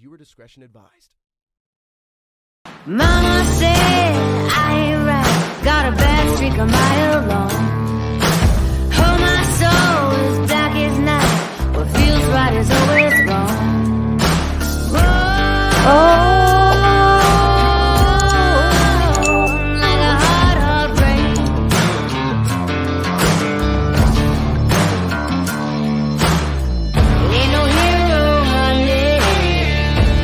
Viewer discretion advised. Mama said I ain't right, got a bad streak a mile long. Oh, my soul is dark as night, what feels right is always wrong. Oh, like a hot, hot rain. Ain't no hero, honey,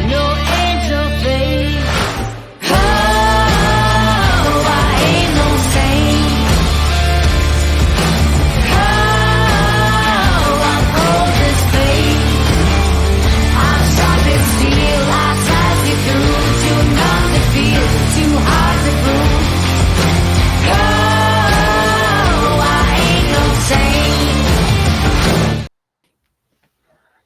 no angel face. Oh, I ain't no saint. Oh, I'm cold as fate. I'm sharp as steel. I slice you through. Too numb to feel, too hard to prove. Oh, I ain't no saint.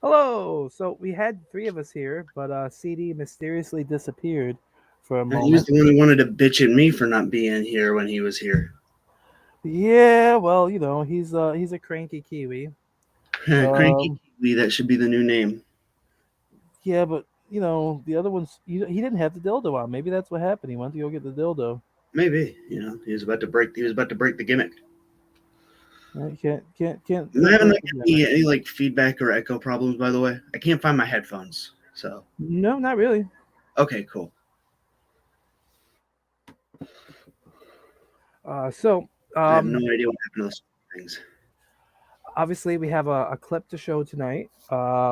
Hello. So we had three of us here, but CD mysteriously disappeared for a And he was moment. the one who wanted to bitch at me for not being here when he was here. Yeah, well, you know, he's a cranky Kiwi. Cranky Kiwi, that should be the new name. Yeah, but you know, the other ones, he didn't have the dildo on. Maybe that's what happened. He went to go get the dildo. Maybe, he was about to break the gimmick. Right? Can't. Am I having break the gimmick. any like feedback or echo problems, by the way? I can't find my headphones. So No, not really. okay, cool. So I have no idea what happened to those things. obviously we have a clip to show tonight,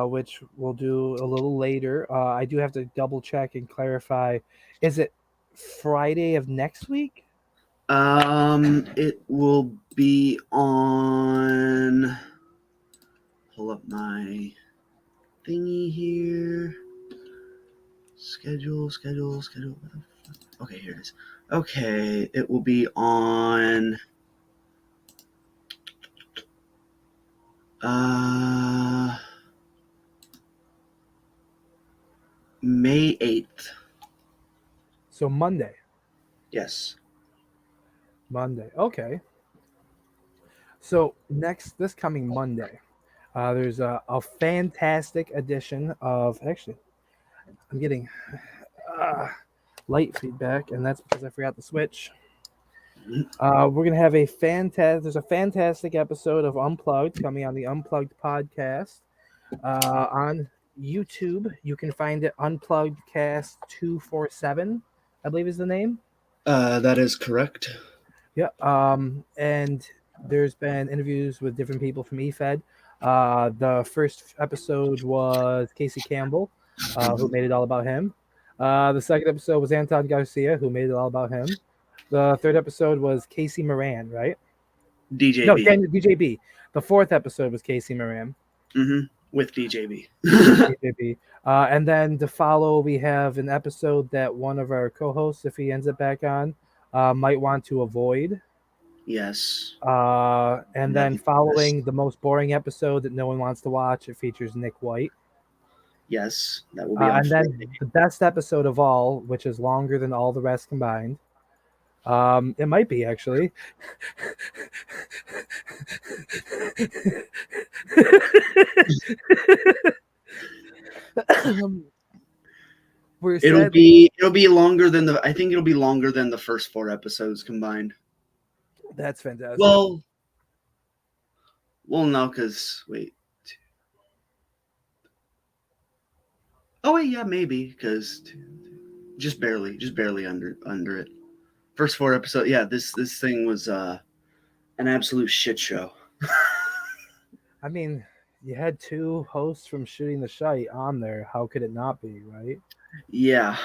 which we'll do a little later. I do have to double check and clarify. Is it Friday of next week? It will be on. Pull up my thingy here. Schedule. Okay, here it is. Okay, it will be on May 8th. So Monday. Yes. Monday. Okay. So this coming Monday, there's a fantastic edition of. Actually, I'm getting light feedback, and that's because I forgot to switch. We're gonna have there's a fantastic episode of Unplugged coming on the Unplugged podcast on YouTube. You can find it Unplugged Cast 247, I believe is the name. That is correct. Yeah. And there's been interviews with different people from EFED. The first episode was Casey Campbell, who made it all about him. The second episode was Anton Garcia, who made it all about him. The third episode was Casey Moran, right? DJB. No, DJB. The fourth episode was Casey Moran. Mm-hmm. With DJB. DJB. And then to follow, we have an episode that one of our co-hosts, if he ends up back on, might want to avoid. Yes. And then following the most boring episode that no one wants to watch, it features Nick White. Yes, that will be on and then Friday. the best episode of all, which is longer than all the rest combined. It might be actually. It'll be longer than I think it'll be longer than the first 4 episodes combined. That's fantastic. Well, no, because wait. Oh wait, yeah, maybe because just barely under it. First 4 episodes, yeah. This thing was an absolute shit show. I mean, you had 2 hosts from Shooting the Shite on there. How could it not be, right? Yeah.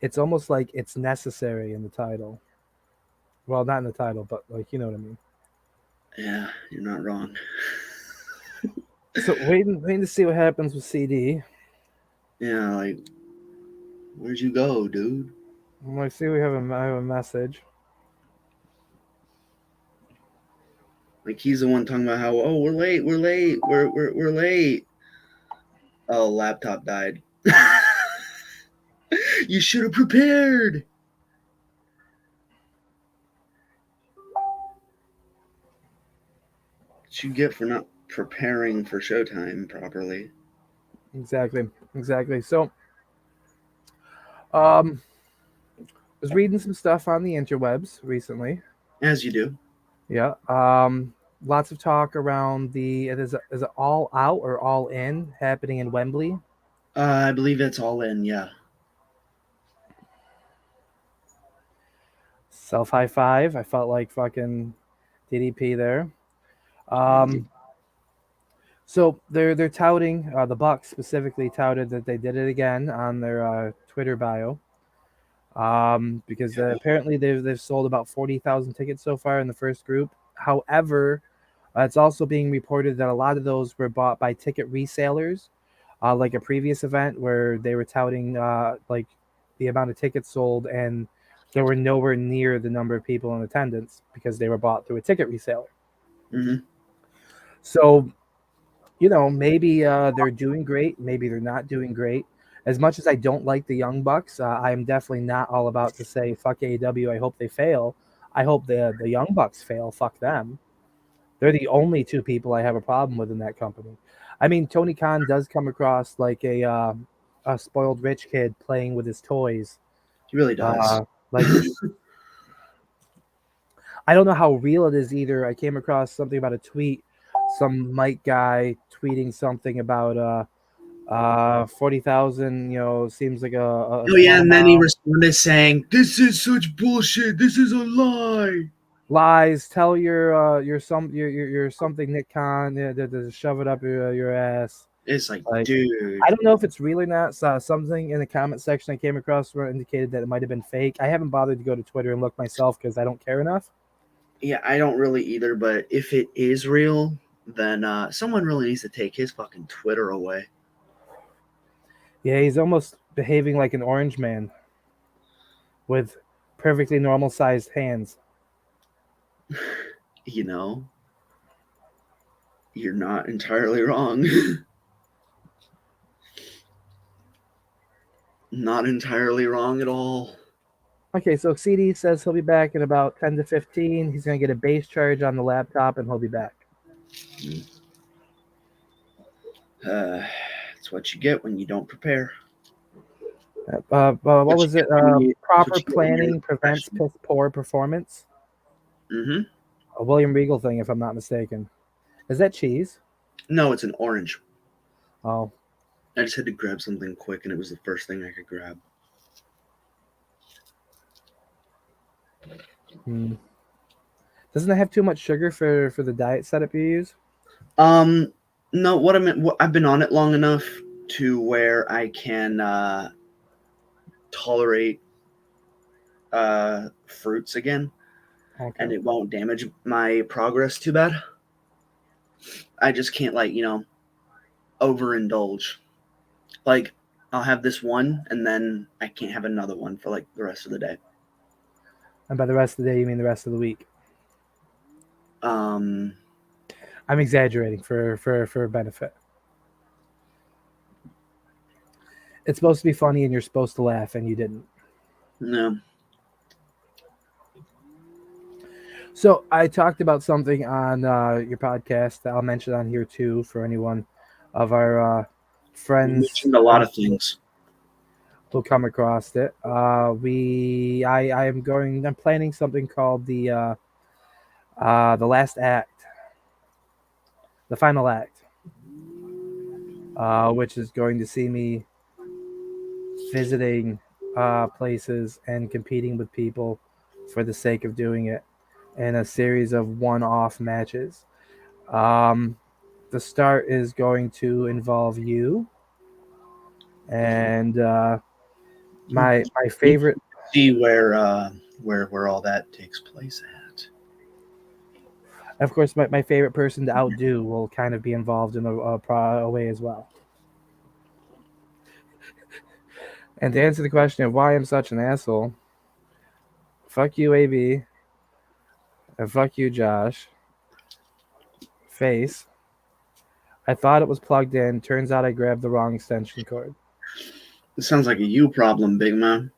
It's almost like it's necessary in the title. Well, not in the title, but like, you know what I mean. Yeah, you're not wrong. So waiting to see what happens with CD. Yeah, like, where'd you go, dude? I see I have a message. Like, he's the one talking about how, oh, we're late. We're late. Oh, laptop died. You should have prepared. What you get for not preparing for Showtime properly. Exactly. exactly. So, um, was reading some stuff on the interwebs recently. As you do. Yeah. Lots of talk around the is it all out or all in happening in Wembley? I believe it's all in. Yeah. Self high five. I felt like fucking DDP there. Um, so they're touting the Bucks specifically touted that they did it again on their Twitter bio. Because apparently they've sold about 40,000 tickets so far in the first group. However, it's also being reported that a lot of those were bought by ticket resellers, like a previous event where they were touting like the amount of tickets sold, and there were nowhere near the number of people in attendance because they were bought through a ticket reseller. Hmm. So, maybe they're doing great, maybe they're not doing great. As much as I don't like the Young Bucks, I'm definitely not all about to say fuck AEW. I hope they fail. I hope the Young Bucks fail. Fuck them. They're the only two people I have a problem with in that company. I mean, Tony Khan does come across like a spoiled rich kid playing with his toys. He really does. Like I don't know how real it is either. I came across something about a tweet, some Mike guy tweeting something about 40,000. Seems like a Oh yeah, small and then he amount. responded saying, "This is such bullshit. This is a lie." Lies. Tell you're something Nick Khan to shove it up your ass. It's like, Like, dude. I don't know if it's real or not. Something in the comment section I came across where indicated that it might have been fake. I haven't bothered to go to Twitter and look myself because I don't care enough. Yeah, I don't really either. But if it is real, then someone really needs to take his fucking Twitter away. Yeah, he's almost behaving like an orange man with perfectly normal sized hands. You know, you're not entirely wrong. Not entirely wrong at all. Okay, so CD says he'll be back in about 10 to 15. He's going to get a base charge on the laptop and he'll be back. That's what you get when you don't prepare. What was it? Proper planning prevents poor performance. Mm-hmm. A William Regal thing, if I'm not mistaken. Is that cheese? No, it's an orange. Oh. I just had to grab something quick, and it was the first thing I could grab. Doesn't it have too much sugar for the diet setup you use? No. I've been on it long enough to where I can tolerate fruits again, Okay. and it won't damage my progress too bad. I just can't overindulge. Like, I'll have this one, and then I can't have another one for like the rest of the day. And by the rest of the day, you mean the rest of the week? Um, I'm exaggerating for benefit. It's supposed to be funny, and you're supposed to laugh, and you didn't. no. So I talked about something on your podcast that I'll mention on here too for anyone of our friends. You mentioned a lot of things. Who'll come across it. I'm planning something called the last act, the final act, which is going to see me visiting places and competing with people for the sake of doing it in a series of one-off matches. The start is going to involve you and my favorite. See where all that takes place at. Of course, my favorite person to outdo will kind of be involved in a way as well. And to answer the question of why I'm such an asshole, fuck you, AB, and fuck you, Josh. Face. I thought it was plugged in. Turns out I grabbed the wrong extension cord. It sounds like a you problem, big man.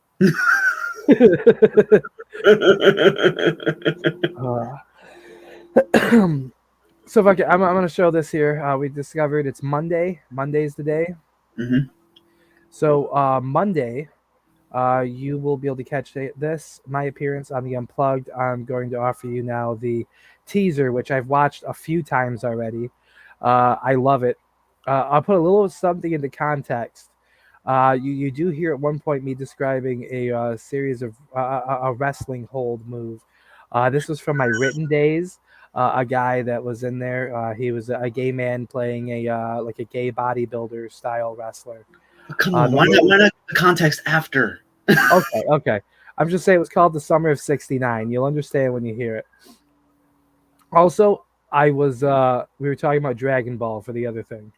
So fuck it. I'm going to show this here. We discovered it's Monday. Monday's the day. Mm-hmm. So Monday, you will be able to catch this, my appearance on the Unplugged. I'm going to offer you now the teaser, which I've watched a few times already. I love it. I'll put a little something into context. You do hear at one point me describing a series of a wrestling hold move. This was from my written days. A guy that was in there. He was a gay man playing a like a gay bodybuilder style wrestler. Come on, The why not? move- Why not the context after? Okay. I'm just saying it was called the Summer of '69. You'll understand when you hear it. Also, I was we were talking about Dragon Ball for the other thing.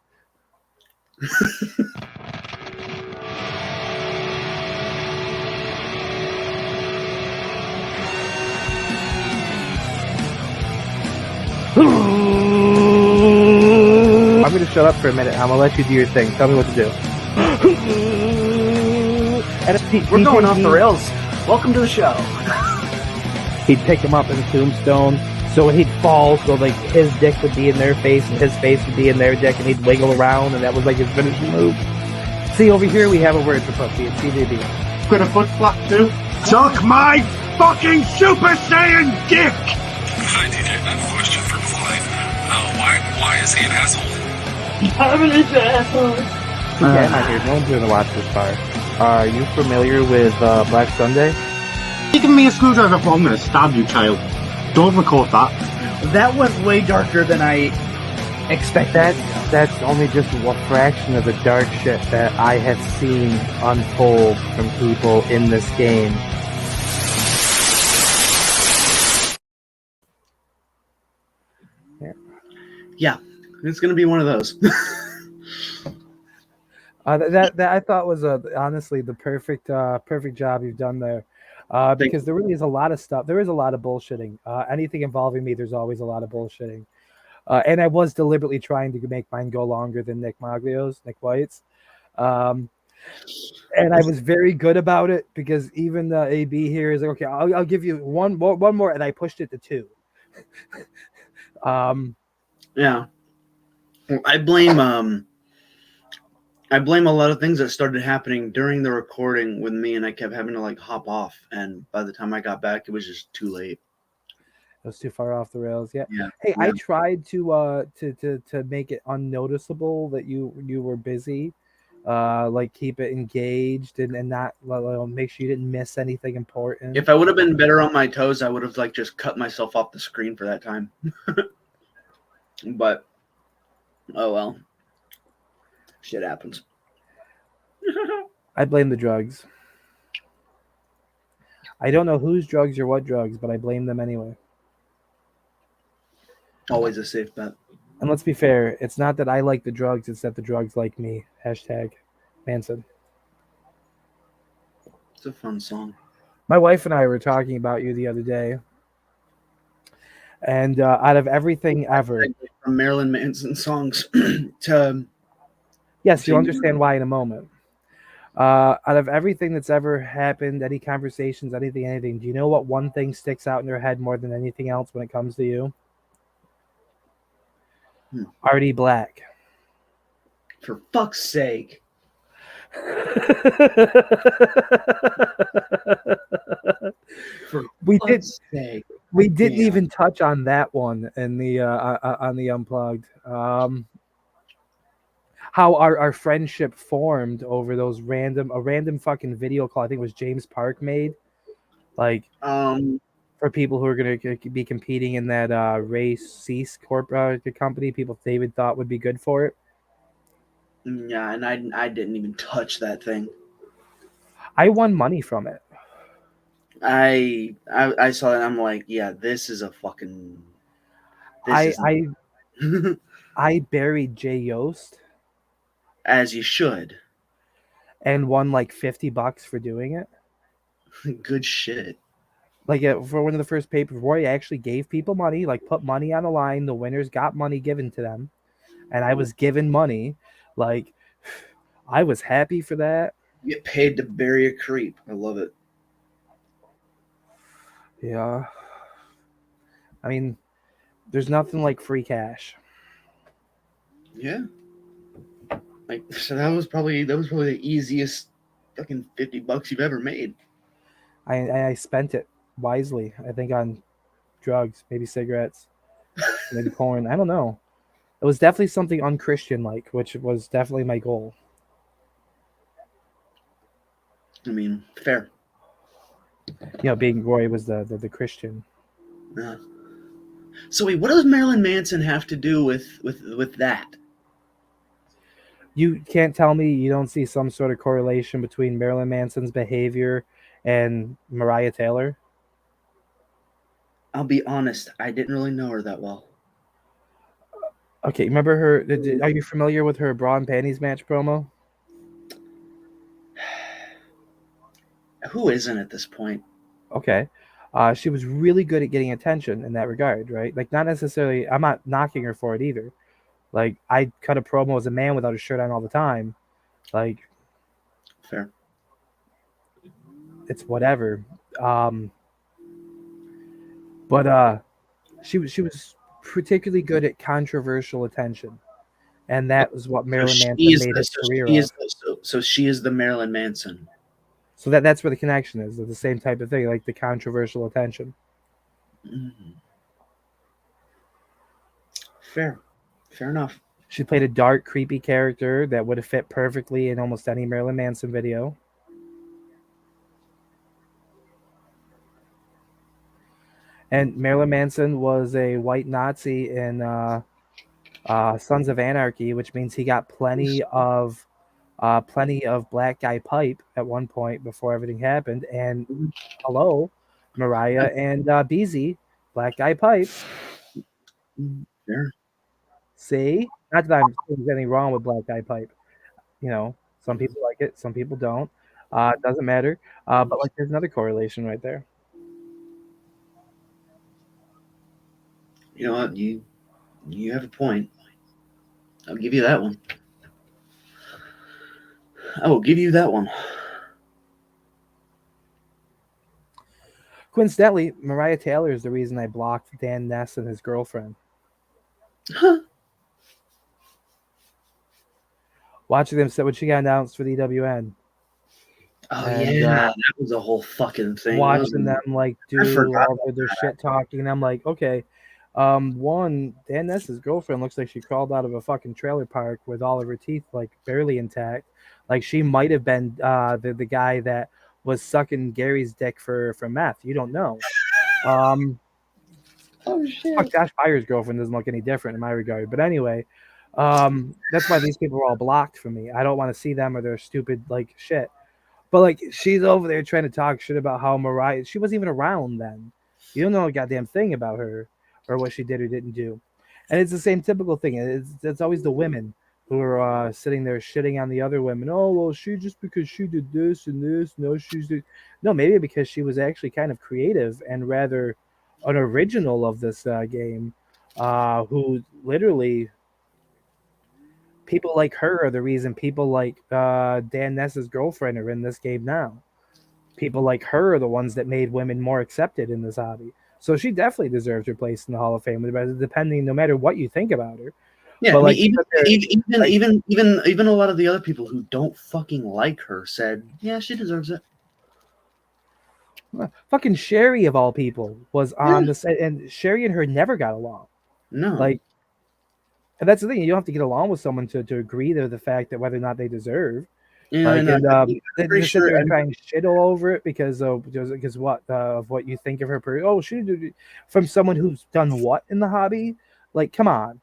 I'm gonna shut up for a minute. I'm gonna let you do your thing. Tell me what to do. We're going off the rails. Welcome to the show. He'd pick him up in a tombstone, so he'd fall, so like his dick would be in their face, and his face would be in their dick, and he'd wiggle around, and that was like his finishing move. See, over here we have a word for pussy. It's CJB. Got a foot flop too. Suck my fucking Super Saiyan dick! Hi, DJ. I have a question for Clyde. Why is he an asshole? Yeah, not here. No one's gonna watch this far. Are you familiar with Black Sunday? You give me a screwdriver, I'm gonna stab you, child. Don't record that. That went way darker than I expected. That's only just a fraction of the dark shit that I have seen unfold from people in this game. Yeah, it's gonna be one of those. That I thought was honestly the perfect job you've done there, because there really is a lot of stuff. There is a lot of bullshitting. Anything involving me, there's always a lot of bullshitting. And I was deliberately trying to make mine go longer than Nick White's. And I was very good about it because even the AB here is like, okay, I'll give you one more, and I pushed it to 2. Yeah, I blame a lot of things that started happening during the recording with me, and I kept having to like hop off. And by the time I got back, it was just too late. It was too far off the rails. Yeah. Yeah. Hey, Yeah. I tried to make it unnoticeable that you were busy, like keep it engaged and not make sure you didn't miss anything important. If I would have been better on my toes, I would have like just cut myself off the screen for that time. But oh well, shit happens. I blame the drugs. I don't know whose drugs or what drugs, but I blame them anyway. Always a safe bet. And let's be fair, it's not that I like the drugs, it's that the drugs like me. Hashtag Manson. It's a fun song. My wife and I were talking about you the other day. And out of everything ever... From Marilyn Manson songs to... Yes, you'll understand why in a moment. Out of everything that's ever happened, any conversations, anything, do you know what one thing sticks out in your head more than anything else when it comes to you? Artie Black. For fuck's sake. We didn't Yeah. even touch on that one in the on the Unplugged. How our friendship formed over those random fucking video call. I think it was James Park made, like for people who are going to be competing in that Ray Cease company. People David thought would be good for it. Yeah, and I didn't even touch that thing. I won money from it. I saw it and I'm like, yeah, this is a fucking... I buried Jay Yost. As you should. And won like $50 for doing it. Good shit. Like for one of the first papers, Roy actually gave people money, like put money on the line. The winners got money given to them. And I was given money. Like, I was happy for that. You get paid to bury a creep. I love it. Yeah. I mean, there's nothing like free cash. Yeah. Like, so that was probably the easiest fucking $50 you've ever made. I spent it wisely. I think on drugs, maybe cigarettes, maybe porn. I don't know. It was definitely something unchristian like, which was definitely my goal. I mean, fair. You know, being Roy was the Christian. So wait, what does Marilyn Manson have to do with that? You can't tell me you don't see some sort of correlation between Marilyn Manson's behavior and Mariah Taylor. I'll be honest, I didn't really know her that well. Okay, remember her? Are you familiar with her bra and panties match promo? Who isn't at this point? Okay. She was really good at getting attention in that regard, right? Like, not necessarily, I'm not knocking her for it either. Like, I cut a promo as a man without a shirt on all the time. Like, Fair. it's whatever. But she was particularly good at controversial attention. And that was what Marilyn Manson made his career of. So she is the Marilyn Manson. So that's where the connection is. They're the same type of thing, like the controversial attention. Mm-hmm. Fair enough. She played a dark, creepy character that would have fit perfectly in almost any Marilyn Manson video. And Marilyn Manson was a white Nazi in Sons of Anarchy, which means he got plenty of black guy pipe at one point before everything happened. And hello, Mariah and Beezy, black guy pipe. Fair. See, not that I'm saying there's anything wrong with black guy pipe. You know, some people like it, some people don't. It doesn't matter. But like, there's another correlation right there. You know what? You have a point. I'll give you that one. I will give you that one. Coincidentally, Mariah Taylor is the reason I blocked Dan Ness and his girlfriend. Huh. Watching them when she got announced for the EWN. Oh, And, yeah, that was a whole fucking thing. Watching them like do forgot all of their shit talking, and I'm like, okay. One, Dan Ness's girlfriend looks like she crawled out of a fucking trailer park with all of her teeth like barely intact. Like, she might have been the guy that was sucking Gary's dick for meth. You don't know. Oh shit! Fuck, Josh Byers' girlfriend doesn't look any different in my regard. But anyway, that's why these people are all blocked from me. I don't want to see them or their stupid like shit. But like, she's over there trying to talk shit about how Mariah. She wasn't even around then. You don't know a goddamn thing about her or what she did or didn't do. And it's the same typical thing. It's always the women who are sitting there shitting on the other women. Oh, well, she just because she did this and this. No, maybe because she was actually kind of creative and rather an original of this game, who literally, people like her are the reason people like Dan Ness's girlfriend are in this game now. People like her are the ones that made women more accepted in this hobby. So she definitely deserves her place in the Hall of Fame, depending, no matter what you think about her. Yeah, But, I like, mean, even a lot of the other people who don't fucking like her said, yeah, she deserves it. Fucking Sherry of all people was on the set, and Sherry and her never got along. No, Like, and that's the thing. You don't have to get along with someone to agree to the fact that whether or not they deserve. yeah, Like, no, and I'm pretty they sit there sure. and try and shit all over it because what of what you think of her. Oh, she did from someone who's done what in the hobby. Like, come on.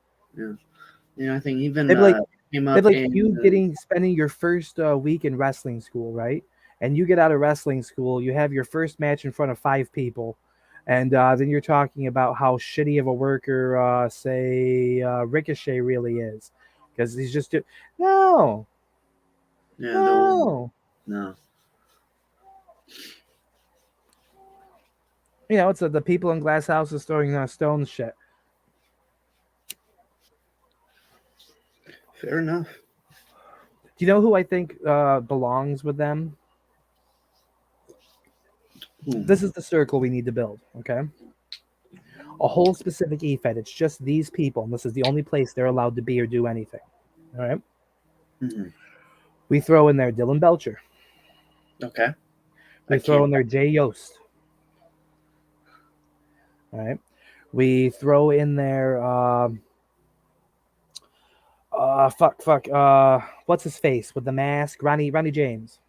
Yeah, I think even They'd be like, came they'd up be like in, you spending your first week in wrestling school, right? And you get out of wrestling school, you have your first match in front of 5 people, and then you're talking about how shitty of a worker, say, Ricochet really is, because he's just no. no. You know, it's the people in glass houses throwing stones shit. Fair enough. Do you know who I think belongs with them? This is the circle we need to build, okay? A whole specific EFED. It's just these people, and this is the only place they're allowed to be or do anything. All right? Mhm. We throw in there Dylan Belcher. Okay. We I throw can't- in there Jay Yost. All right. We throw in there what's his face with the mask? Ronnie James.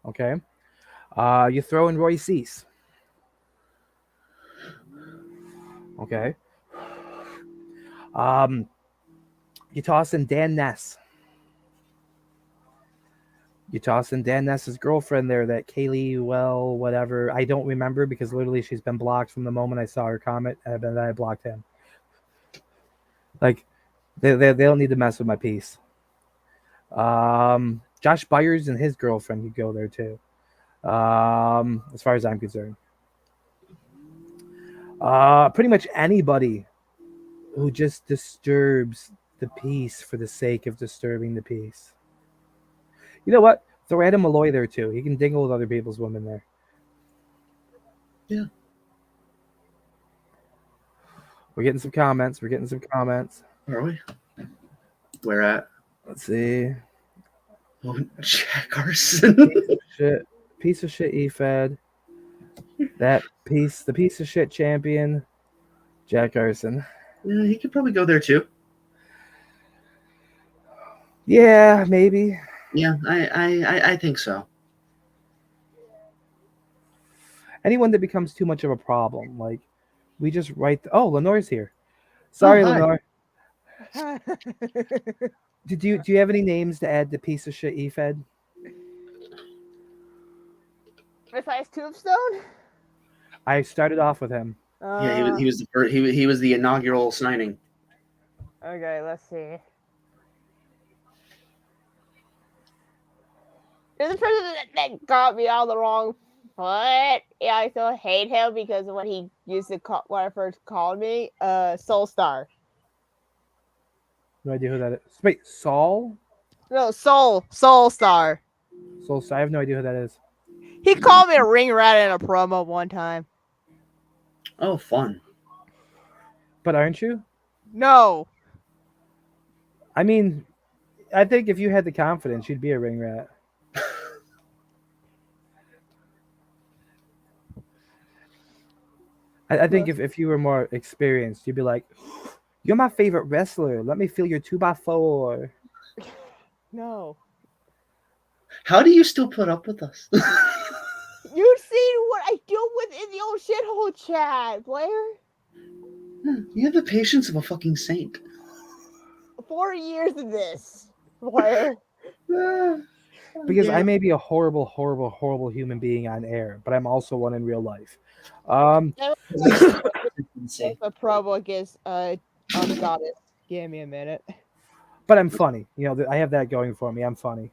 Okay. You throw in Roy Cease. Okay. You toss in Dan Ness. You toss in Dan Ness's girlfriend there, that Kaylee, whatever. I don't remember because literally she's been blocked from the moment I saw her comment, and then I blocked him. Like, they don't need to mess with my piece. Josh Byers and his girlfriend could go there too. As far as I'm concerned. Pretty much anybody who just disturbs the peace for the sake of disturbing the peace. You know what? Throw Adam Malloy there too. He can dingle with other people's women there. Yeah. We're getting some comments. Are we? Where at? Let's see. Oh, Jack Carson. Piece of shit EFED. The piece of shit champion, Jack Carson. Yeah, he could probably go there too. Yeah, maybe. Yeah, I think so. Anyone that becomes too much of a problem, like we just write. Oh, Lenore's here. Sorry, hi. Lenore. Do you have any names to add to piece of shit EFED? Besides Tombstone? I started off with him. Yeah, he was the first, he was the inaugural signing. Okay, let's see. There's a person that got me on the wrong foot. Yeah, I still hate him because when he used to call, when I first called me, Soulstar. No idea who that is. Wait, Saul? No, Soulstar. Soul. I have no idea who that is. He called me a ring rat in a promo one time. Oh, fun. But aren't you? No. I mean, I think if you had the confidence, you'd be a ring rat. I think if you were more experienced, you'd be like, "You're my favorite wrestler. Let me feel your 2x4." No. How do you still put up with us? You've seen what I deal with in the old shithole chat, Blair. You have the patience of a fucking saint. 4 years of this, Blair. Because Yeah. I may be a horrible, horrible, horrible human being on air, but I'm also one in real life. The promo against Goddess. Give me a minute. But I'm funny. You know, I have that going for me. I'm funny.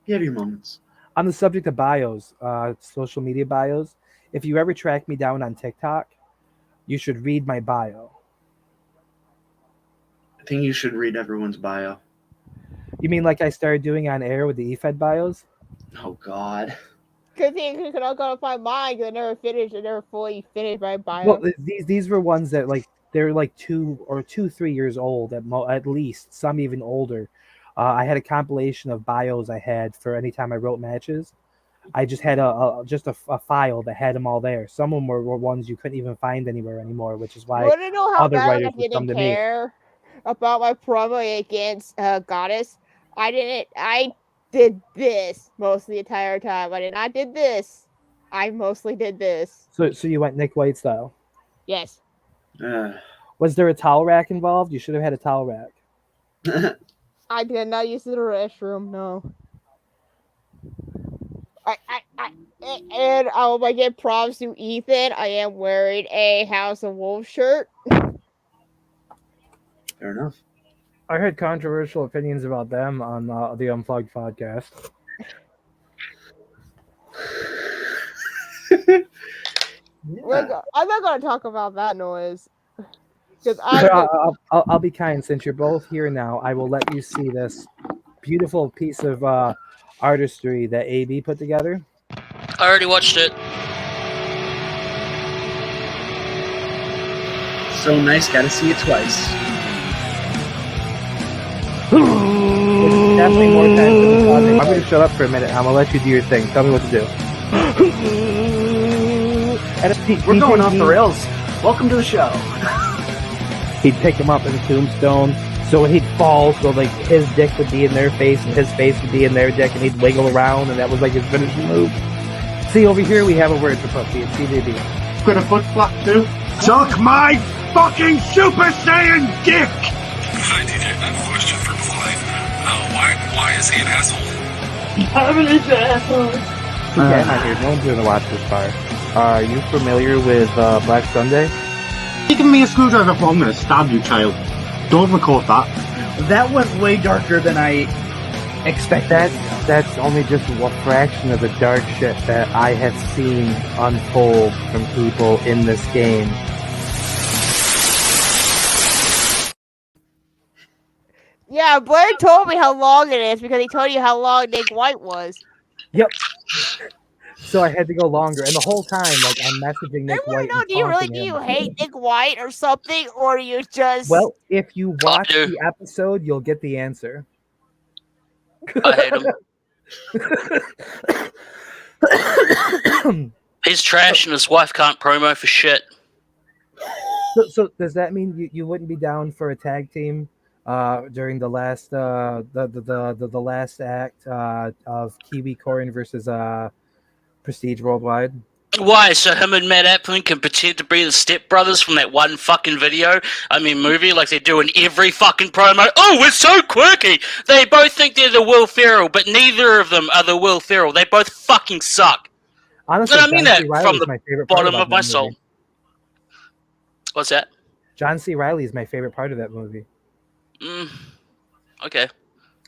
You have your moments. On the subject of bios, social media bios, if you ever track me down on TikTok, you should read my bio. I think you should read everyone's bio. You mean like I started doing on air with the EFED bios? Oh, God. Because you could all go find mine because I never finished. I never fully finished my bio. Well, these were ones that like they're like 3 years old at least. Some even older. I had a compilation of bios I had for any time I wrote matches. I just had a file that had them all there. Some of them were ones you couldn't even find anywhere anymore, which is why You want to know how other bad I writers would come didn't to me. care about my promo against Goddess? I didn't. I did this most of the entire time. I did not did this. I mostly did this. So you went Nick White style. Yes. Was there a towel rack involved? You should have had a towel rack. I did not use the restroom. No. And I will give props to Ethan. I am wearing a House of Wolves shirt. Fair enough. I heard controversial opinions about them on the Unplugged podcast. I'm not going to talk about that noise. Because I'll be kind. Since you're both here now, I will let you see this beautiful piece of artistry that AB put together. I already watched it. So nice, gotta see it twice. It's definitely more time for the project. I'm gonna shut up for a minute. I'm gonna let you do your thing. Tell me what to do. We're going off the rails. Welcome to the show. He'd pick him up in a tombstone. So when he'd fall, so like his dick would be in their face and his face would be in their dick, and he'd wiggle around, and that was like his finishing move. See, over here we have a word for pussy. It's CBD. Got a foot flap too. Suck my fucking Super Saiyan dick! Hi, DJ. I have a question for Clyde. Why is he an asshole? Okay, I'm not here. No one's gonna watch this part. Are you familiar with Black Sunday? You give me a screwdriver, I'm gonna stab you, child. Don't record that. That went way darker than I expected. That's only just a fraction of the dark shit that I have seen unfold from people in this game. Yeah, Blair told me how long it is because he told you how long Nick White was. Yep. So I had to go longer, and the whole time, like, I'm messaging Nick I want White. to know, do you hate Nick White or something, or you just... Well, if you watch do. the episode, you'll get the answer. I hate him. He's trash and his wife can't promo for shit. So does that mean you wouldn't be down for a tag team during the last the last act of Kiwi Corin versus Prestige Worldwide? Why? So him and Matt Aplin can pretend to be the stepbrothers from that one fucking movie, like they do in every fucking promo. Oh, we're so quirky! They both think they're the Will Ferrell, but neither of them are the Will Ferrell. They both fucking suck. Honestly, And I mean John C. that Reilly's from the my favorite part bottom about of my that soul. movie. What's that? John C. Reilly is my favorite part of that movie. Okay.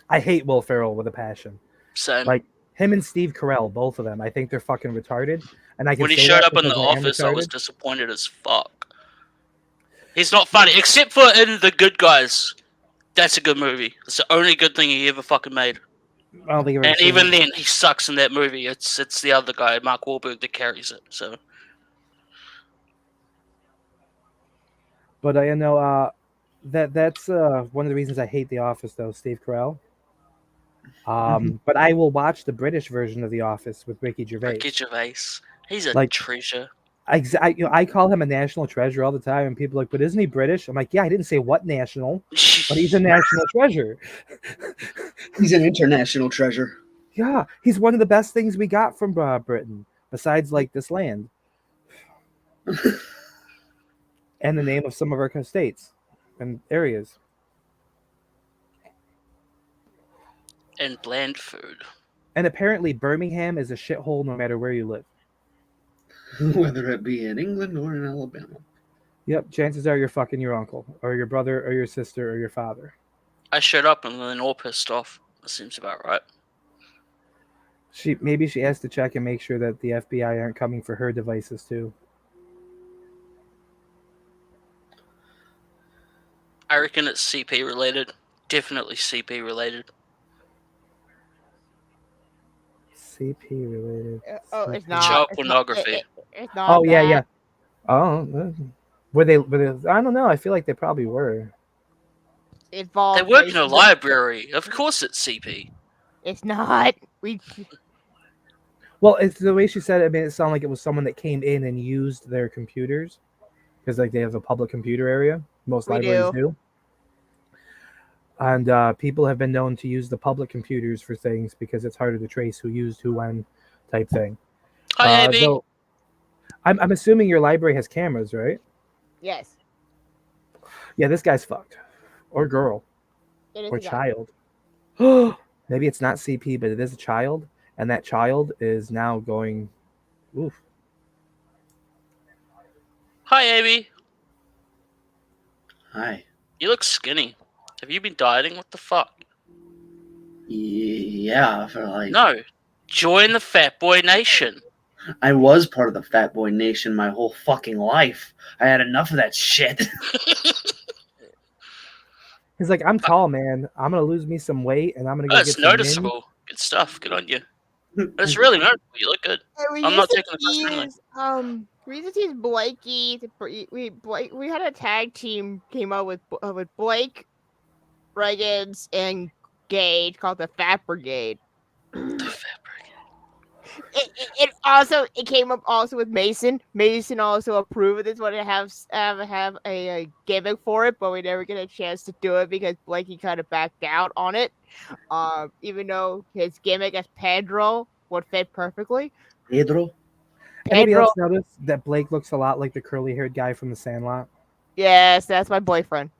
I hate Will Ferrell with a passion. Same. Like him and Steve Carell, both of them. I think they're fucking retarded. And I can When he say showed that up in because the I am office, I was retarded. disappointed as fuck. He's not funny, except for in The Good Guys. That's a good movie. It's the only good thing he ever fucking made. I don't think I've ever And seen even it. then, he sucks in that movie. It's the other guy, Mark Wahlberg, that carries it. So But I know that's one of the reasons I hate The Office, though, Steve Carell. But I will watch the British version of The Office with Ricky Gervais. Ricky Gervais, he's a Like- treasure. I call him a national treasure all the time, and people are like, but isn't he British? I'm like, yeah, I didn't say what national, but he's a national treasure. He's an international treasure. Yeah, he's one of the best things we got from Britain, besides like this land and the name of some of our states and areas. And bland food. And apparently, Birmingham is a shithole no matter where you live. Whether it be in England or in Alabama. Yep, chances are you're fucking your uncle or your brother or your sister or your father. I showed up and then all pissed off. That seems about right. Maybe she has to check and make sure that the FBI aren't coming for her devices too. I reckon it's CP related. Definitely CP related. CP related. Oh, it's CP. not. Child It's not- pornography. it's not Oh yeah, that. yeah. Oh, were they? I don't know. I feel like they probably were. Involved They work in a racism. library. Of course it's CP. It's not. Well, it's the way she said it. I mean, it sounded like it was someone that came in and used their computers because, like, they have a public computer area. Most We libraries do. do. And people have been known to use the public computers for things because it's harder to trace who used who when, type thing. Hi, Abby. Though, I'm assuming your library has cameras, right? Yes. Yeah, this guy's fucked, or girl, It is or a guy. child. Maybe it's not CP, but it is a child, and that child is now going. Oof. Hi, Abby. Hi. You look skinny. Have you been dieting? What the fuck? Yeah, for like... No. Join the Fat Boy Nation. I was part of the Fat Boy Nation my whole fucking life. I had enough of that shit. He's like, I'm tall, man. I'm gonna lose me some weight, and I'm gonna go Oh, get it's some noticeable. Good stuff. Good on you. It's really noticeable. You look good. We I'm not used to taking the personally. use, we used to use Blakey. We had a tag team came up with Blake, Reagan's engaged called the Fat Brigade. It came up also with Mason. Mason also approved of this, wanted to have a gimmick for it, but we never get a chance to do it because Blakey kind of backed out on it. Even though his gimmick as Pedro would fit perfectly. Pedro. Anybody Pedro, else notice that Blake looks a lot like the curly-haired guy from The Sandlot? yes, that's my boyfriend.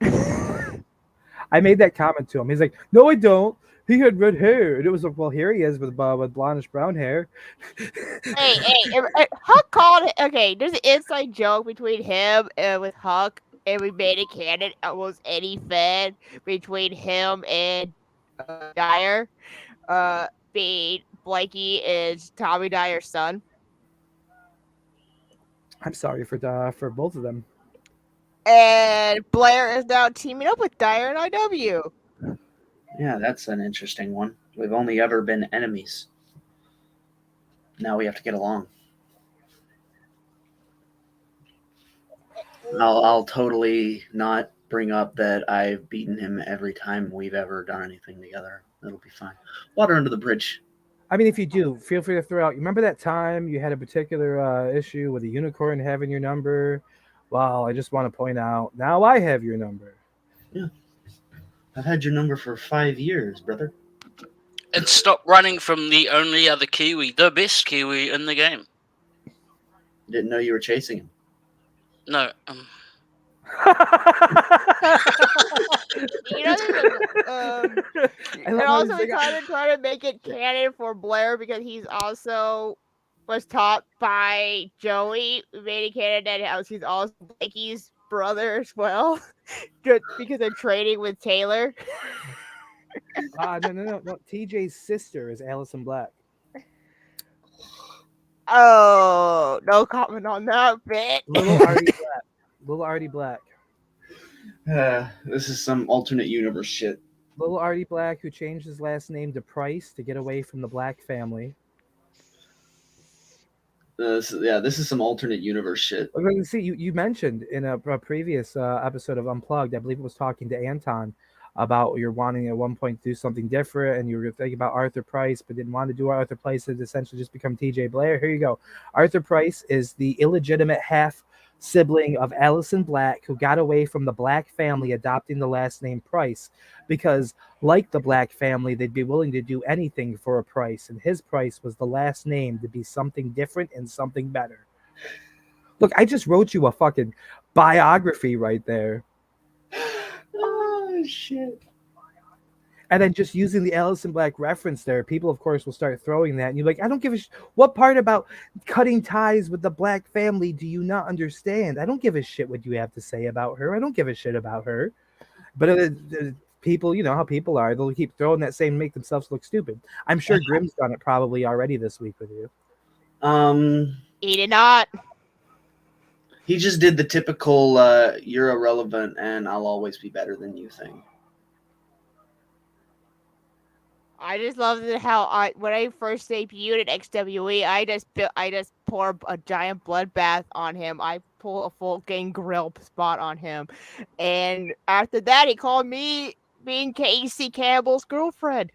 I made that comment to him. He's like, "No, I don't. He had red hair." And it was like, "Well, here he is with blondish brown hair." Hey, Huck called it. Okay, there's an inside joke between him and with Huck, and we made it canon almost any fan between him and Dyer. Being Blakey is Tommy Dyer's son. I'm sorry for both of them. And Blair is now teaming up with Dyer and IW. Yeah, that's an interesting one. We've only ever been enemies. Now we have to get along. I'll totally not bring up that I've beaten him every time we've ever done anything together. It'll be fine. Water under the bridge. I mean, if you do, feel free to throw out. You remember that time you had a particular issue with a unicorn having your number? Well, I just want to point out, now I have your number. Yeah. I've had your number for 5 years, brother. And stop running from the only other Kiwi, the best Kiwi in the game. Didn't know you were chasing him. No. You know, and also we kind of try to make it canon for Blair because he's also was taught by Joey. We made it canon that he's also Blakey's brother as well, just because they're training with Taylor. No. TJ's sister is Allison Black. Oh, no comment on that bit. Little Artie Black. This is some alternate universe shit. Little Artie Black, who changed his last name to Price to get away from the Black family. This is some alternate universe shit. See, you mentioned in a previous episode of Unplugged, I believe it was talking to Anton about you're wanting at one point to do something different, and you were thinking about Arthur Price, but didn't want to do Arthur Price and essentially just become TJ Blair. Here you go. Arthur Price is the illegitimate half sibling of Allison Black, who got away from the Black family adopting the last name Price because, like the Black family, they'd be willing to do anything for a Price, and his Price was the last name to be something different and something better. Look, I just wrote you a fucking biography right there. Oh shit. And then just using the Allison Black reference there, people, of course, will start throwing that. And you're like, I don't give a what part about cutting ties with the Black family do you not understand? I don't give a shit what you have to say about her. I don't give a shit about her. But people, you know how people are. They'll keep throwing that same, make themselves look stupid. I'm sure Grimm's done it probably already this week with you. He did not. He just did the typical you're irrelevant and I'll always be better than you thing. I just love how when I first debuted at XWE, I just pour a giant bloodbath on him. I pull a full gangrel spot on him, and after that, he called me being Casey Campbell's girlfriend.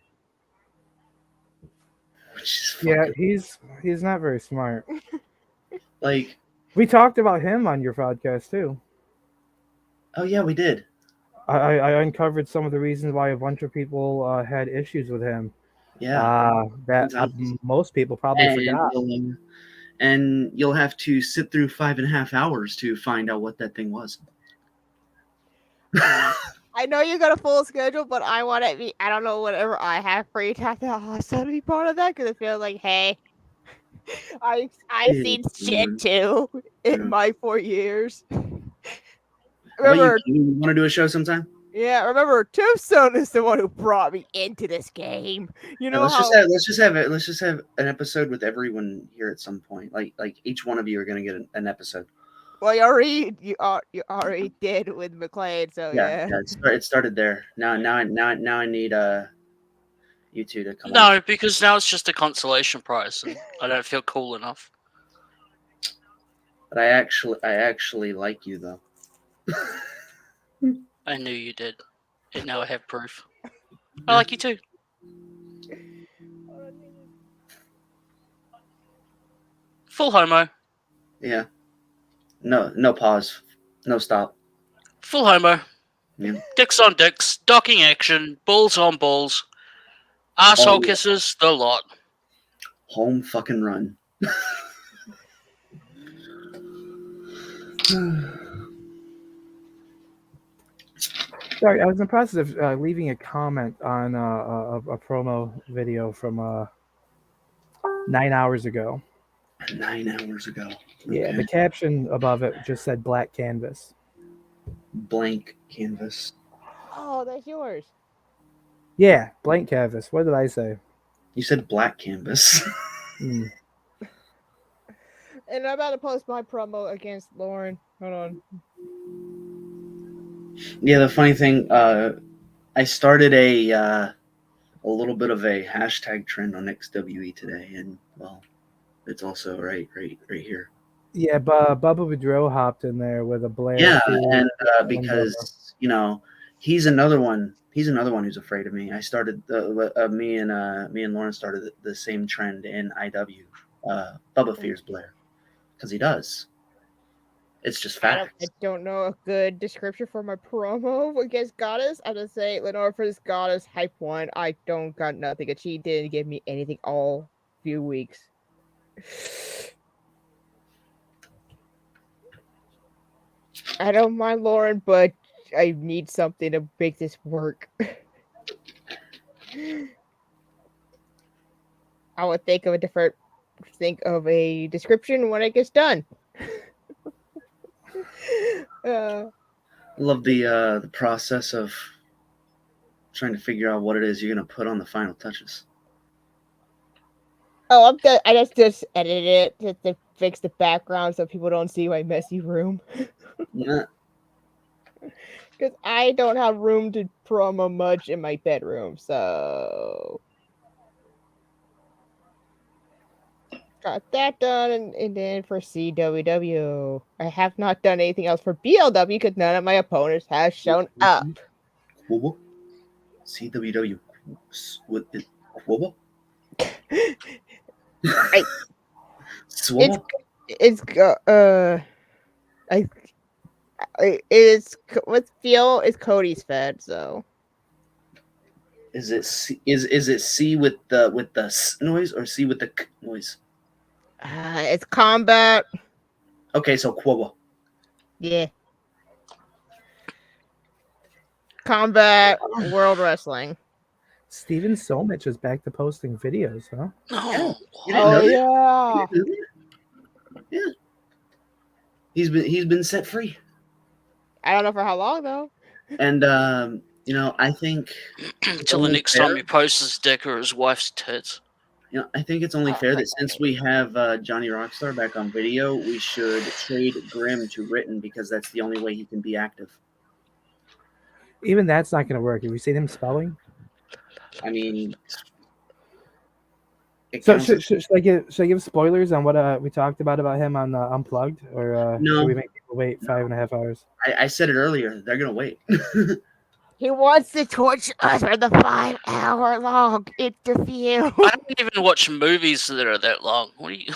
Yeah, he's not very smart. Like, we talked about him on your podcast too. Oh yeah, we did. I uncovered some of the reasons why a bunch of people had issues with him. Yeah. That most people probably forgot. And you'll have to sit through 5.5 hours to find out what that thing was. I know you got a full schedule, but I want to be. I don't know, whatever I have free time to also be part of that because I feel like, hey, I've seen shit too in my 4 years. Remember, you want to do a show sometime? Yeah, remember, Tombstone is the one who brought me into this game. You know, let's just have an episode with everyone here at some point. Like each one of you are going to get an episode. Well, you already did with McLean, so yeah. It started there. Now I need you two to come. No, because now it's just a consolation prize, and I don't feel cool enough. But I actually like you though. I knew you did. And now I have proof. I like you too. Full homo. Yeah. No pause. No stop. Full homo. Yeah. Dicks on dicks. Docking action. Balls on balls. Asshole Oh, yeah. kisses. The lot. Home fucking run. Sorry, I was in the process of leaving a comment on a promo video from 9 hours ago. 9 hours ago. Yeah, Okay. the caption above it just said black canvas. Blank canvas. Oh, that's yours. Yeah, blank canvas. What did I say? You said black canvas. Hmm. And I'm about to post my promo against Lauren. Hold on. Yeah, the funny thing, I started a little bit of a hashtag trend on XWE today, and well, it's also right here. Yeah, Bubba Boudreaux hopped in there with a Blair. Yeah, too. and because he's another one. He's another one who's afraid of me. I started me and Lauren started the same trend in IW. Bubba fears Blair because he does. It's just I facts. don't know a good description for my promo against Goddess. I just say Lenore for this Goddess hype one. I don't got nothing. And she didn't give me anything all few weeks. I don't mind Lauren, but I need something to make this work. I would think of a description when it gets done. I love the process of trying to figure out what it is you're gonna put on the final touches. Oh, I'm done. I just edited it to fix the background so people don't see my messy room. Yeah. Because I don't have room to promo much in my bedroom, so got that done, and then for CWW, I have not done anything else for BLW because none of my opponents have shown up. Quobo? CWW with it Quobo? Swabble? It's with Feel is Cody's fed, so Is it C with the S noise or C with the K noise? it's combat. Okay, so Quobo. Yeah. Combat World Wrestling. Steven Somich is back to posting videos, huh? No. You didn't know that? Yeah. You didn't know that? Yeah. He's been set free. I don't know for how long though. And I think Until the next time he posts his dick or his wife's tits. I think it's only fair that since we have Johnny Rockstar back on video, we should trade Grim to written because that's the only way he can be active. Even that's not going to work. Have you seen him spelling? I mean, So should I give spoilers on what we talked about him on Unplugged, or No. should we make people wait 5.5 hours? I said it earlier. They're gonna wait. He wants to torture us for the 5-hour long interview. I don't even watch movies that are that long. What do you?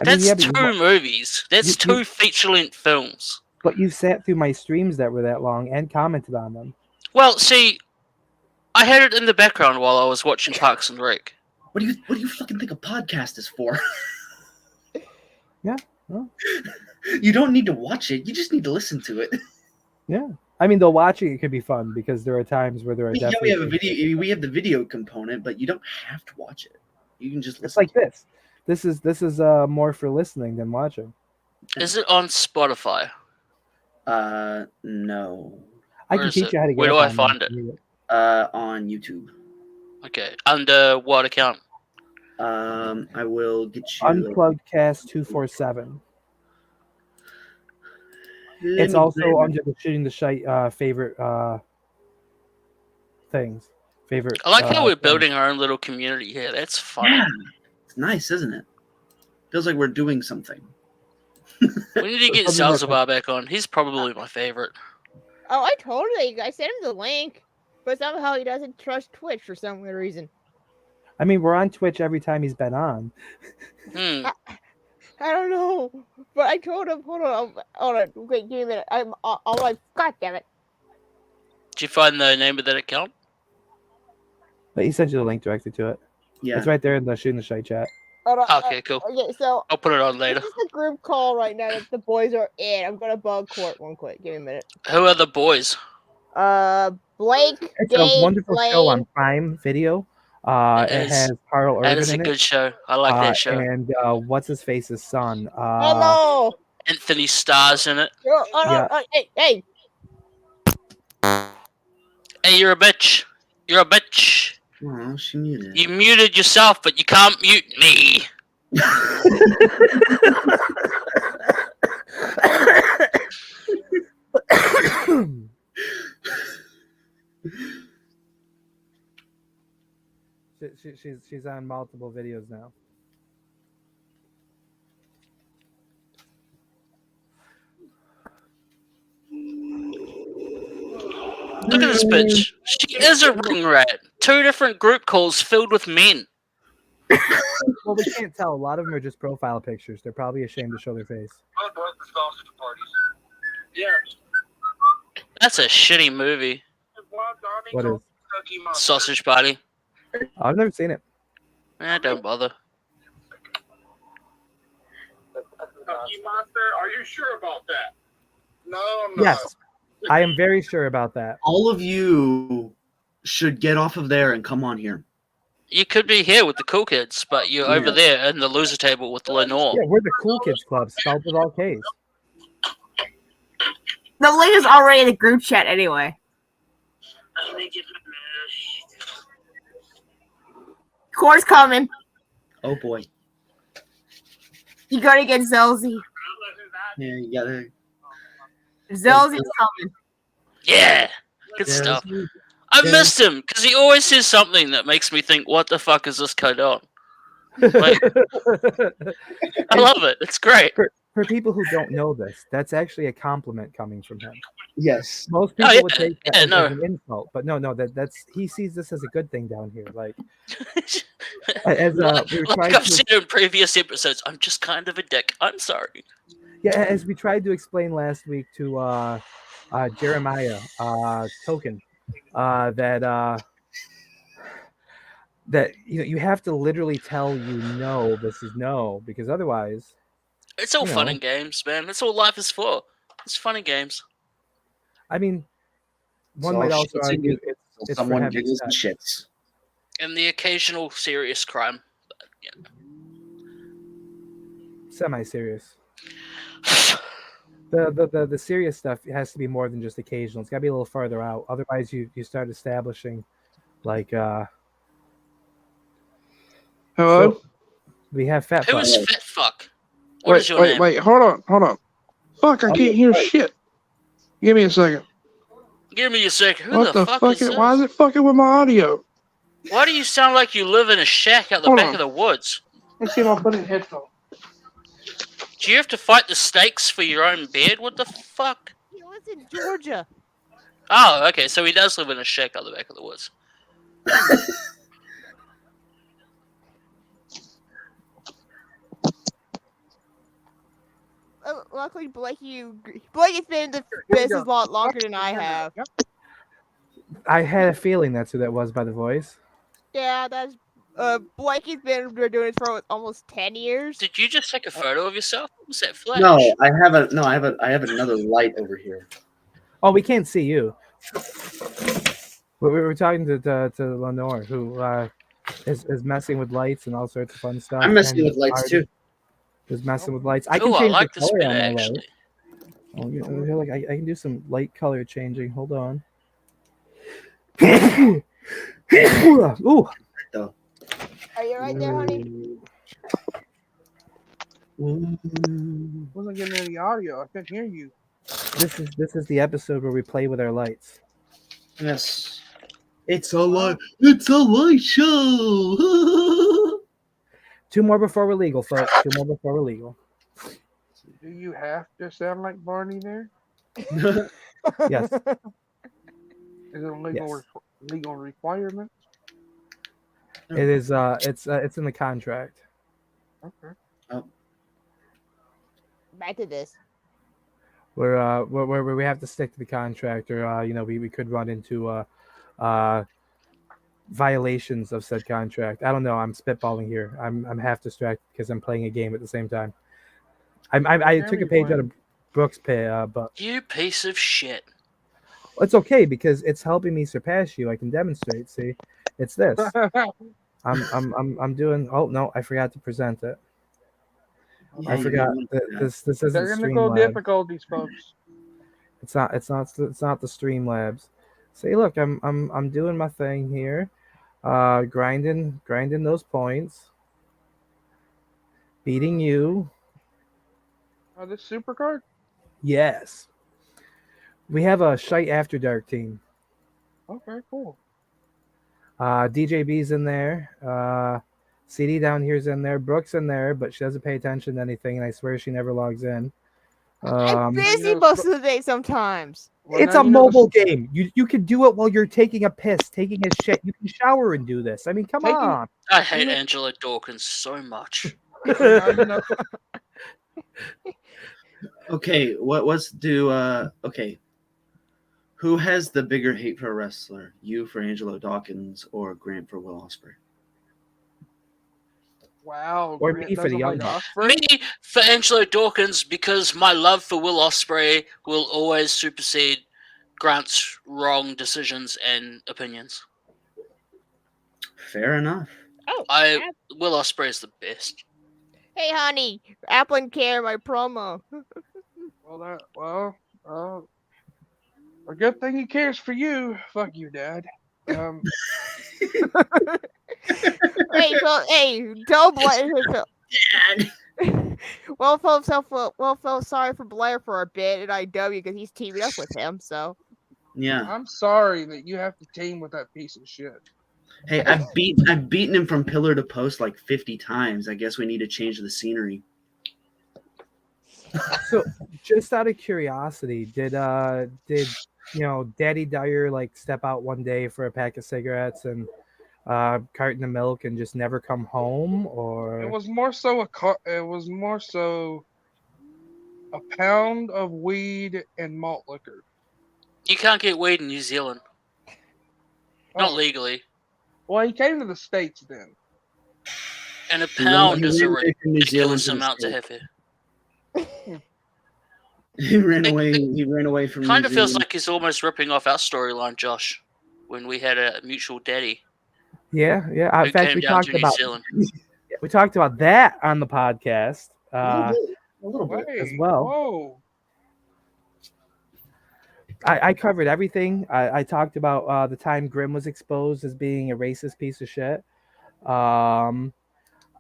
That's but two movies. That's you- two feature-length films. But you sat through my streams that were that long and commented on them. Well, see, I had it in the background while I was watching Parks and Rec. What do you fucking think a podcast is for? Yeah. Well, you don't need to watch it. You just need to listen to it. yeah. I mean, though watching it could be fun because there are times where there are Yeah, definitely. we have a video. We have the video component, but you don't have to watch it. You can just listen. It's like this. This is more for listening than watching. Is it on Spotify? No. I Where can is teach it? you how to get. Where do up I on find there. it? On YouTube. Okay, under what account? I will get you. Unplugged Cast 247. Let It's me also grab it. under the Shooting the Shite favorite things. Favorite. I like how we're things. building our own little community here. That's fun. Yeah, it's nice, isn't it? Feels like we're doing something. We need to get Something like Zalzabar back on. He's probably my favorite. Oh, I told him. I sent him the link, but somehow he doesn't trust Twitch for some weird reason. I mean, we're on Twitch every time he's been on. Hmm. I don't know, but I told him. Hold on. Wait, give me a minute. I'm like, God damn it. Did you find the name of that account? But he sent you the link directly to it. Yeah. It's right there in the Shooting the Shite chat. Hold on. Okay, cool. Okay, so I'll put it on later. this is a group call right now that the boys are in. I'm gonna bug Court one quick. Give me a minute. Who are the boys? Blake, It's Dave, a wonderful Blaine. show on Prime Video. It It is. has Carl That Urban is a in it. good show. I like that show. And what's his face's son? Hello. Anthony Starr's in it. Yeah. Hey. Hey, you're a bitch. You're a bitch. Oh, she muted. You muted yourself, but you can't mute me. She's on multiple videos now. Look at this bitch. She is a ring rat. 2 different group calls filled with men. Well, we can't tell. A lot of them are just profile pictures. They're probably ashamed to show their face. That's a shitty movie. What is? Sausage Party. I've never seen it. Don't bother. Cookie Monster, are you sure about that? No, I'm not. Yes, I am very sure about that. All of you should get off of there and come on here. You could be here with the cool kids, but you're over there in the loser table with Lenore. Yeah, we're the Cool Kids Club, spelled with all K's. The link is already in the group chat anyway. Court's coming. Oh boy. You gotta get Zelzy. Yeah, you gotta. Zelzy's coming. Yeah, good stuff. I missed him because he always says something that makes me think, "What the fuck is this kid on?" Like, I love it. It's great. For people who don't know this, that's actually a compliment coming from him. Yes. Most people would take that as no. an insult, but no, that's he sees this as a good thing down here. Like, as we were like trying I've to, said in previous episodes, I'm just kind of a dick. I'm sorry. yeah, as we tried to explain last week to Jeremiah Token, that you have to literally tell no, this is no, because otherwise. It's all fun and games, man. That's all life is for. It's fun and games. I mean, one So might also shits argue and it's for someone having giggles and sex. shits. And the occasional serious crime. But, yeah. Semi-serious. The serious stuff has to be more than just occasional. It's got to be a little farther out. Otherwise, you start establishing, like, Hello? we have fat. Who fuck. is Fat Fuck? What is your name? Wait, hold on. Fuck, I can't hear shit. Give me a second. Give me a sec. Who What the fuck fuck? is this? Why is it fucking with my audio? Why do you sound like you live in a shack out the Hold back on. of the woods? Let's see if I put in headphones. Do you have to fight the stakes for your own bed? What the fuck? He lives in Georgia. Oh, okay, so he does live in a shack out the back of the woods. Luckily, Blake's been in the business a lot longer than I have. I had a feeling that's who that was by the voice. Yeah, that's Blakey's been doing this for almost 10 years. Did you just take a photo of yourself? Was that flash? No, I have another light over here. Oh, we can't see you. We were talking to Lenore, who is messing with lights and all sorts of fun stuff. I'm messing and with lights Artie too. is messing with lights. I can Oh, I change like the this color bit on my light. actually. Oh, I feel like I can do some light color changing. Hold on. Ooh. Are you right there, honey? Wasn't getting any audio. I couldn't hear you. This is the episode where we play with our lights. Yes. It's a light. It's a light show. 2 more before we're legal, folks. 2 more before we're legal. Do you have to sound like Barney there? Yes. Is it a legal Yes. legal requirement? It is. It's in the contract. Okay. Back to this. Where we have to stick to the contract, or we could run into violations of said contract. I don't know. I'm spitballing here. I'm half distracted because I'm playing a game at the same time. I took a page out of Brooks' pay, but You piece of shit. it's okay because it's helping me surpass you. I can demonstrate. See, it's this. I'm doing. Oh no, I forgot to present it. I forgot that this isn't Technical Streamlabs. difficulties, folks. It's not the Streamlabs. See, look, I'm doing my thing here, grinding those points, beating you. Oh, this supercard? Yes, we have a Shite After Dark team. Okay, cool. DJB's in there. CD down here's in there. Brooke's in there, but she doesn't pay attention to anything, and I swear she never logs in. I'm busy most of the day sometimes. It's a mobile game. You can do it while you're taking a piss, taking a shit. You can shower and do this. I mean, come on. I hate Angela Dawkins so much. Okay, okay. Who has the bigger hate for a wrestler? You for Angelo Dawkins or Grant for Will Ospreay? Wow. Or Grant me for the doesn't young like buck. Ospreay? Me for Angelo Dawkins because my love for Will Ospreay will always supersede Grant's wrong decisions and opinions. Fair enough. Oh, Will Ospreay is the best. hey, honey, Apple and Care, my promo. A good thing he cares for you. Fuck you, Dad. Hey, don't blame him. Dad. Will felt sorry for Blair for a bit in IW because he's teaming up with him. So Yeah. I'm sorry that you have to team with that piece of shit. Hey, I've beaten him from pillar to post like 50 times. I guess we need to change the scenery. So, just out of curiosity, did Daddy Dyer like step out one day for a pack of cigarettes and carton of milk and just never come home, or It was more so a pound of weed and malt liquor. You can't get weed in New Zealand. Not Oh. legally. Well, he came to the States then. And a He ran pound is a away from New Zealand ridiculous to the amount to States. have here. He ran away from Kind New of feels Zealand. like he's almost ripping off our storyline, Josh, when we had a mutual daddy yeah. who In fact, came we down talked to New about Zealand. that on the podcast A little bit. as well. Whoa. I covered everything. I talked about the time Grimm was exposed as being a racist piece of shit.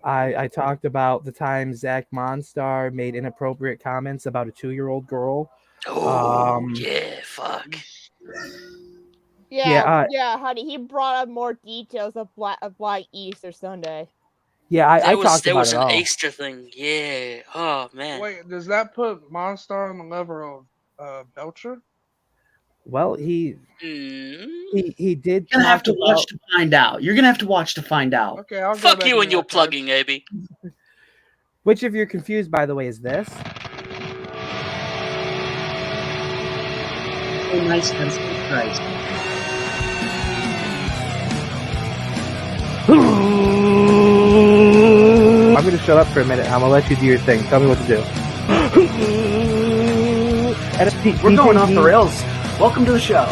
I talked about the time Zach Monstar made inappropriate comments about a 2-year-old girl. Oh, yeah, fuck. yeah, honey, he brought up more details of Black Easter Sunday. Yeah, I That talked about was it an all. Easter thing. Yeah. Oh, man. Wait, does that put Monstar on the level of Belcher? Well, he Mm. did. You're gonna have to talk watch about- to find out. You're gonna have to watch to find out. Okay, I'll go Fuck back you into and your that plugging, Abby. Which, if you're confused, by the way, is this. Oh, nice. That's nice. I'm gonna shut up for a minute. I'm gonna let you do your thing. Tell me what to do. We're going off the rails. Welcome to the show.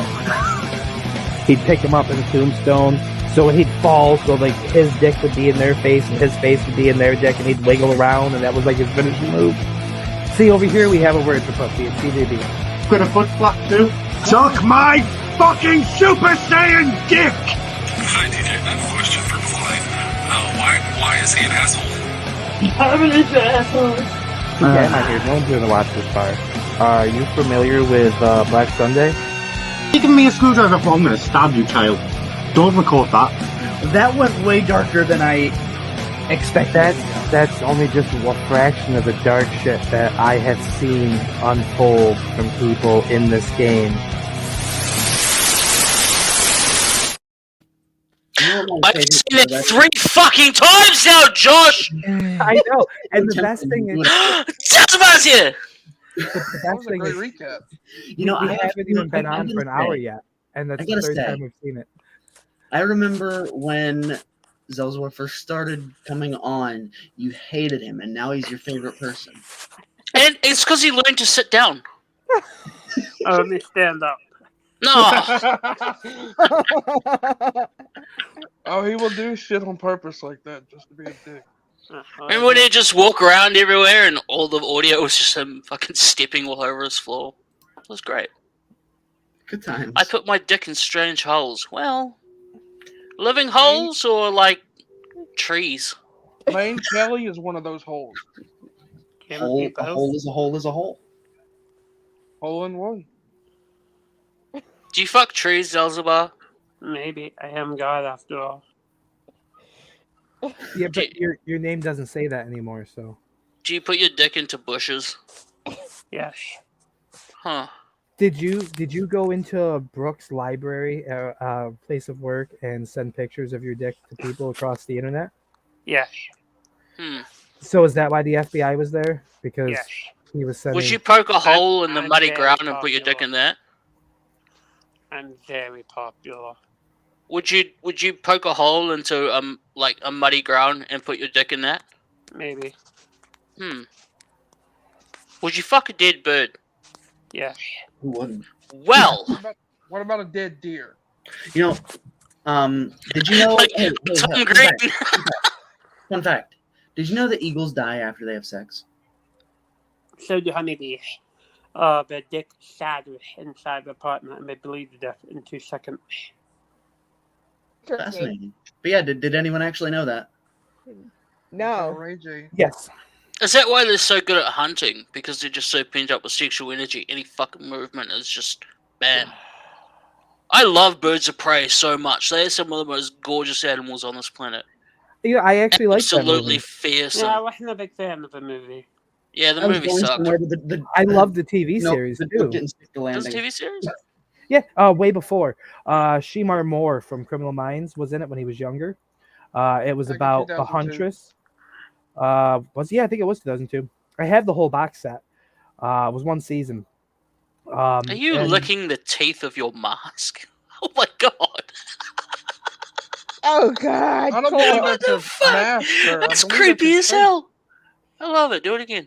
He'd pick him up in a tombstone, so when he'd fall, so like his dick would be in their face and his face would be in their dick, and he'd wiggle around, and that was like his finishing move. See, over here we have a word for pussy. It's CJB. Got a foot flap too. Suck my fucking Super Saiyan dick! Hi, DJ. I have a question for Clyde. Why is he an asshole? Okay, I'm not here. No one's gonna watch this part. Are you familiar with Black Sunday? You give me a screwdriver, I'm gonna stab you, child. Don't record that. That went way darker than I expect That's only just a fraction of the dark shit that I have seen unfold from people in this game. You know what my I've favorite seen it part of 3 fucking times now, Josh! I know, and the best thing is, Zazabaz here! the That best was a thing great is, recap. You know, we I haven't even been I on gotta for an hour say, yet, and that's I the gotta third say, time we've seen it. I remember when Zelzor first started coming on, you hated him, and now he's your favorite person. And it's because he learned to sit down. Only stand up. No! Oh, he will do shit on purpose like that just to be a dick. Remember when he'd just walk around everywhere and all the audio was just him fucking stepping all over his floor? It was great. Good times. I put my dick in strange holes. Well, living holes or like trees? Lane Kelly is one of those holes. Can it be A both? hole is a hole is a hole. Hole in one. Do you fuck trees, Zelzaba? Maybe. I am God after all. Yeah, but your name doesn't say that anymore, so. Do you put your dick into bushes? Yes. Huh. Did you go into Brooks' library, place of work, and send pictures of your dick to people across the internet? Yes. So is that why the FBI was there? Because Yes. he was sending. Would you poke a hole in the I'm muddy very ground and put your dick in that? I'm very popular. Would you poke a hole into like a muddy ground and put your dick in that? Maybe. Would you fuck a dead bird? Yes. Who wouldn't? Well, What about a dead deer? You know, did you know? Like, Tom Green. Fun fact. Did you know that eagles die after they have sex? So do honeybees. The dick shattered inside the apartment and they bleed to death in 2 seconds. Fascinating. But yeah, did anyone actually know that? No. Ray J. Yes. Is that why they're so good at hunting? Because they're just so pent up with sexual energy. Any fucking movement is just bad. I love birds of prey so much. They are some of the most gorgeous animals on this planet. Yeah, I actually like that Absolutely movie. fearsome. No, I wasn't a big fan of the movie. Yeah, the I was movie going sucked. somewhere, but I love the TV no, series the too. book didn't stick the There's a landing. TV series? Yeah, way before. Shemar Moore from Criminal Minds was in it when he was younger. It was Back in about the 2002. Huntress. I think it was 2002. I have the whole box set. It was one season. Are you and- licking the teeth of your mask? Oh my god. Oh God. I don't Cole. believe What that's the a fuck? mask, sir. I That's believe creepy that's as his hell. I love it. Do it again.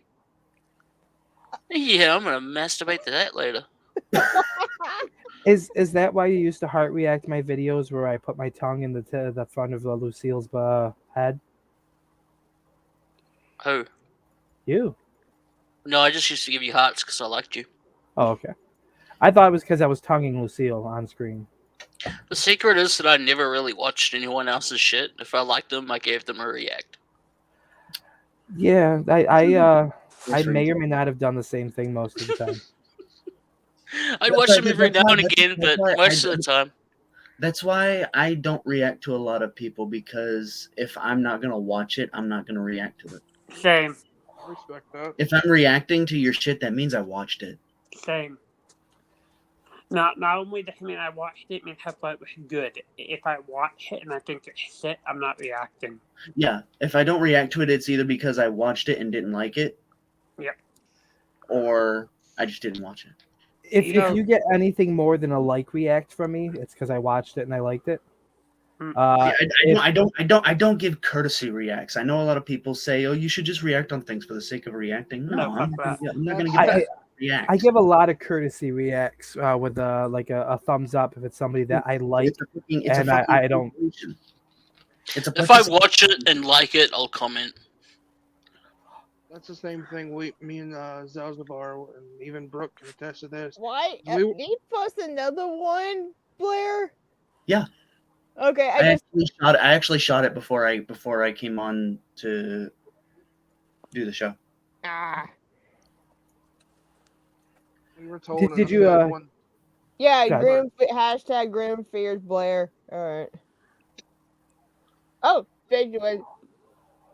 Yeah, I'm gonna masturbate to that later. Is that why you used to heart react my videos where I put my tongue in the front of Lucille's head? Who? You. No, I just used to give you hearts because I liked you. Oh, okay. I thought it was because I was tonguing Lucille on screen. The secret is that I never really watched anyone else's shit. If I liked them, I gave them a react. Yeah, I Yes, may or Rachel. may not have done the same thing most of the time. I'd watch them every now and That's again, but why most of the time. That's why I don't react to a lot of people, because if I'm not gonna watch it, I'm not gonna react to it. Same. I respect that. If I'm reacting to your shit, that means I watched it. Same. Not only does it mean I watched it, it means I thought it was good. If I watch it and I think it's shit, I'm not reacting. Yeah, if I don't react to it, it's either because I watched it and didn't like it. Yep. Or I just didn't watch it. If You know- you get anything more than a like react from me, it's because I watched it and I liked it. Yeah, I don't give courtesy reacts. I know a lot of people say, "Oh, you should just react on things for the sake of reacting." No, No, I'm fuck not gonna give I, that react. I give a lot of courtesy reacts with like a thumbs up if it's somebody that I like. It's a and fucking I don't. situation. It's a If I fucking- watch it and like it, I'll comment. That's the same thing. Me and Zalzabar and even Brooke can attest to this. Why? We- Did you post another one, Blair? Yeah. Okay, I actually shot it before I came on to do the show. Ah. We were told. Did in you, episode one- Yeah, God. hashtag Grim Fears Blair. All right. Oh, thank you.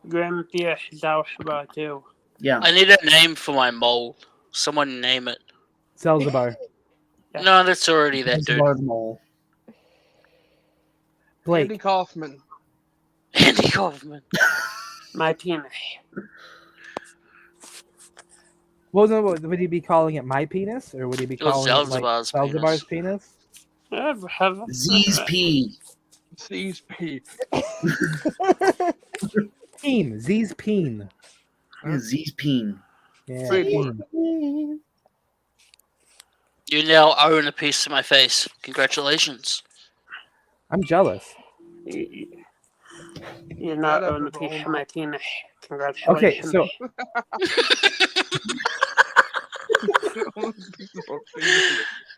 Grimfir Zalshba too. Yeah. I need a name for my mole. Someone name it. Zelzabar. No, that's already that dude. Lord Mole. Blake. Andy Kaufman. Andy Kaufman. My penis. Would he be calling it my penis, or would he be It was calling it like Zelzabar's Zelzabar's penis? Z's P. Z's P. Peen. Z's peen. Z's Peen. Yeah. Trademark. peen. You now own a piece of my face. Congratulations. I'm jealous. You're not on the piece of my penis. Congratulations. Okay, so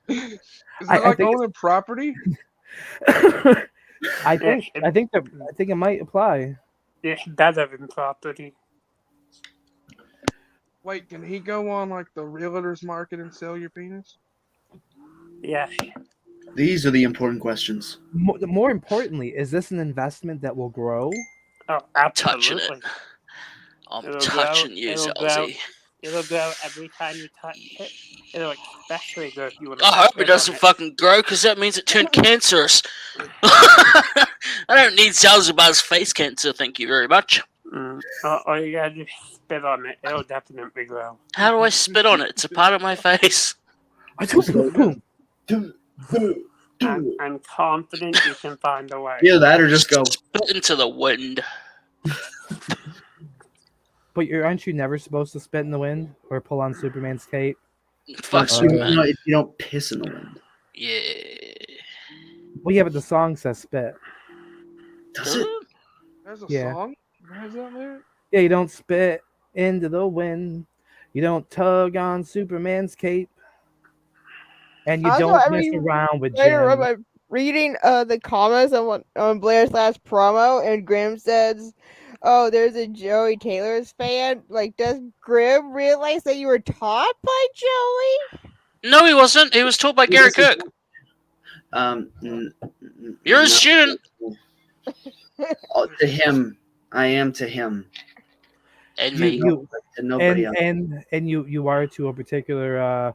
Is that I like think- owning property? I think it might apply. Yeah, that's even property. Wait, can he go on like the realtor's market and sell your penis? Yeah. These are the important questions. More importantly, is this an investment that will grow? Oh, Touching absolutely. it. I'm It'll touching grow- you, it'll grow. Zelzy. It'll grow every time you touch it. It'll especially grow if you want to. I hope it doesn't fucking grow, because that means it turned cancerous. I don't need Zelzabar's face cancer, thank you very much. Or you gotta just spit on it. It'll definitely grow. How do I spit on it? It's a part of my face. I'm confident you can find a way. Either that or just go. Spit into the wind. But aren't you never supposed to spit in the wind or pull on Superman's cape? Fuck Superman. No, you don't piss in the wind. Yeah. Well, yeah, but the song says spit. Does it? There's a Yeah. song? Has that lyric? Yeah, you don't spit into the wind. You don't tug on Superman's cape. And you Also, don't I mess mean, around with Later Jim. I'm reading the comments on Blair's last promo, and Grim says, "Oh, there's a Joey Taylor's fan." Like, does Grim realize that you were taught by Joey? No, he wasn't. He was taught by Gary Cook. You're a student. Oh, to him, I am to him. And You- To nobody else. and you are to a particular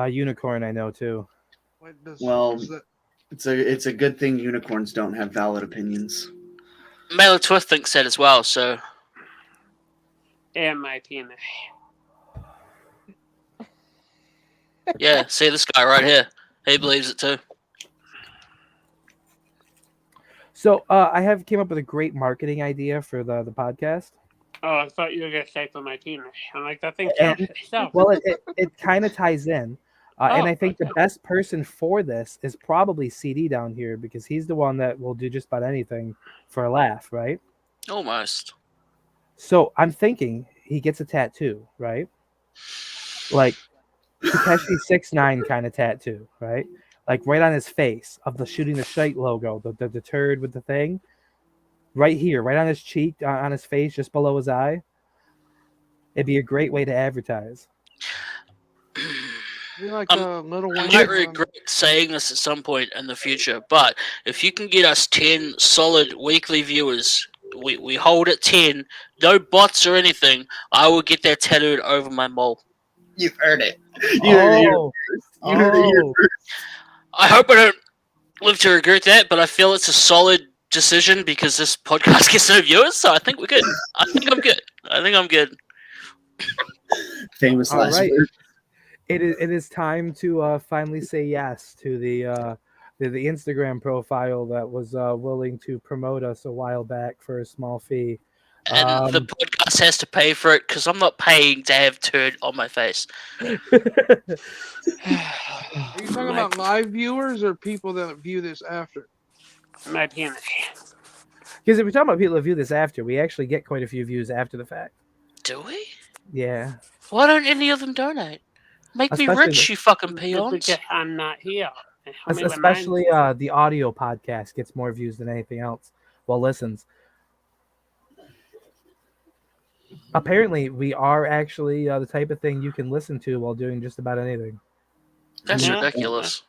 unicorn I know too. Wait, does, Well, does that, it's a good thing unicorns don't have valid opinions. Mela Twith thinks that as well, so. And my penis. Yeah, see this guy right here. He believes it too. So I came up with a great marketing idea for the podcast. Oh, I thought you were gonna say for my penis. I'm like, that thing And- counts itself. Well, it kind of ties in. And Oh, I think the best person for this is probably CD down here, because he's the one that will do just about anything for a laugh, right? Almost. So I'm thinking he gets a tattoo, right? Like Takeshi 6ix9ine kind of tattoo, right? Like right on his face of the Shooting the Shite logo, the turd with the thing. Right here, right on his cheek, on his face, just below his eye. It'd be a great way to advertise. be like Little I Wayne? might regret saying this at some point in the future, but if you can get us 10 solid weekly viewers, we hold at 10, no bots or anything, I will get that tattooed over my mole. You've heard it. You heard it here Oh, first. You heard it here oh. first. I hope I don't live to regret that, but I feel it's a solid decision because this podcast gets no viewers, so I think we're good. I think I'm good. Famous All last right. word. It is time to finally say yes to the Instagram profile that was willing to promote us a while back for a small fee. And the podcast has to pay for it because I'm not paying to have turd on my face. Are you talking about live viewers or people that view this after? My penis. Because if we're talking about people that view this after, we actually get quite a few views after the fact. Do we? Yeah. Why don't any of them donate? Make me Especially rich, the- you fucking It's peons. because I'm not here. And how many Especially the audio podcast gets more views than anything else. Well, listens. Apparently, we are actually the type of thing you can listen to while doing just about anything. That's Yeah. ridiculous.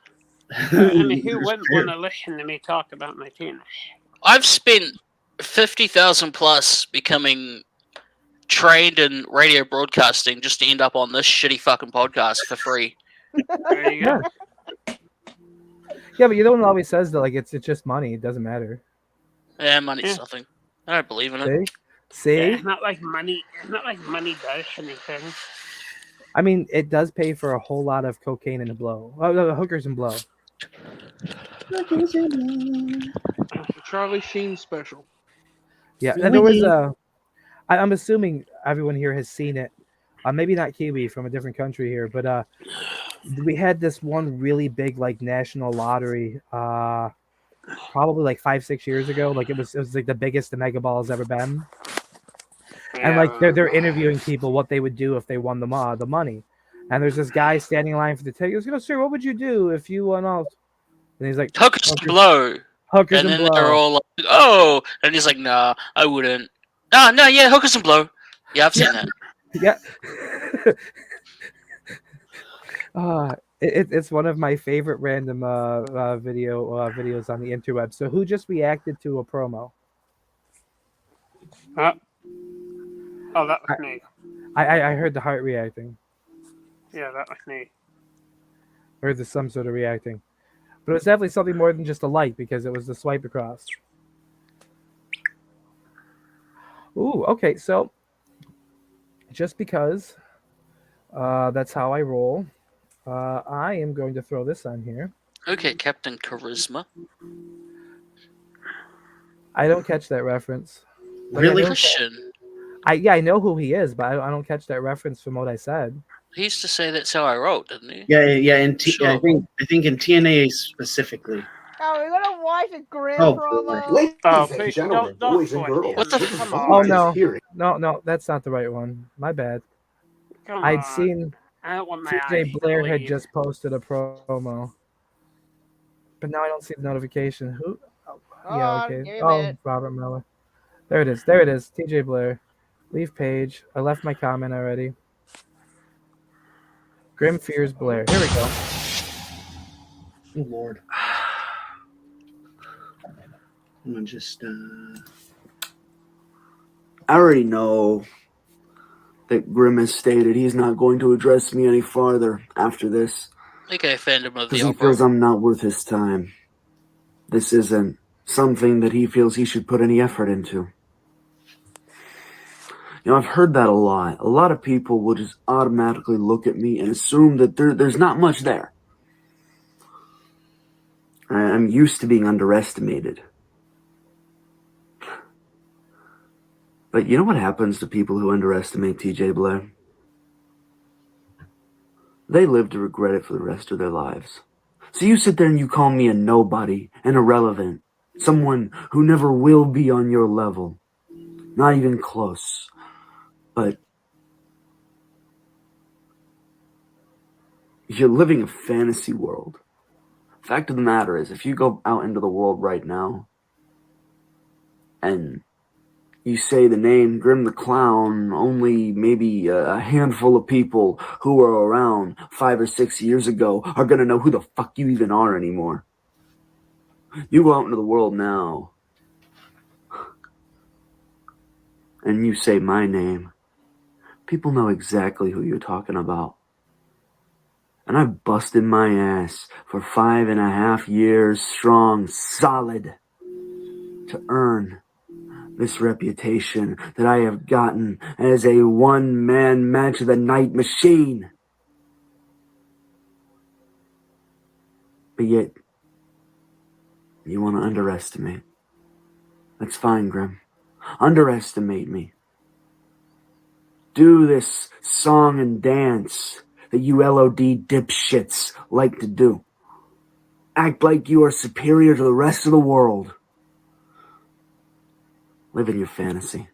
I mean, who wouldn't want to listen to me talk about my penis? I've spent 50,000 plus becoming trained in radio broadcasting just to end up on this shitty fucking podcast for free. There you go. Yeah, but you're the one that always says that like it's just money. It doesn't matter. Yeah, money's Yeah. nothing. I don't believe in it. See? It's not like money. It's not like money does anything. I mean, it does pay for a whole lot of cocaine and blow. Oh, no, hookers and blow. The Charlie Sheen special. Yeah, and there was I'm assuming everyone here has seen it. Maybe not Kiwi from a different country here, but we had this one really big like national lottery, probably like 5-6 years ago. Like it was like the biggest the Mega Ball has ever been. And like they're interviewing people what they would do if they won the money. And there's this guy standing in line for the tickets. He goes, "Sir, what would you do if you won all?" And he's like, Hookers and blow. Hookers And and then they're blow. all like, "Oh," and he's like, "Nah, I wouldn't." No, yeah, hookers and blow. Yeah, I've seen that. Yeah. It's one of my favorite random videos on the interweb. So who just reacted to a promo? Oh, that was me. I heard the heart reacting. Yeah, that was me. Or the some sort of reacting. But it was definitely something more than just a like because it was the swipe across. Ooh, okay, so just because that's how I roll, I am going to throw this on here. Okay, Captain Charisma. I don't catch that reference. Like, Really? Christian. I know who he is, but I don't catch that reference from what I said. He used to say that's how I wrote, didn't he? Yeah. Sure. I think in TNA specifically. Oh, we're gonna watch a Grim Oh, promo. Ladies Oh, and please, gentlemen, don't boys and spoil girls, it. What the this is fuck? the Oh latest no, hearing. no, that's not the right one. My bad. Come I'd on. seen I don't want my TJ eyes Blair to had bleed. just posted a promo, but now I don't see the notification. Who? Oh, yeah, Give me okay. a Oh, minute. Robert Miller. There it is. There it is. TJ Blair. Leave page. I left my comment already. Grim Fears Blair. Here we go. Oh Lord. I'm gonna just. I already know that Grim has stated he's not going to address me any farther after this I think I offended him with because the he feels opera. I'm not worth his time. This isn't something that he feels he should put any effort into. You know, I've heard that a lot. A lot of people will just automatically look at me and assume that there's not much there. I'm used to being underestimated. But you know what happens to people who underestimate TJ Blair? They live to regret it for the rest of their lives. So you sit there and you call me a nobody, an irrelevant, someone who never will be on your level. Not even close. But you're living a fantasy world. Fact of the matter is, if you go out into the world right now and you say the name Grim the Clown, only maybe a handful of people who were around 5 or 6 years ago are going to know who the fuck you even are anymore. You go out into the world now and you say my name, people know exactly who you're talking about. And I busted my ass for 5.5 years strong, solid, to earn this reputation that I have gotten as a one-man match of the night machine. But yet, you want to underestimate. That's fine, Grim. Underestimate me. Do this song and dance that you LOD dipshits like to do. Act like you are superior to the rest of the world. Live in your fantasy.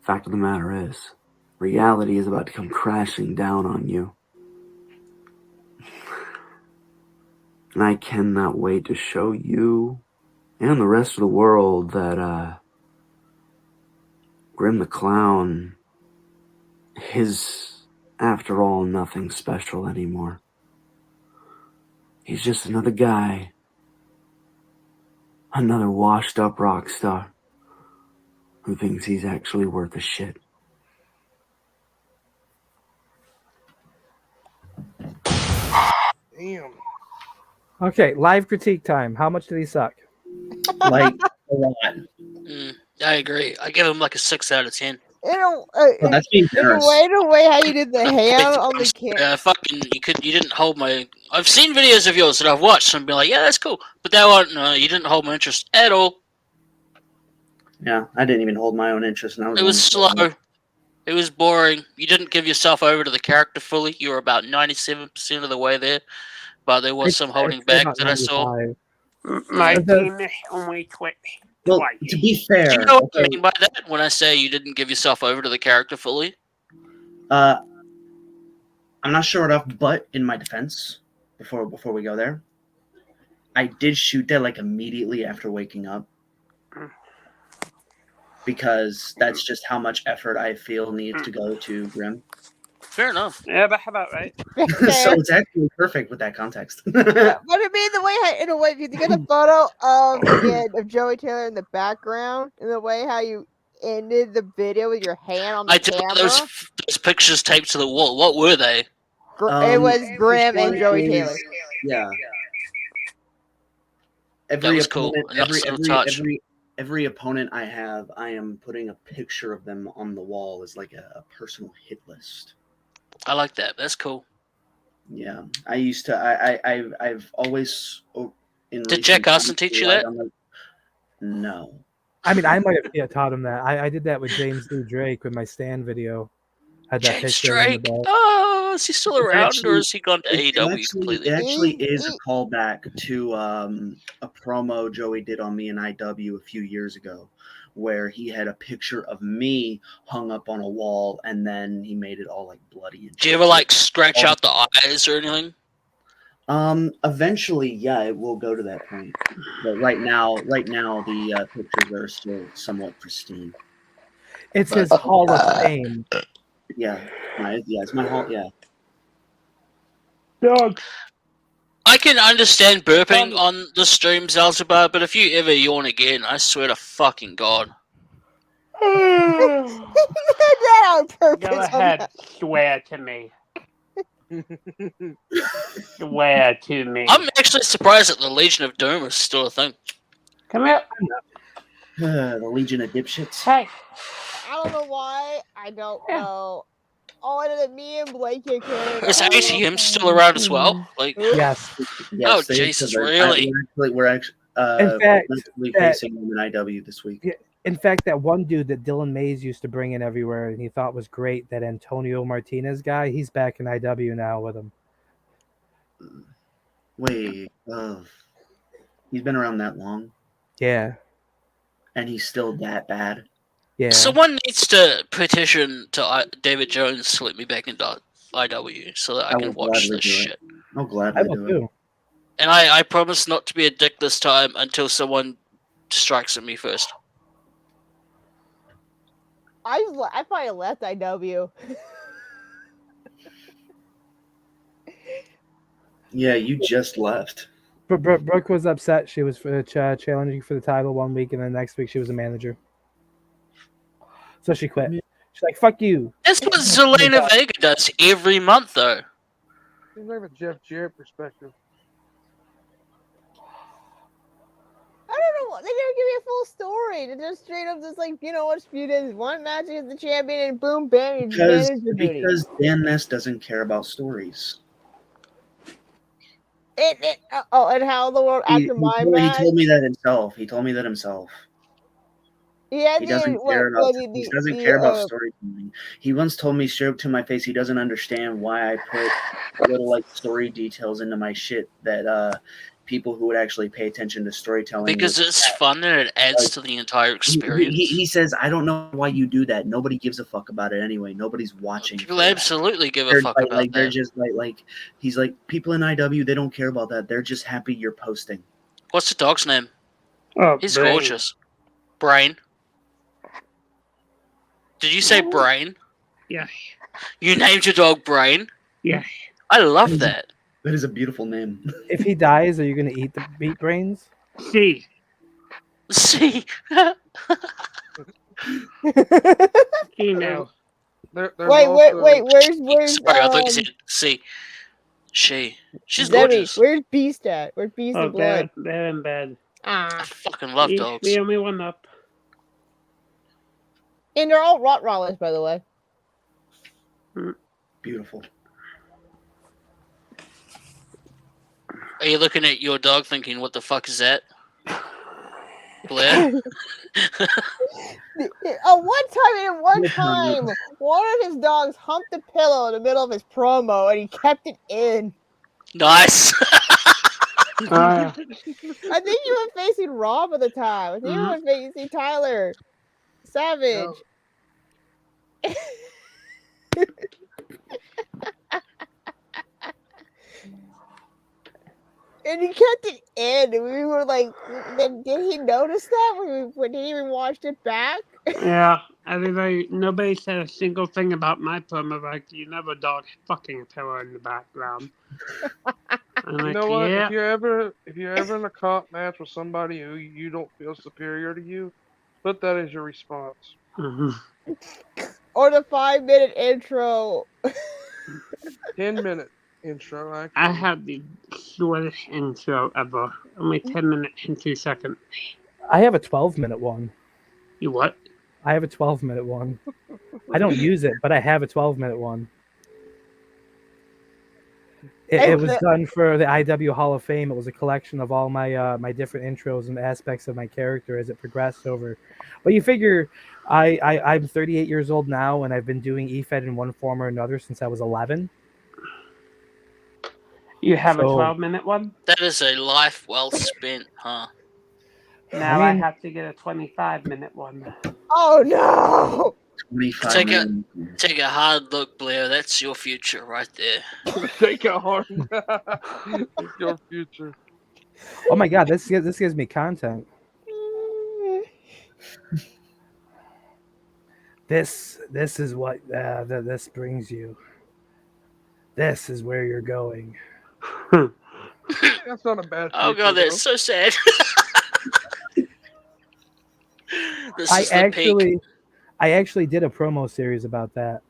Fact of the matter is, reality is about to come crashing down on you. And I cannot wait to show you and the rest of the world that Grim the Clown is, after all, nothing special anymore. He's just another guy Another washed up rock star who thinks he's actually worth a shit. Damn. Okay, live critique time. How much did he suck? Like a lot. I agree. I give him like a 6 out of 10. Oh, that's being generous. The way how you did the hand on the camera. Fucking, you didn't hold my. I've seen videos of yours that I've watched and been like, yeah, that's cool. But that one, no, you didn't hold my interest at all. Yeah, I didn't even hold my own interest. And I was It was slow. It was boring. You didn't give yourself over to the character fully. You were about 97% of the way there, but there was some holding back that I saw. My team is only twice. Well, to be fair, Do you know what I mean by that when I say you didn't give yourself over to the character fully? I'm not sure enough, but in my defense, before we go there, I did shoot that like immediately after waking up. Because that's just how much effort I feel needs to go to Grim. Fair enough. Yeah, but how about right? So it's actually perfect with that context. But I mean, the way in a way, if you get a photo of Joey Taylor in the background, in the way how you ended the video with your hand on the camera. I did those pictures taped to the wall. What were they? It was Grim and Joey Taylor. Yeah. That was cool. Every opponent I have, I am putting a picture of them on the wall as like a personal hit list. I like that. That's cool. Yeah, I used to. I've always. Did Jack Carson teach you that? No. I mean, I might have taught him that. I did that with James Lee Drake with my stand video. Had that James picture Drake. Oh, is he still around, or has he gone to AEW completely? It actually is a callback to a promo Joey did on me in IW a few years ago, where he had a picture of me hung up on a wall, and then he made it all like bloody. Do you ever like scratch out the eyes or anything? Eventually, yeah, it will go to that point. But right now, the pictures are still somewhat pristine. It's his Hall of Fame. Yeah, it's my hall. Yeah. Dogs. I can understand burping on the stream, Zalzabar, but if you ever yawn again, I swear to fucking God. That on purpose. Go ahead, swear to me. Swear to me. I'm actually surprised that the Legion of Doom is still a thing. Come here. The Legion of Dipshits. Hey. I don't know why. I don't know. Oh, I know that me and Blake here. Is ATM still around as well? Like, yes. Oh, Jesus, really? We're actually In fact, facing them in IW this week. Yeah, in fact, that one dude that Dylan Mays used to bring in everywhere and he thought was great, that Antonio Martinez guy, he's back in IW now with him. Wait, he's been around that long? Yeah. And he's still that bad? Yeah. Someone needs to petition to David Jones to let me back into IW so that I can watch this shit. I'll gladly do it. And I promise not to be a dick this time until someone strikes at me first. I probably left IW. Yeah, you just left. But Brooke was upset. She was challenging for the title one week, and then next week she was a manager. So she quit. She's like, "Fuck you." That's what Zelina Vega does every month, though. Seems like a Jeff Jarrett perspective. I don't know. They didn't give me a full story. They just straight up just like, you know what, few days, one match against the champion, and boom, bam, Because Dan Ness doesn't care about stories. And how the world after my match. He told me that himself. He doesn't care about storytelling. He once told me straight up to my face he doesn't understand why I put little like story details into my shit that people who would actually pay attention to storytelling. Because it's fun and it adds to the entire experience. He says, I don't know why you do that. Nobody gives a fuck about it anyway. Nobody's watching. People absolutely give a fuck about that. They're just like he's like, people in IW, they don't care about that. They're just happy you're posting. What's the dog's name? Oh, he's Brain. gorgeous. Brain. Did you say Brain? Yeah. You named your dog Brain? Yeah. I love that. That is a beautiful name. If he dies, are you going to eat the beat brains? See. See, Female. There's Wait, also, where's sorry, I thought you said see. She's Debbie? gorgeous. Where's Beast at? Where's Beast Oh, and Blood? they're in bed. I Ah, fucking love Each dogs. the only one up. and they're all Rottweilers, by the way. Beautiful. Are you looking at your dog thinking, what the fuck is that? Blair? One time, one of his dogs humped a pillow in the middle of his promo, and he kept it in. Nice. I think you were facing Rob at the time. I think you were facing Tyler Savage. And he kept it in, and we were like, did he notice that when he even watched it back? Yeah, everybody. Nobody said a single thing about my promo. Like, you never dog fucking a pillow in the background. I'm you like, know what? yeah. If you're ever in a cop match with somebody who you don't feel superior to you, put that as your response. Or the 5-minute intro. 10-minute intro. Actually. I had the shortest intro ever. Only 10 minutes and 2 seconds. I have a 12-minute one. You what? I have a 12-minute one. I don't use it, but I have a 12-minute one. It was done for the IW Hall of Fame. It was a collection of all my my different intros and aspects of my character as it progressed over. But you figure, I'm 38 years old now, and I've been doing EFED in one form or another since I was 11. You have a 12-minute one? That is a life well spent, huh? Now I have to get a 25-minute one. Oh no! 25 Take a hard look, Blair. That's your future right there. Take a hard it's your future. Oh my god, this gives me content. This is what this brings you. This is where you're going. That's not a bad. Oh god, that's so sad. I actually did a promo series about that.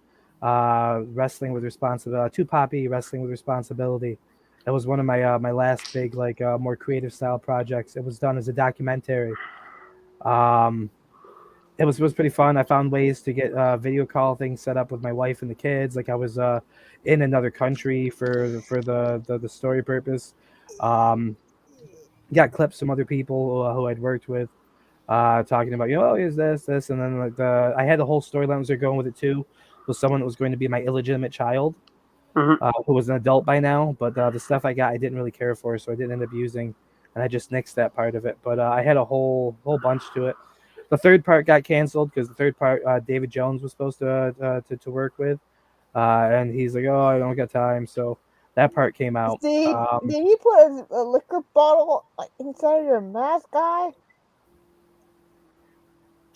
Wrestling with responsibility. Two Poppy Wrestling with Responsibility. That was one of my my last big more creative style projects. It was done as a documentary. It was pretty fun. I found ways to get video call things set up with my wife and the kids. Like I was in another country for the story purpose. Got clips from other people who I'd worked with, talking about here's this, and then I had the whole storyline was going with it too. Was someone that was going to be my illegitimate child, who was an adult by now. But the stuff I got, I didn't really care for, so I didn't end up using, and I just nixed that part of it. But I had a whole bunch to it. The third part got canceled because the third part David Jones was supposed to work with, and he's like, "Oh, I don't got time." So that part came out. See, did he put a liquor bottle inside of your mask, guy?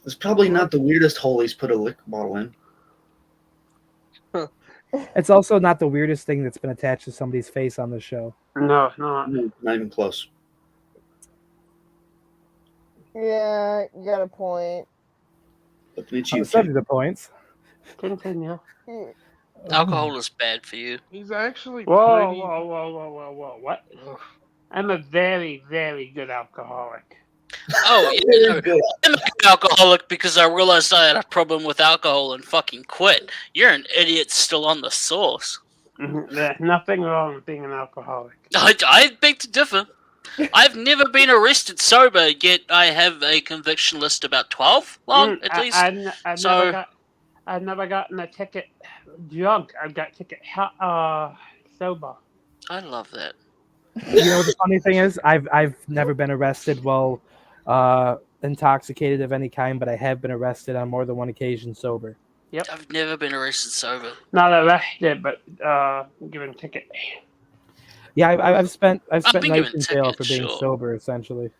It's probably not the weirdest hole he's put a liquor bottle in. It's also not the weirdest thing that's been attached to somebody's face on the show. No, not even close. Yeah, you got a point. I'm subject to points. Continue. Alcohol is bad for you. He's actually Whoa. What? I'm a very, very good alcoholic. Oh, I'm a good alcoholic because I realized I had a problem with alcohol and fucking quit. You're an idiot still on the sauce. There's nothing wrong with being an alcoholic. I beg to differ. I've never been arrested sober, yet I have a conviction list about 12 long, at least. I've never gotten a ticket drunk. I've got ticket sober. I love that. You know the funny thing is, I've never been arrested while intoxicated of any kind, but I have been arrested on more than one occasion sober. Yep. I've never been arrested sober. Not arrested, but given ticket. Yeah, I've spent been nights given in jail tickets, for being sure. sober, essentially.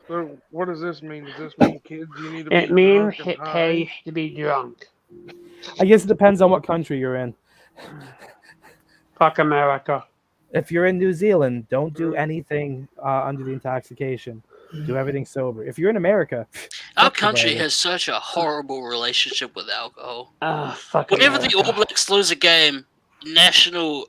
So what does this mean? Does this mean kids you need to be It means drunk and it high? pays to be drunk. I guess it depends on what country you're in. Fuck America. If you're in New Zealand, don't do anything under the intoxication. Do everything sober. If you're in America, Our fuck country sobriety. has such a horrible relationship with alcohol. Fucking Whenever the America. All Blacks lose a game, national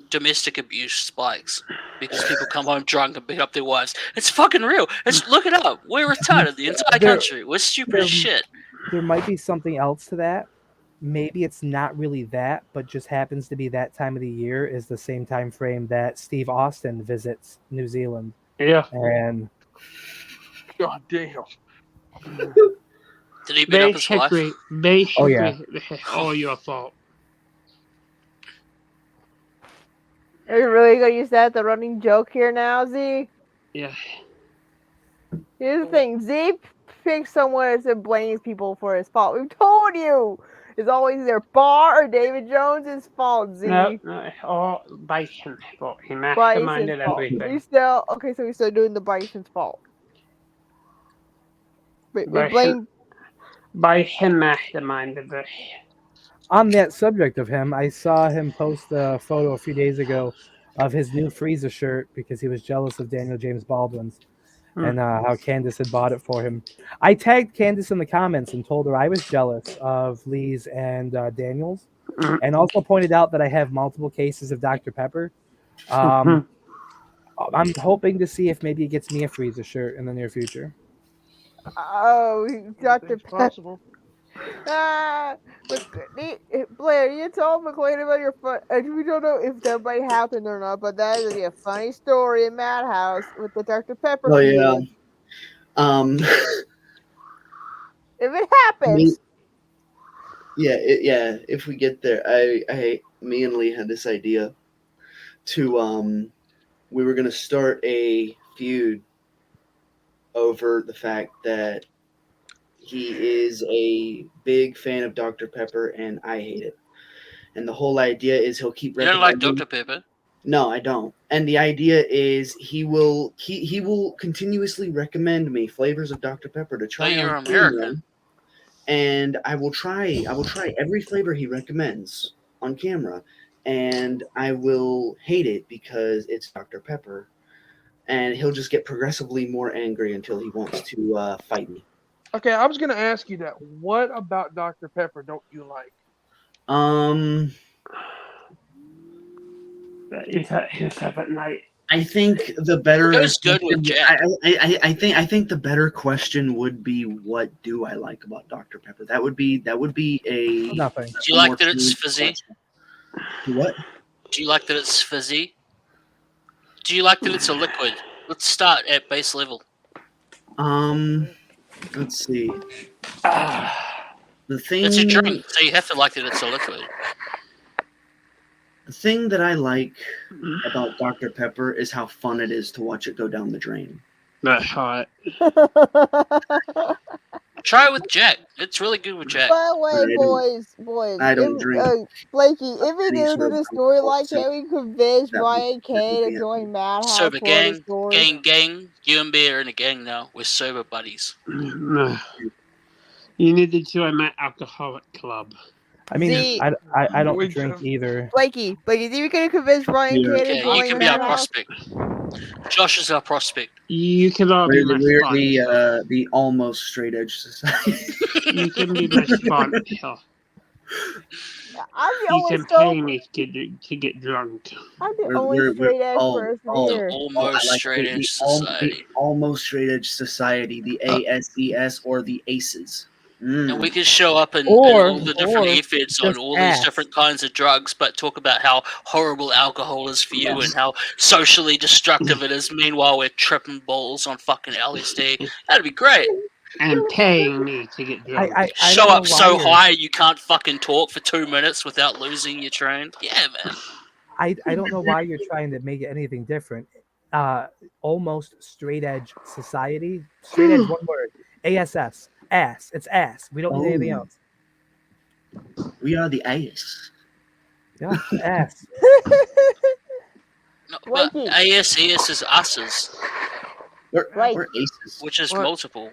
domestic abuse spikes because people come home drunk and beat up their wives. It's fucking real. Look it up. We're retarded. The entire There- country. We're stupid as shit. There might be something else to that. Maybe it's not really that, but just happens to be that time of the year is the same time frame that Steve Austin visits New Zealand. Yeah. And God damn. Did he beat up his wife? Basically, Oh, yeah. it's all your fault. Are you really gonna use that the running joke here now, Z? Yeah. Here's the thing, Z picks someone and blames people for his fault. We've told you! It's always either Barr or David Jones' fault, Z. No, it's all Bison's fault. He Bison's masterminded fault. everything. So we're still doing the Bison's fault. We blame... Bison masterminded this. on that subject of him, I saw him post a photo a few days ago of his new Frieza shirt because he was jealous of Daniel James Baldwin's and how Candace had bought it for him. I tagged Candace in the comments and told her I was jealous of Lee's and Daniel's, and also pointed out that I have multiple cases of Dr. Pepper. I'm hoping to see if maybe he gets me a Frieza shirt in the near future. Oh, Dr. Pepper. Possible. Blair, you told McLean about your fun. We don't know if that might happen or not, but that is a funny story in Madhouse with the Dr. Pepper. Oh yeah. If it happens. Yeah. If we get there, me and Lee had this idea to we were gonna start a feud over the fact that he is a big fan of Dr. Pepper and I hate it. And the whole idea is he'll keep You don't like recommending. Dr. Pepper? No, I don't. And the idea is he will continuously recommend me flavors of Dr. Pepper to try. But you're on camera, American. and I will try every flavor he recommends on camera, and I will hate it because it's Dr. Pepper, and he'll just get progressively more angry until he wants to fight me. Okay, I was gonna ask you that. What about Dr. Pepper don't you like? It's up at night. I think the better. It goes good with Jack. I think the better question would be, what do I like about Dr. Pepper? That would be a. Nothing. Do you like that it's fizzy? What? Do you like that it's fizzy? Do you like that it's a liquid? Let's start at base level. Let's see. The thing. It's a drink, so you have to like that it's a liquid. The thing that I like about Dr. Pepper is how fun it is to watch it go down the drain. That's hot. Try it with Jack. It's really good with Jack. By the way, boys, I don't drink. Blakey, if we These do are the story like so that, we convince that Brian would K be to it. join Madhouse Sober for the gang, story. gang. You and me are in a gang now. We're sober buddies. No. You need to join my alcoholic club. I mean, See- I don't We drink could- either. Blakey, you think we can convince Brian Yeah. K to Yeah, join you can be our Madhouse? prospect. Josh is our prospect. You can all be my We're sponsor. the almost straight edge society. You can be my sponsor. I'm the You only can pay me to get drunk. I'm the We're- only we're straight edge all- person all- here. Almost straight edge society. The almost straight edge society, the ASES or the ACEs. And we can show up in Or- all the different or efforts on just all ask. these different kinds of drugs, but talk about how horrible alcohol is for you and how socially destructive it is. Meanwhile, we're tripping balls on fucking LSD. That'd be great. And paying me to get drunk. I Show don't know up why so you're- high you can't fucking talk for 2 minutes without losing your train. Yeah, man. I don't know why you're trying to make it anything different. Almost straight edge society. Straight edge, one word. ASS. Ass. It's ass. We don't need anything Oh. else. We are the AS. Yeah, ass. No, but Mikey. ASES is us's, Right. We're ACEs. which is What? multiple.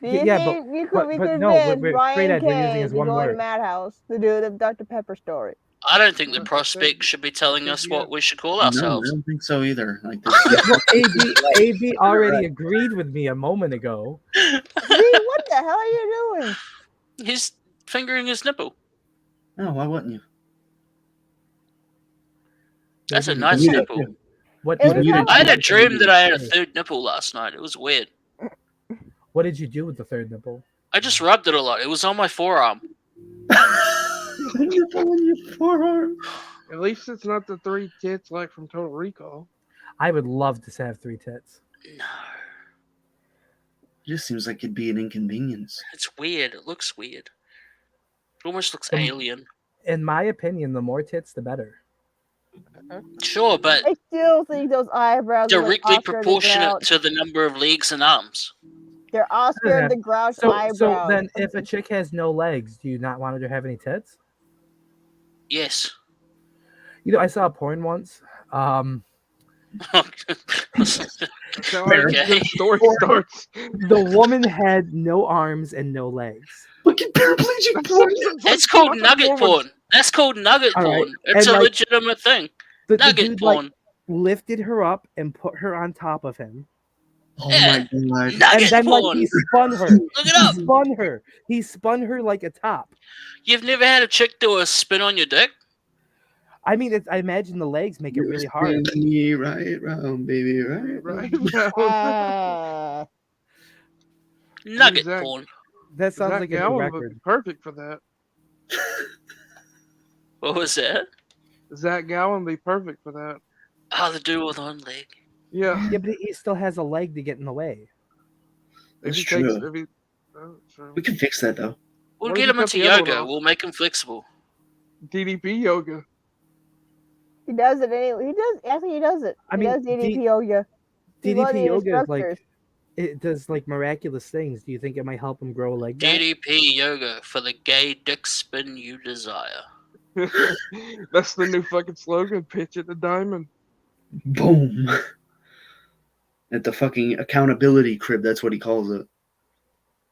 Do you Yeah, think you but could no, convince we're Brian straight edge, we're using K as to one join word. Madhouse to do the Dr. Pepper story? I don't think the Like I prospect said, should be telling us yeah. what we should call No, I ourselves. don't think so either. Like Well, AB already agreed with me a moment ago. Z, what the hell are you doing? He's fingering his nipple. No, why wouldn't you? That's a Maybe- nice Mute it. nipple. What, It what, was did, all I had a right. dream that I had a third nipple last night. It was weird. what did you do with the third nipple? I just rubbed it a lot. It was on my forearm. Nipple on your forearm. At least it's not the 3 tits like from Total Recall. I would love to have 3 tits. No, It just seems like it'd be an inconvenience. it's weird. It looks weird. It almost looks Um, alien. In my opinion, the more tits, the better. Sure, but I still think those eyebrows are like directly Oscar the proportionate Grouch. to the number of legs and arms. They're Oscar the Grouch So eyebrows. then, if a chick has no legs, do you not want her to have any tits? Yes. You know, I saw a porn once. That's how Okay. the story starts. The woman had no arms and no legs. Fucking paraplegic porn. That's called nugget porn. That's called nugget All right, porn. It's and, a like, legitimate thing. The Nugget dude porn. lifted her up and put her on top of him, Oh Yeah. my god. Nugget and then porn. he spun her. Look it up. He spun her. He spun her like a top. You've never had a chick do a spin on your dick? I mean, I imagine the legs make it really hard. Spin me right round, baby, right, Right. Ah. Nugget Zach- porn. That sounds Zach like a new Gallen would be record. perfect for that. What was that? Zach Gallen would be perfect for that. Oh, the dude with one leg. Yeah. Yeah, but he still has a leg to get in the way. That's If he true. takes, if he, oh, true. We can fix that though. We'll What get if him you cut into the other one yoga. off? We'll make him flexible. DDP yoga. He does it anyway. He does. Actually, he does it. I He mean, does DDP yoga. He's one of the DDP yoga is like instructors. it does like miraculous things. Do you think it might help him grow a leg back? DDP yoga for the gay dick spin you desire. That's the new fucking slogan. Pitch at the diamond. Boom. At the fucking accountability crib, that's what he calls it.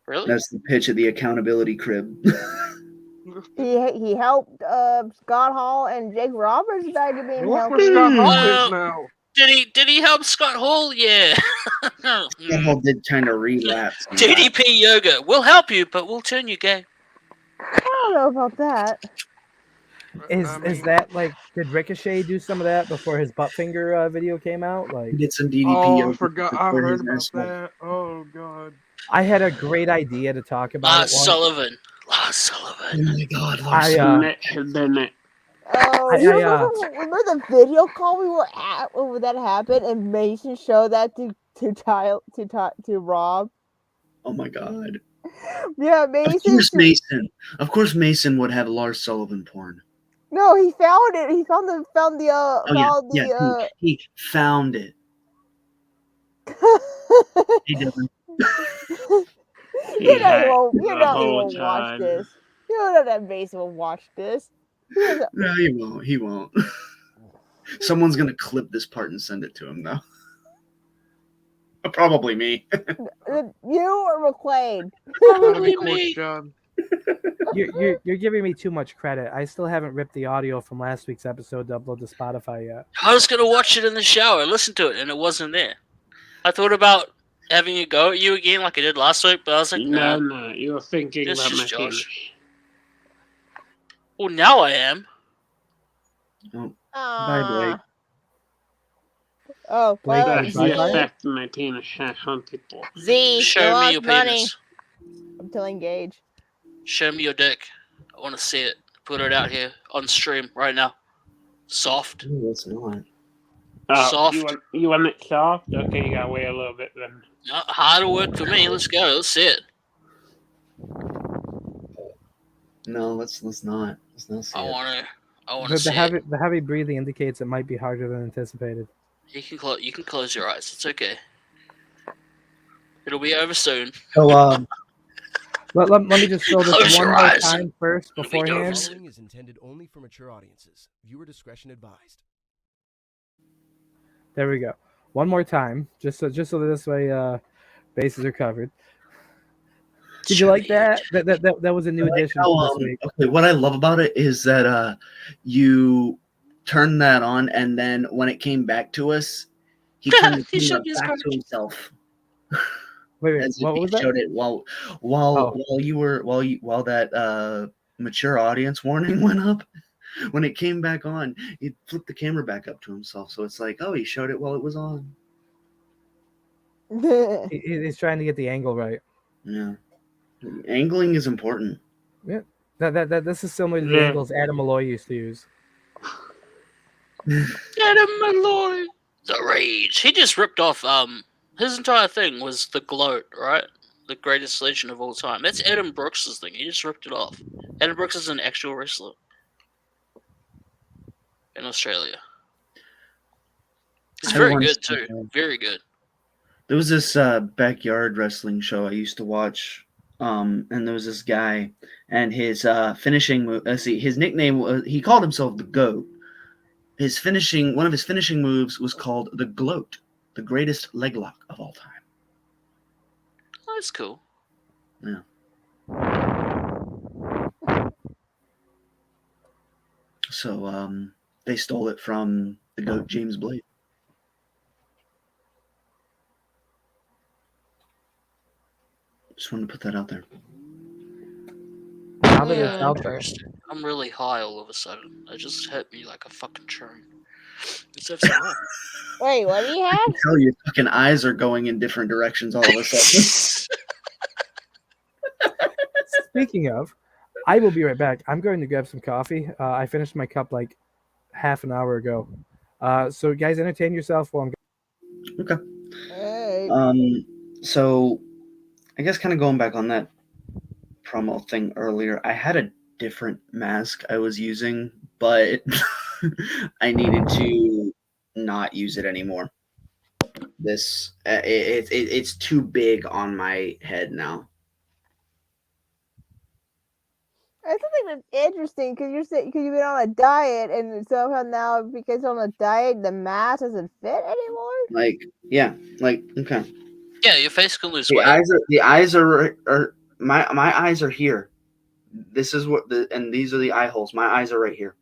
Really? That's the pitch at the accountability crib. He helped Scott Hall and Jake Roberts back to being Look where healthy. Scott Hall Well, is now. Did he help Scott Hall? Yeah. That whole did kind of relapse. on that. DDP yoga. We'll help you, but we'll turn you gay. I don't know about that. Is I is mean- that like did Ricochet do some of that before his butt finger video came out? Like He did some DDP. Oh, I yoga forgot. I before heard his about ass went. that. Oh god. I had a great idea to talk about it once. Sullivan. Lars Oh Sullivan. my god, I Lars. Mitch had been it. Oh, I- you I, remember the video call we were at when that happened, and Mason showed that to Rob. Oh my god. Yeah, Of Mason. course Mason. Of course Mason would have Lars Sullivan porn. No, he found it. He found the Oh yeah, he found it. He didn't. You know had he won't. You the know he whole won't watch time. this. You know that Mason will watch this. He doesn't- No, he won't. He won't. Someone's gonna clip this part and send it to him though. Probably me. You or McQuaid? That'd be Court's job. You're giving me too much credit. I still haven't ripped the audio from last week's episode to upload to Spotify yet. I was gonna watch it in the shower, listen to it, and it wasn't there. I thought about having a go at you again like I did last week, but I was like, No, no. no, you were thinking This about is my Josh. penis. Well, now I am. Oh, Aw. Oh, Blake, well, That's Bye, the bye. effect my penis has on people. Z, Show you me lost your money. penis. I'm telling Gage. Show me your dick. I want to see it. Put it out here on stream right now. Soft. no, that's not. Oh, Soft. You want it soft? Okay, you gotta wait a little bit then. Harder work for me. Let's go. Let's see it. No, let's not. Let's not see I it. want to The see it. heavy breathing indicates it might be harder than anticipated. You can close your eyes. It's okay. It'll be over soon. So Let me just throw this Close one your more eyes. time first It'll be over beforehand. soon. Following is intended only for mature audiences. Viewer discretion advised. There we go. One more time, just so this way bases are covered. Did you like that? That was a new addition this week. Okay, what I love about it is that you turned that on, and then when it came back to us, he turned the camera back to himself. Wait, As if what he was that? showed it while that mature audience warning went up. When it came back on, he flipped the camera back up to himself. So it's like, oh, he showed it while it was on. He's trying to get the angle right. Yeah, angling is important. Yeah, this is similar to the angles Adam Malloy used to use. Adam Malloy, the rage. He just ripped off. His entire thing was the gloat, right? The greatest legend of all time. That's Adam Brooks' thing. He just ripped it off. Adam Brooks is an actual wrestler in Australia. He's very good too. Very good. There was this backyard wrestling show I used to watch, and there was this guy, and his finishing move. His nickname was, he called himself the GOAT. One of his finishing moves was called the gloat, the greatest leg lock of all time. Oh, that's cool. Yeah. So they stole it from the GOAT James Blade. Just wanted to put that out there. Now that it's out there. I'm really high all of a sudden. It just hit me like a fucking train. Let's have some more. Wait, what do you I have? can tell your fucking eyes are going in different directions all of a sudden. Speaking of, I will be right back. I'm going to grab some coffee. I finished my cup like half an hour ago. So guys, entertain yourself while I'm Okay. Hey. So I guess kind of going back on that promo thing earlier, I had a different mask I was using, but I needed to not use it anymore. This it's too big on my head now. I still think that's interesting because you've been on a diet, and somehow now because you're on a diet, the mask doesn't fit anymore. Okay. Yeah, your face can lose The weight. eyes are my eyes are here. This is what and these are the eye holes. My eyes are right here.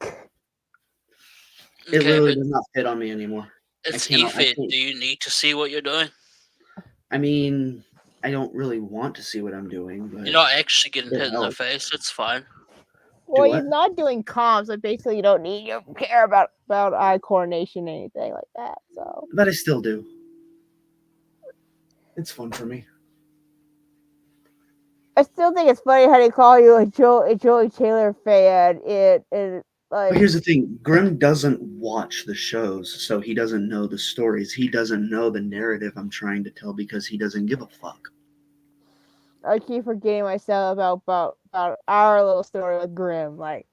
It Okay, literally but does not fit on me anymore. it's I EFIT. can't. Do you need to see what you're doing? I mean, I don't really want to see what I'm doing, but You're not actually getting it hit in the helps. face. It's fine. Well, what? he's not doing comms, so basically you don't care about eye coordination or anything like that. So, But I still do. It's fun for me. I still think it's funny how they call you a Joey Taylor fan. But here's the thing: Grim doesn't watch the shows, so he doesn't know the stories. He doesn't know the narrative I'm trying to tell because he doesn't give a fuck. I keep forgetting myself about our little story with Grim. Like,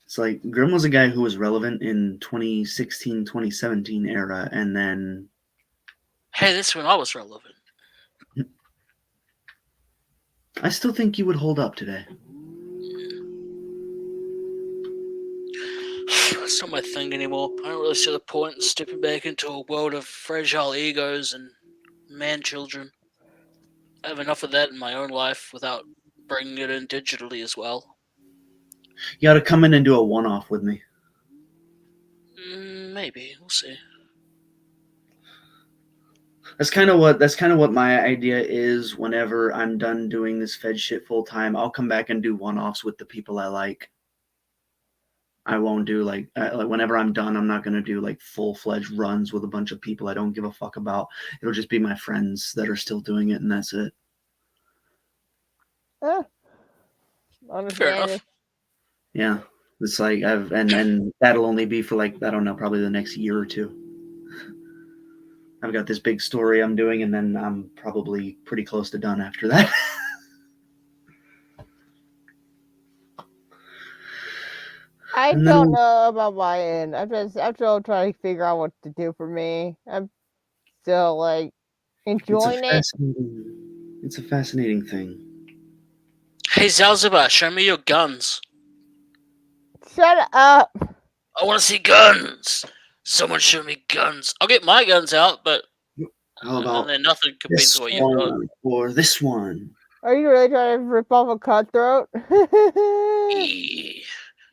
It's like Grim was a guy who was relevant in 2016, 2017 era, and then Hey, that's when I was relevant. I still think you would hold up today. That's not my thing anymore. I don't really see the point in stepping back into a world of fragile egos and man-children. I have enough of that in my own life without bringing it in digitally as well. You got to come in and do a one-off with me. Maybe. We'll see. That's kind of what my idea is. Whenever I'm done doing this Fed shit full time, I'll come back and do one-offs with the people I like. I won't do like whenever I'm done, I'm not gonna do like full-fledged runs with a bunch of people I don't give a fuck about. It'll just be my friends that are still doing it, and that's it. Fair enough. Yeah, it's like and that'll only be for like, I don't know, probably the next year or two. I've got this big story I'm doing, and then I'm probably pretty close to done after that. I don't know about my end. I'm still trying to figure out what to do for me. I'm still like enjoying it. It's a fascinating thing. Hey, Zalzaba, show me your guns. Shut up. I want to see guns. Someone show me guns. I'll get my guns out, but How about then nothing compares this to what you've got. one or this one? Are you really trying to rip off a cutthroat?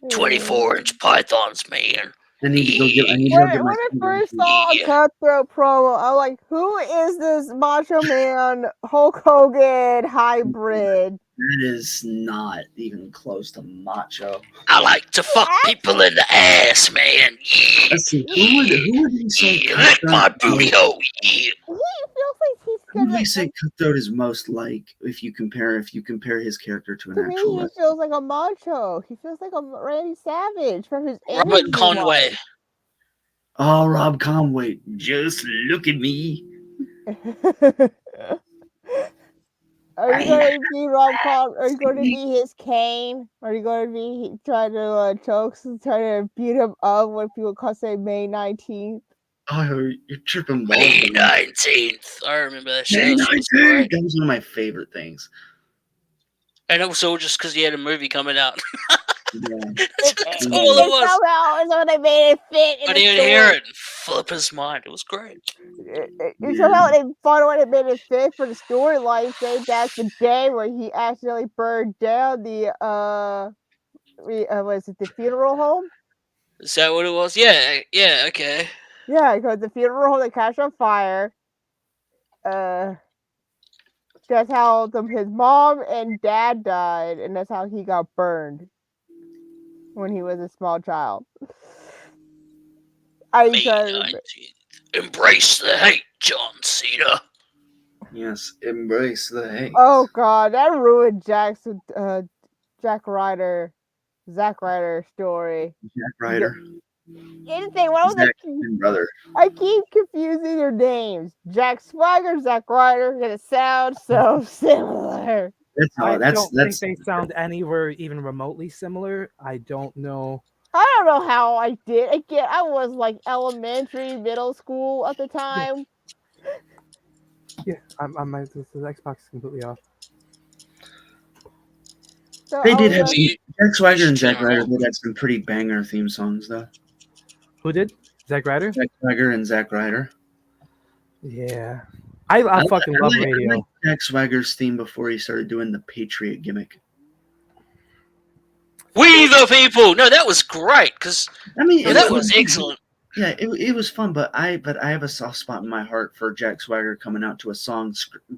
24-inch pythons, man. I need to go get. I need to When, go get my. when I first saw a cutthroat promo, I'm like, who is this Macho Man Hulk Hogan hybrid? That is not even close to macho. I like to fuck people in the ass, man. Yeah. Let's see. Who would he say? Yeah, lick my booty hole. Yeah. He feels like he's Who would gonna. they say Cutthroat is most like if you compare his character to an To me, actual he wrestler? feels like a macho. He feels like a Randy Savage from his Robert energy Conway. Oh, Rob Conway. Just look at me. Are you going to be Rob Con? Are you going to be his Kane? Are you going to be trying to try to beat him up when people say May 19th? Oh, you're tripping balls. May 19th. I remember that show. May That was 19th. great. That was one of my favorite things. And also just because he had a movie coming out. Yeah. That's all it was. Somehow they made it fit. I didn't even hear it and flip his mind. It was great. Somehow they found a way to make it fit for the storyline, saying that's the day where he accidentally burned down the was it the funeral home? Is that what it was? Yeah, okay. Yeah, because the funeral home that catch on fire. That's how his mom and dad died, and that's how he got burned when he was a small child. May 19th. Embrace the hate, John Cena. Yes, embrace the hate. Oh god, that ruined Zack Ryder story. Zack Ryder. Here's the thing, what was Zack brother. I keep confusing their names. Jack Swagger, Zack Ryder, it sounds so similar. I don't think they sound anywhere even remotely similar. I don't know. I don't know how I did. Again, I was like elementary, middle school at the time. Yeah, the Xbox is completely off. So They did have some, Jack Swagger and Zack Ryder did have some pretty banger theme songs though. Who did? Zack Ryder? Zack Swagger and Zack Ryder. Yeah. I fucking love I radio. like Jack Swagger's theme before he started doing the Patriot gimmick. We the people. No, that was great because that was excellent. Yeah, it was fun, but I have a soft spot in my heart for Jack Swagger coming out to a song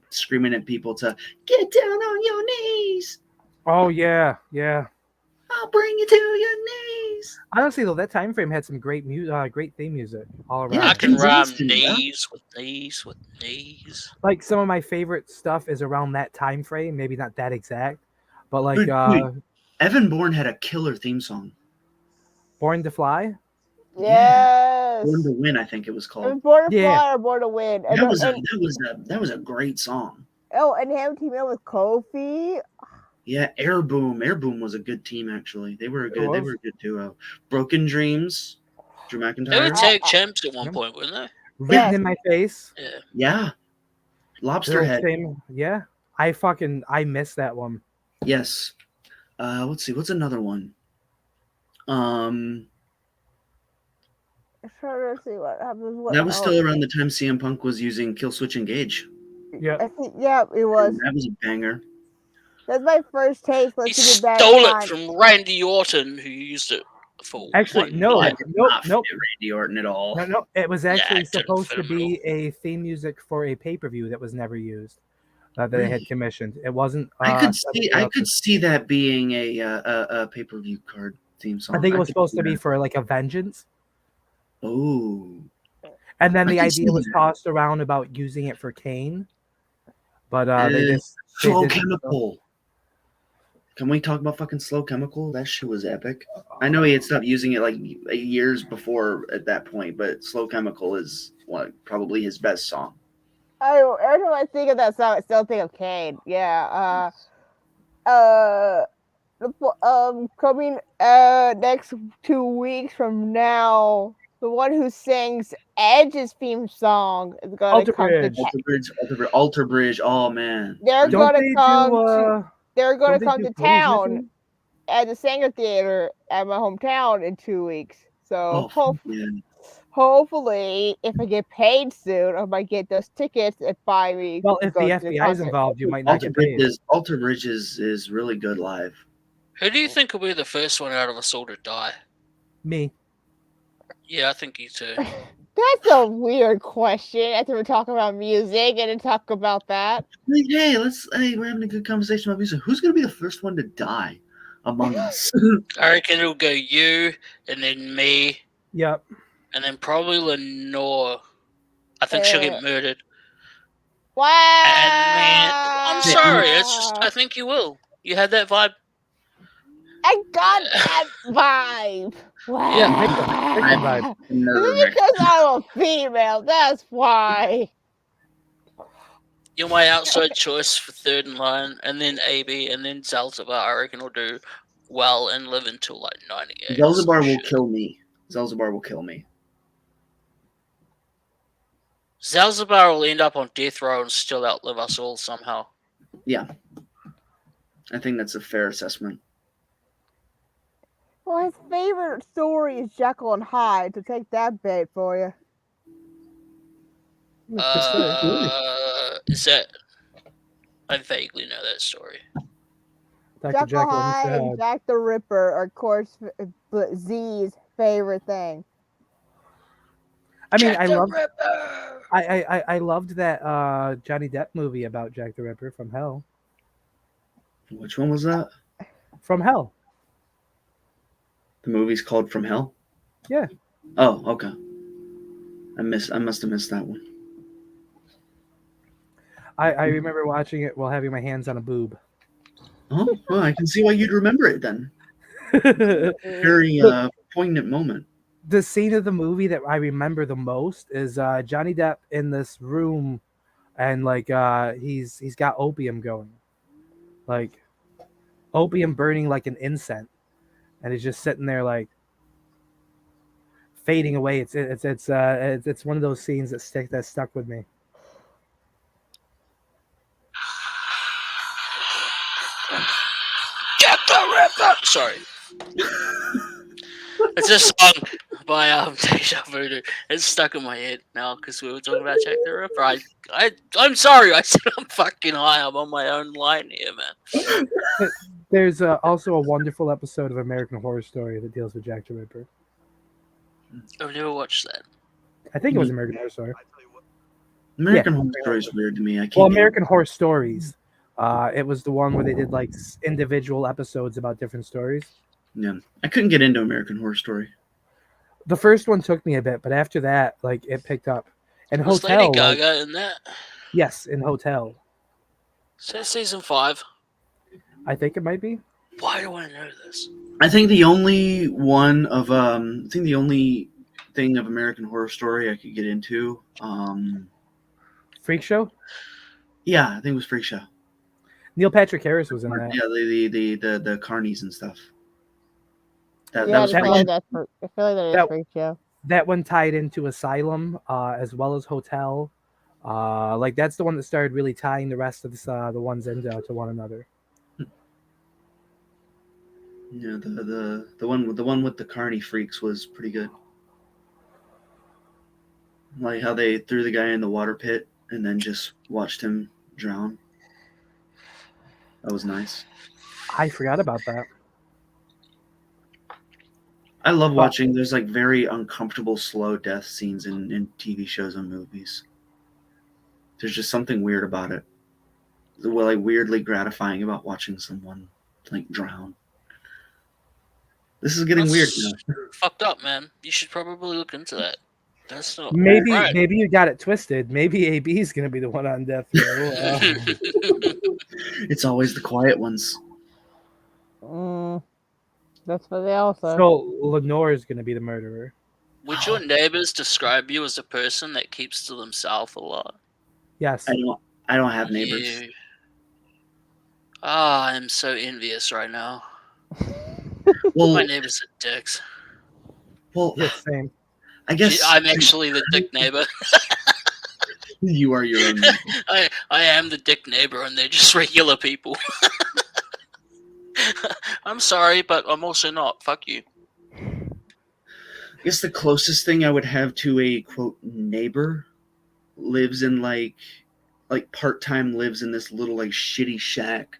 screaming at people to get down on your knees. Oh yeah. I'll bring you to your knees. Honestly, though, that time frame had some great great theme music all around. I can rhyme knees with knees with knees. Like some of my favorite stuff is around that time frame. Maybe not that exact, but like Wait. Evan Bourne had a killer theme song. Born to Fly. Yes. Born to Win, I think it was called. Born to Fly or Born to Win. That was a great song. Oh, and him teaming up with Kofi. Yeah, Air Boom. Air Boom was a good team actually. They were a good duo. Broken Dreams. Drew McIntyre. They were tag champs at one point, weren't they? Written in my face. Yeah. Lobster Head. Yeah. I missed that one. Yes. Let's see. What's another one? I'm trying to see what happens. That was still around the time CM Punk was using Killswitch Engage. Yeah. I think, yeah, it was. That was a banger. That's my first taste. He stole it from Randy Orton, who used it for. Actually, Nope. Randy Orton at all. No. It was actually it supposed didn't to fit him be a theme music for a pay-per-view that was never used. That they had commissioned. It wasn't. I could see that being a pay-per-view card theme song. I think it was supposed to be for like a Vengeance. Oh. And then the I could see idea was that. tossed around about using it for Kane, but they just Slow they didn't. Chemical. Can we talk about fucking Slow Chemical? That shit was epic. I know he had stopped using it like years before at that point, but Slow Chemical is probably his best song. Every time I think of that song, I still think of Kane. Yeah. Coming next 2 weeks from now, the one who sings Edge's theme song is going to come to Alter Bridge. Oh man. They're going to come. They're going to they come do to Cody's with town him? at the Sanger Theater at my hometown in 2 weeks. So Hopefully, if I get paid soon, I might get those tickets and buy me. Well, if go the to FBI is concert. involved, you might not get paid. Alter Bridges is really good live. Who do you think will be the first one out of us all to die? Me. Yeah, I think you too. That's a weird question. After we're talking about music and then talk about that. Hey, we're having a good conversation about music. Who's gonna be the first one to die among us? I reckon it'll go you, and then me, Yep. and then probably Lenore. I think she'll get murdered. Wow. And man, I'm sorry. It's just I think you will. You had that vibe. I got that vibe. Wow. Yeah, victim vibe. This is because I'm a female. That's why. You're my outside choice for third in line, and then AB, and then Zalzabar. I reckon will do well and live until like 98. Zelzabar will kill me. Zelzabar will kill me. Zalzabar will end up on death row and still outlive us all somehow. Yeah. I think that's a fair assessment. Well, his favorite story is Jekyll and Hyde, to take that bait for you. Is that? I vaguely know that story. Jekyll Hyde and Jack the Ripper are, of course, Z's favorite thing. I mean, Jack I the love. Ripper! I loved that Johnny Depp movie about Jack the Ripper from Hell. Which one was that? From Hell. The movie's called From Hell? Yeah. Oh, okay. I must have missed that one. I remember watching it while having my hands on a boob. Oh, well, I can see why you'd remember it then. Very poignant moment. The scene of the movie that I remember the most is Johnny Depp in this room, and like he's got opium going, like opium burning like an incense, and he's just sitting there like fading away. It's one of those scenes that stuck with me. Jack the Ripper! Sorry. It's a song by Deja Voodoo. It's stuck in my head now because we were talking about Jack the Ripper. I'm sorry. I said I'm fucking high. I'm on my own line here, man. There's also a wonderful episode of American Horror Story that deals with Jack the Ripper. I've never watched that. I think it was American Horror Story. American Horror Story is weird to me. American Horror Stories. It was the one where they did like individual episodes about different stories. Yeah, I couldn't get into American Horror Story. The first one took me a bit, but after that, like it picked up. And Was Hotel. Lady Gaga in that? Yes, in Hotel. Is that season 5? I think it might be. Why do I know this? I think the only one of the only thing of American Horror Story I could get into, Freak Show. Yeah, I think it was Freak Show. Neil Patrick Harris was in that. Yeah, the carnies and stuff. That Yeah, was I feel Freak like Show. that is Freak Show. That one tied into Asylum, as well as Hotel. Like that's the one that started really tying the rest of the ones into to one another. Yeah, the one with the carny freaks was pretty good. Like how they threw the guy in the water pit and then just watched him drown. That was nice. I forgot about that. I love watching. There's like very uncomfortable, slow death scenes in TV shows and movies. There's just something weird about it. Well, like weirdly gratifying about watching someone like drown. This is getting weird now. Fucked up, man. You should probably look into that. That's not Maybe right. maybe you got it twisted. Maybe AB is gonna be the one on death row. It's always the quiet ones. That's what they all say. So Lenore is gonna be the murderer. Would your neighbors describe you as a person that keeps to themselves a lot? Yes. I don't have neighbors. You... Ah, I'm so envious right now. Well, my neighbors are dicks. Well, same. I guess I'm actually the dick neighbor. You are your own neighbor. I am the dick neighbor, and they're just regular people. I'm sorry, but I'm also not. Fuck you. I guess the closest thing I would have to a quote neighbor lives in like part-time lives in this little like shitty shack.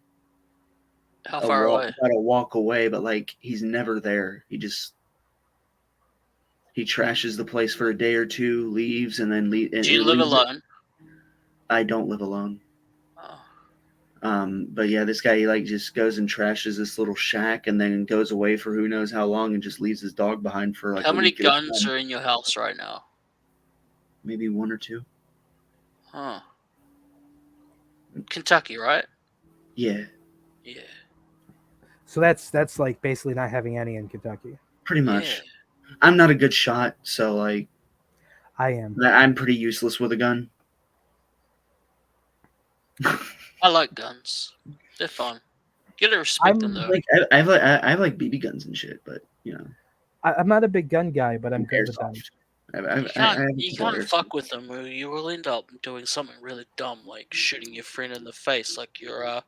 How far away? About a walk away, but like he's never there. He trashes the place for a day or two, leaves, and then leave. Do you live alone? I don't live alone. Oh. But yeah, this guy like just goes and trashes this little shack, and then goes away for who knows how long, and just leaves his dog behind for like. How many guns are in your house right now? Maybe 1 or 2. Huh. Kentucky, right? Yeah. Yeah. So that's like basically not having any in Kentucky. Pretty much. Yeah. I'm not a good shot, so like. I am. I'm pretty useless with a gun. I like guns. They're fun. You gotta respect them though. Like, I have like BB guns and shit, but you know. I'm not a big gun guy, but I'm good with them. You can't fuck with them, or you will end up doing something really dumb, like shooting your friend in the face, like your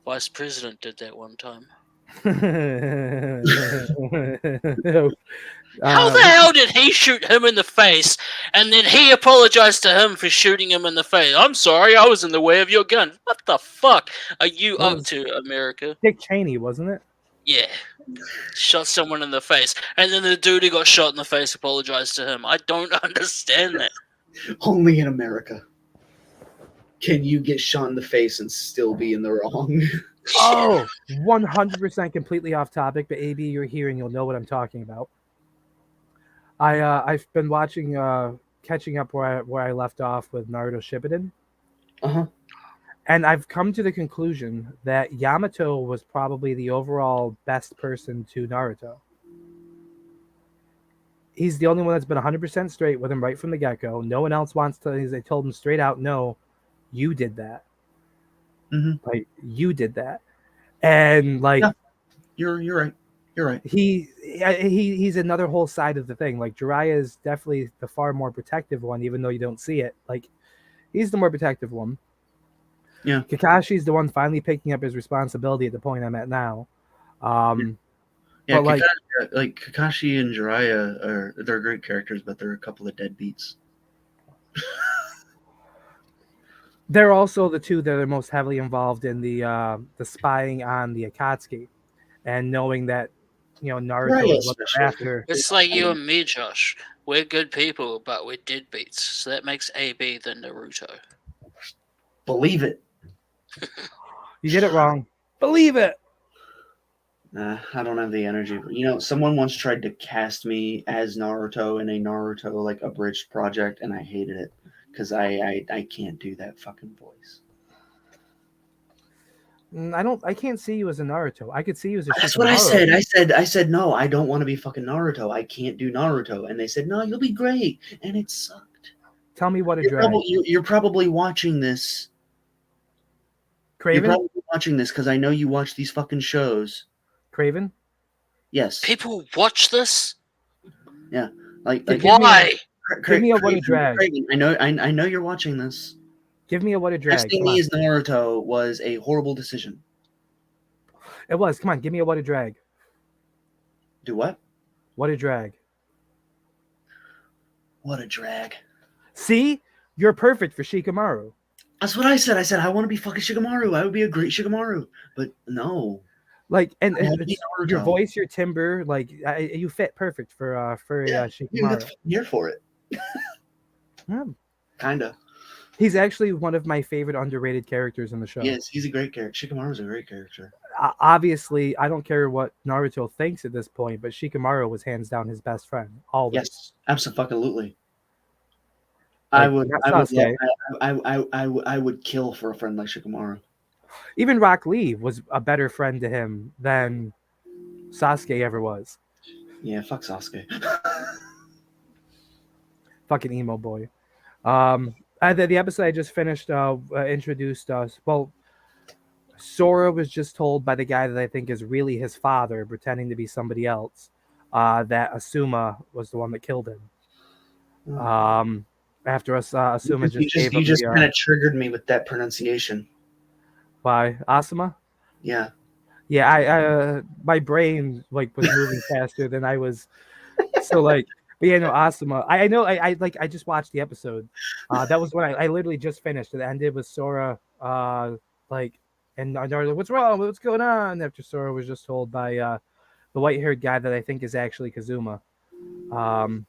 vice president did that one time. How the hell did he shoot him in the face, and then he apologized to him for shooting him in the face? I'm sorry, I was in the way of your gun. What the fuck are you up to, America? Dick Cheney, wasn't it? Yeah. Shot someone in the face, and then the dude who got shot in the face apologized to him. I don't understand that. Only in America can you get shot in the face and still be in the wrong. Oh, 100% completely off topic, but AB, you're here and you'll know what I'm talking about. I've been watching, catching up where I left off with Naruto Shippuden. Uh-huh. And I've come to the conclusion that Yamato was probably the overall best person to Naruto. He's the only one that's been 100% straight with him right from the get-go. No one else wants to. They told him straight out, no, you did that. Mm-hmm. Like, you did that. And, like... Yeah. You're right. You're right. He's another whole side of the thing. Like, Jiraiya is definitely the far more protective one, even though you don't see it. Like, he's the more protective one. Yeah. Kakashi's the one finally picking up his responsibility at the point I'm at now. Yeah, but like Kakashi and Jiraiya they're great characters, but they're a couple of deadbeats. They're also the two that are most heavily involved in the spying on the Akatsuki, and knowing that Naruto is what they're after. It's like you and me, Josh. We're good people, but we're deadbeats. So that makes AB the Naruto. Believe it. You did it wrong. Believe it. Nah, I don't have the energy. Someone once tried to cast me as Naruto in a Naruto like abridged project, and I hated it because I can't do that fucking voice. I can't see you as a Naruto. I could see you as a. That's what I said. I said no. I don't want to be fucking Naruto. I can't do Naruto, and they said no. You'll be great, and it sucked. Tell me what a drag. You're probably watching this. Craven? You're probably watching this because I know you watch these fucking shows. Craven? Yes. People watch this? Yeah. Like why? Give me a what a drag. Craven, I know you're watching this. Give me a what a drag. Casting me as Naruto was a horrible decision. It was. Come on, give me a what a drag. Do what? What a drag. What a drag. See? You're perfect for Shikamaru. That's what I said. I said, I want to be fucking Shikamaru. I would be a great Shikamaru. But no. Like, and your voice, your timbre, like, you fit perfect for Shikamaru. I'm here for it. Yeah. Kinda. He's actually one of my favorite underrated characters in the show. Yes, he's a great character. Shikamaru's a great character. Obviously, I don't care what Naruto thinks at this point, but Shikamaru was hands down his best friend. Always. Yes, absolutely. Like, I would kill for a friend like Shikamaru. Even Rock Lee was a better friend to him than Sasuke ever was. Yeah, fuck Sasuke. Fucking emo boy. The episode I just finished introduced us. Well, Sora was just told by the guy that I think is really his father, pretending to be somebody else, that Asuma was the one that killed him. After us, Asuma you just kind of triggered me with that pronunciation. By Asuma? Yeah. Yeah, I my brain was moving faster than I was So like, but yeah, no, Asuma. I know. I just watched the episode. That was when I literally just finished. It ended with Sora. Like, and Naruto, what's wrong? What's going on? After Sora was just told by the white-haired guy that I think is actually Kazuma. Am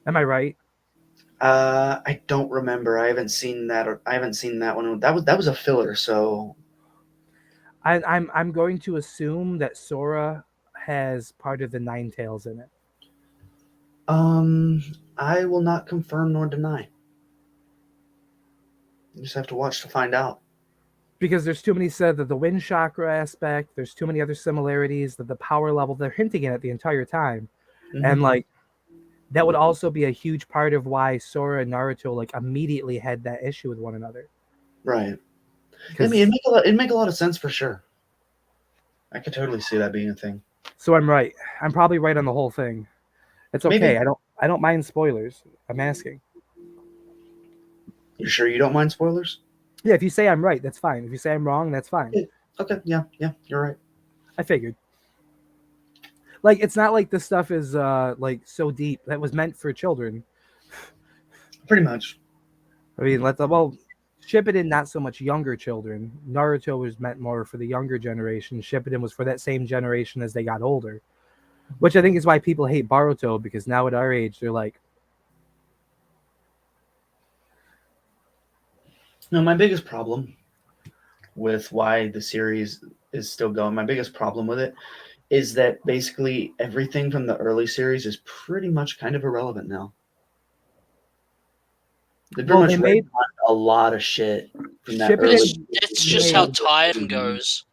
I right? I don't remember. I haven't seen that. I haven't seen that one. That was a filler. So I'm going to assume that Sora has part of the Nine Tails in it. I will not confirm nor deny. You just have to watch to find out. Because there's too many said that the wind chakra aspect, there's too many other similarities, that the power level, they're hinting at it the entire time. And like that would also be a huge part of why Sora and Naruto like immediately had that issue with one another. Right. I mean, it'd make a lot of sense for sure. I could totally see that being a thing. So I'm right. I'm probably right on the whole thing. It's okay. Maybe. I don't mind spoilers. I'm asking. You sure you don't mind spoilers? Yeah, if you say I'm right, that's fine. If you say I'm wrong, that's fine. Okay, yeah, you're right. I figured. Like, it's not like this stuff is like so deep that was meant for children. Pretty much. I mean, Shippuden not so much younger children. Naruto was meant more for the younger generation. Shippuden was for that same generation as they got older, which I think is why people hate Boruto, because now at our age they're like. No, my biggest problem with why the series is still going, my biggest problem with it is that basically everything from the early series is pretty much kind of irrelevant now. They made a lot of shit from that early. It's just how time goes.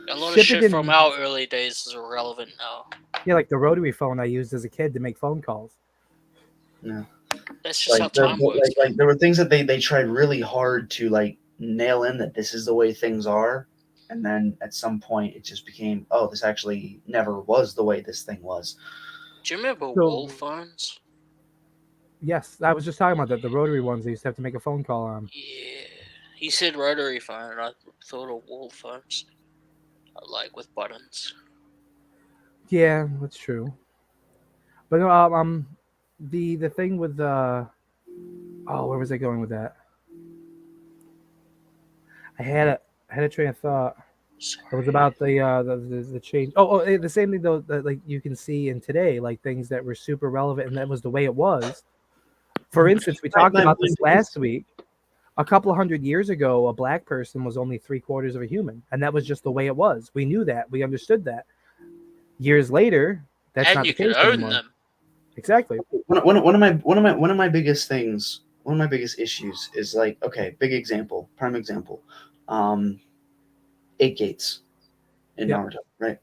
A lot of shit from our early days is irrelevant now. Yeah, like the rotary phone I used as a kid to make phone calls. Yeah. That's just how time works. Like there were things that they tried really hard to like nail in that this is the way things are, and then at some point it just became, oh, this actually never was the way this thing was. Do you remember wall phones? Yes, I was just talking about that. The rotary ones they used to have to make a phone call on. Yeah, he said rotary phone, and I thought of wall phones, like with buttons. Yeah, that's true. But the thing with where was I going with that? I had a train of thought. It was about the change. The same thing though that like you can see in today, like things that were super relevant, and that was the way it was. For instance, we talked about this last week. A couple of 100 years ago, a black person was only 3/4 of a human, and that was just the way it was. We knew that. We understood that. Years later, that's not the case anymore. Them. Exactly. One of my biggest things, one of my biggest issues is like, okay, prime example, 8 gates in Naruto, right?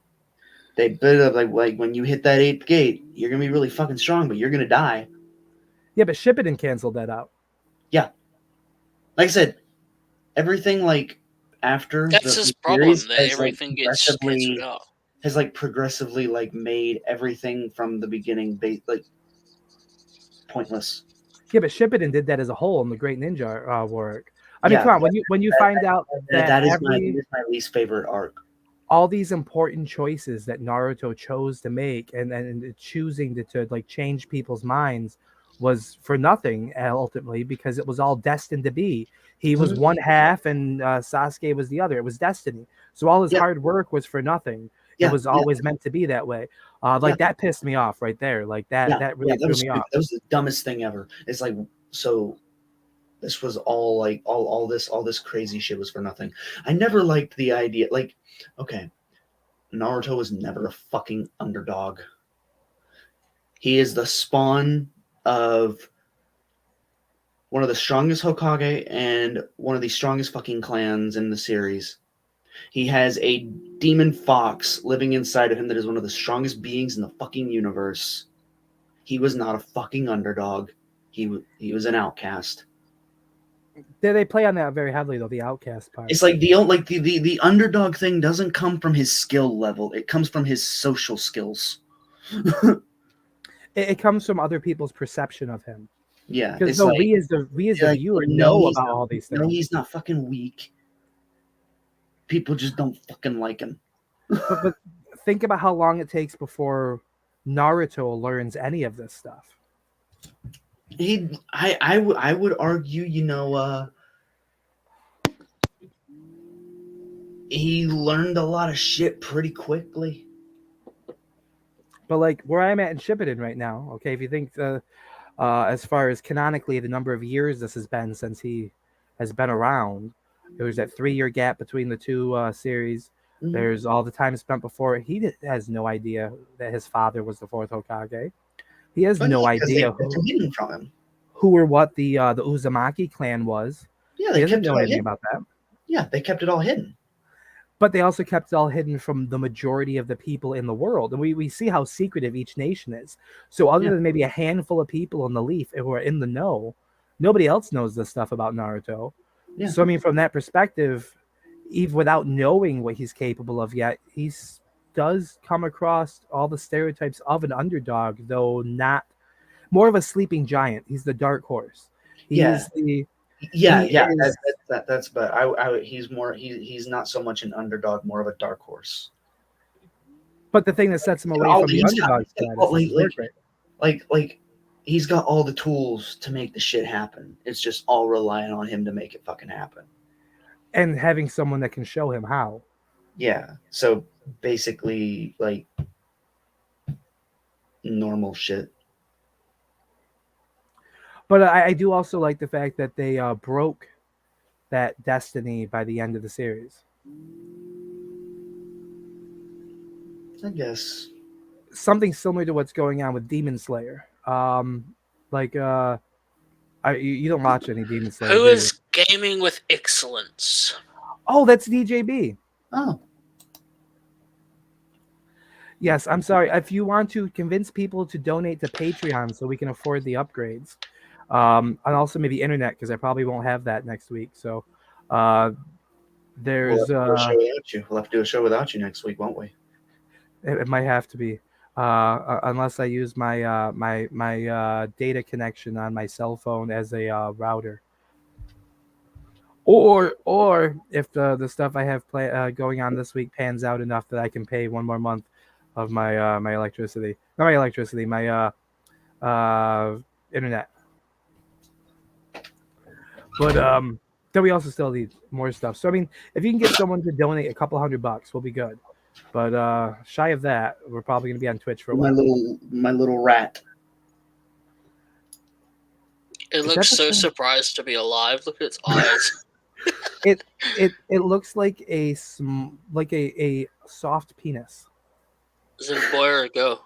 They build up like when you hit that 8th gate, you're gonna be really fucking strong, but you're gonna die. Yeah, but Shippuden canceled that out. Yeah, like I said, everything like after that's his problem. That everything gets canceled out. Has like progressively like made everything from the beginning like pointless. Yeah, but Shippuden did that as a whole in the Great Ninja work. I mean, come on, when you find out that is my least favorite arc. All these important choices that Naruto chose to make and choosing to like change people's minds was for nothing ultimately, because it was all destined to be. He was one half and Sasuke was the other. It was destiny. So all his hard work was for nothing. It was always meant to be that way. That pissed me off right there. Like that really threw me off. That was the dumbest thing ever. It's like, so this was all like all this crazy shit was for nothing. I never liked the idea. Like, okay, Naruto was never a fucking underdog. He is the spawn of one of the strongest Hokage and one of the strongest fucking clans in the series. He has a demon fox living inside of him that is one of the strongest beings in the fucking universe. He was not a fucking underdog. He was an outcast. They play on that very heavily though, the outcast part. It's like the underdog thing doesn't come from his skill level. It comes from his social skills. It comes from other people's perception of him. Yeah, because we as the viewer know about all these things. No, he's not fucking weak. People just don't fucking like him. but think about how long it takes before Naruto learns any of this stuff. I would argue, he learned a lot of shit pretty quickly. But like where I'm at in Shippuden right now, okay, if you think as far as canonically the number of years this has been since he has been around, there was that 3-year gap between the two series. Mhm. There's all the time spent before. He has no idea that his father was the fourth Hokage. He has But no yeah, 'cause idea they kept him hidden from him. who or what the Uzumaki clan was. Yeah, He they doesn't kept it know all anything hidden. about that. Yeah, they kept it all hidden. But they also kept it all hidden from the majority of the people in the world. And we see how secretive each nation is. So other Yeah. than maybe a handful of people in the Leaf who are in the know, nobody else knows this stuff about Naruto. Yeah. So I mean, from that perspective, even without knowing what he's capable of yet, he does come across all the stereotypes of an underdog, though not more of a sleeping giant. He's the dark horse. He's the Yeah, he yeah, is- that's. But he's more. He's not so much an underdog, more of a dark horse. But the thing that sets him away from the underdog status is his work rate. Like, he's got all the tools to make the shit happen. It's just all relying on him to make it fucking happen. And having someone that can show him how. Yeah. So basically, like, normal shit. But I do also like the fact that they broke that destiny by the end of the series. I guess. Something similar to what's going on with Demon Slayer. You don't watch any Demon Slayer. Who do you? is gaming with excellence? Oh, that's DJB. Oh. Yes, I'm sorry. If you want to convince people to donate to Patreon so we can afford the upgrades, and also maybe internet, because I probably won't have that next week. So there's We'll have to do a show without you. We'll have to do a show without you next week, won't we? it might have to be, unless I use my my data connection on my cell phone as a router, or if the stuff I have going on this week pans out enough that I can pay one more month of my my electricity, not my electricity, my internet. But then we also still need more stuff. So I mean, if you can get someone to donate a couple $100, we'll be good. But shy of that, we're probably gonna be on Twitch for a while. My little rat. It Is looks that the so thing? surprised to be alive. Look at its eyes. It looks like a soft penis. Is it a boy or a girl?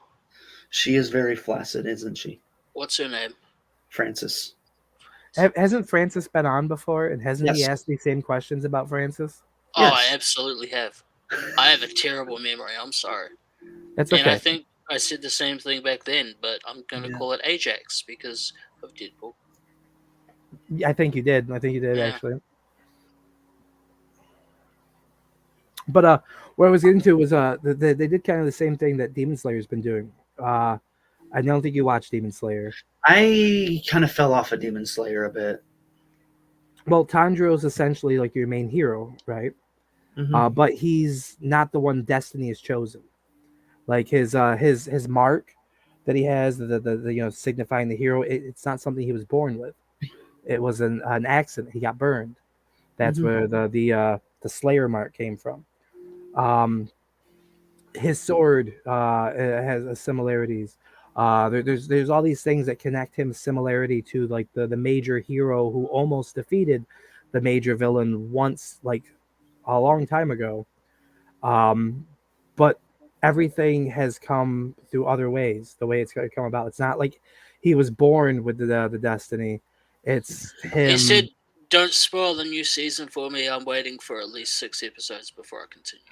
She is very flaccid, isn't she? What's her name? Francis. Hasn't Francis been on before, and hasn't he Yes. asked these same questions about Francis? Oh, Yes. I absolutely have. I have a terrible memory. I'm sorry. That's And I okay. think I said the same thing back then, but I'm going to call it Ajax because of Deadpool. I think you did. I think you did Yeah. actually. But what I was getting to was they did kind of the same thing that Demon Slayer's been doing. I don't think you watched Demon Slayer. I kind of fell off of Demon Slayer a bit. Well, Tanjiro is essentially like your main hero, right? Mhm. But he's not the one Destiny has chosen. Like his mark that he has, the signifying the hero, it's not something he was born with. It was an accident. He got burned. That's Mhm. where the Slayer mark came from. His sword has similarities. There's all these things that connect him similarity to like the major hero who almost defeated the major villain once, like a long time ago. But everything has come through other ways. The way it's come about, it's not like he was born with the destiny. It's him. He said, don't spoil the new season for me. I'm waiting for at least 6 episodes before I continue.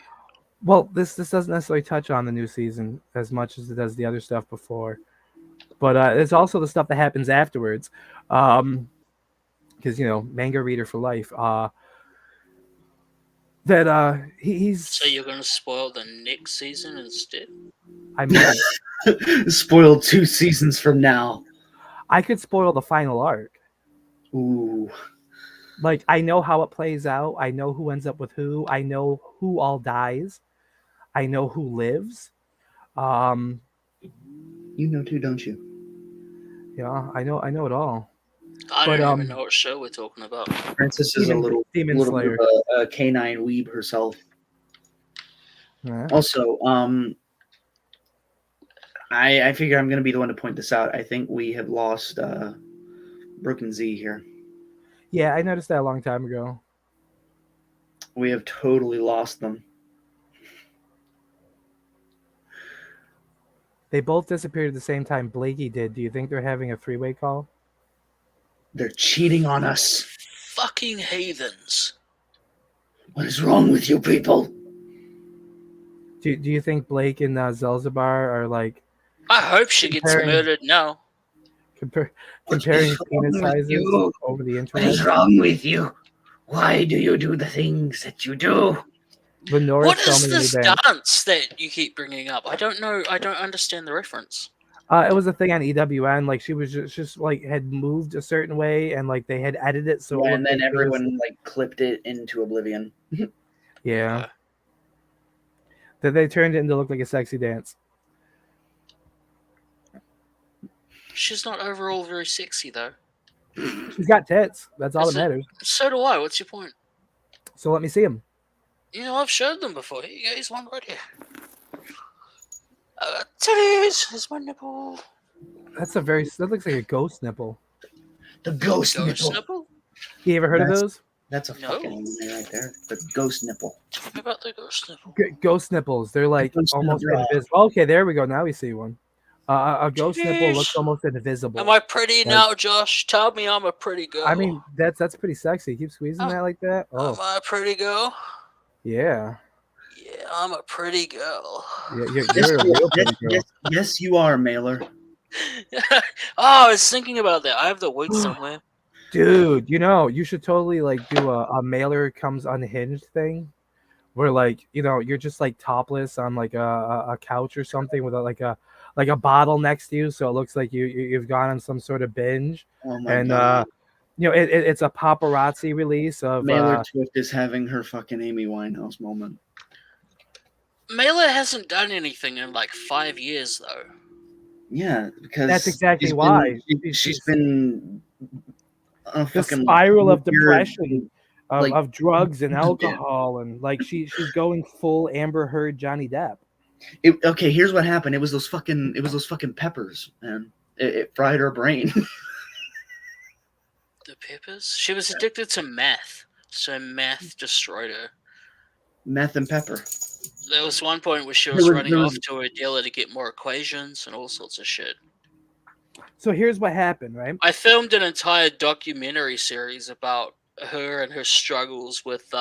Well, this doesn't necessarily touch on the new season as much as it does the other stuff before, but it's also the stuff that happens afterwards, because manga reader for life. He's. So you're going to spoil the next season instead? I mean, Spoiled 2 seasons from now. I could spoil the final arc. Ooh. Like, I know how it plays out. I know who ends up with who. I know who all dies. I know who lives. You know too, don't you? Yeah, I know it all. I But, don't even know what show we're talking about. Francis is Demon little bit Slayer. of a canine weeb herself. Yeah. Also, I figure I'm going to be the one to point this out. I think we have lost Brooke and Z here. Yeah, I noticed that a long time ago. We have totally lost them. They both disappeared at the same time Blakey did. Do you think they're having a three-way call? They're cheating on us. Fucking heathens. What is wrong with you people? Do you think Blake and Zelzabar are like I hope she gets Comparing- murdered now. comparing What penis is wrong with sizes you? over the What internet? is wrong with you? Why do you do the things that you do? Lenora What is filming this the dance. dance that you keep bringing up? I don't know. I don't understand the reference. It was a thing on EWN. Like she was just like had moved a certain way, and like they had edited it so. Yeah, it and looked then like it was- everyone like clipped it into oblivion. yeah. That they turned it into look like a sexy dance. She's not overall very sexy though. She's got tits. That's all Is that it- matters. So do I. What's your point? So let me see them. You know, I've showed them before. Here you go. Here's one right here. Titties. Here's my nipple. That looks like a ghost nipple. The ghost, Ghost nipple. nipple? You ever heard of That's- those? That's a No. fucking anime right there. The ghost nipple. Tell me about the ghost nipple. Ghost nipples. They're like Ghost almost nipple. invisible. Okay, there we go. Now we see one. A ghost nipple looks Jeez. almost invisible. Am I pretty Like- now, Josh? Tell me I'm a pretty girl. I mean, that's pretty sexy. Keep squeezing Oh. that like that. Am Oh, I a pretty girl? yeah. Yeah, I'm a pretty girl. You're Yes, a you- real yes, pretty girl. yes, yes, you are, Mailer. Oh, I was thinking about that. I have the wig somewhere. Dude, you should totally like do a mailer comes unhinged thing where like, you're just like topless on like a couch or something with like a bottle next to you. So it looks like you've gone on some sort of binge. Oh my And, god. it's a paparazzi release of, Mailer Swift is having her fucking Amy Winehouse moment. Mailer hasn't done anything in like 5 years, though. Yeah, because That's exactly she's why. she's been a the fucking spiral of weird, depression like- of drugs and alcohol and like she's going full Amber Heard Johnny Depp. Okay, here's what happened. It was those fucking peppers, man. It fried her brain. The peppers? She was addicted to meth, so meth destroyed her. Meth and pepper. There was one point where she There was was- running there off was- to her dealer to get more equations and all sorts of shit. So here's what happened, right? I filmed an entire documentary series about her and her struggles with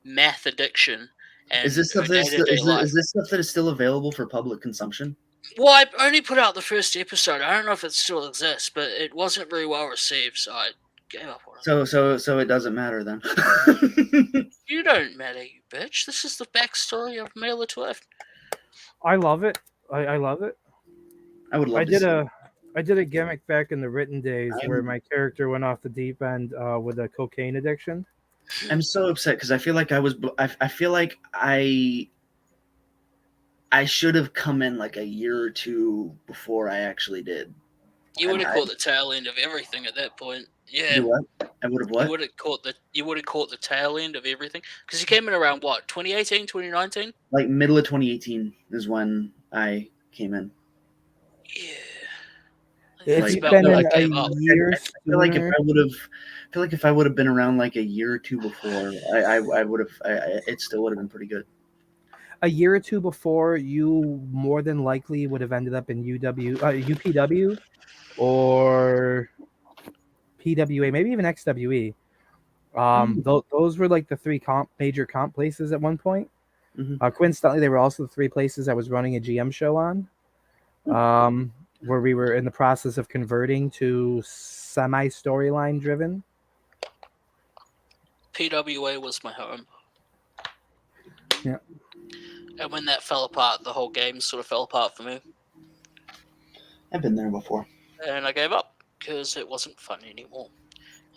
meth addiction. And Is this her stuff that is, day-to-day life. is this stuff that is still available for public consumption? Well, I only put out the first episode. I don't know if it still exists, but it wasn't very well received, so I gave up on it. So it doesn't matter then. You don't matter, you bitch. This is the backstory of Mailer Twift. I love it. I love it. I would love I to did see I did a gimmick back in the written days where I'm- my character went off the deep end with a cocaine addiction. I'm so upset because I feel like I feel like I should have come in like a year or two before I actually did. You would And have I- caught the tail end of everything at that point. Yeah. Do what? I would have You what? would have caught the tail end of everything because you came in around what 2018, 2019. Like middle of 2018 is when I came in. Yeah. If That's you'd about been when I in gave a up. year I feel like sooner, if I would have been around like a year or two before, I would have. It still would have been pretty good. a year or two before, you more than likely would have ended up in UPW or PWA, maybe even XWE. Those were like the three major comp places at one point. Mhm. Coincidentally, they were also the three places I was running a GM show on, where we were in the process of converting to semi-storyline driven. PWA was my home. Yeah. And when that fell apart, the whole game sort of fell apart for me, I've been there before. and I gave up because it wasn't fun anymore.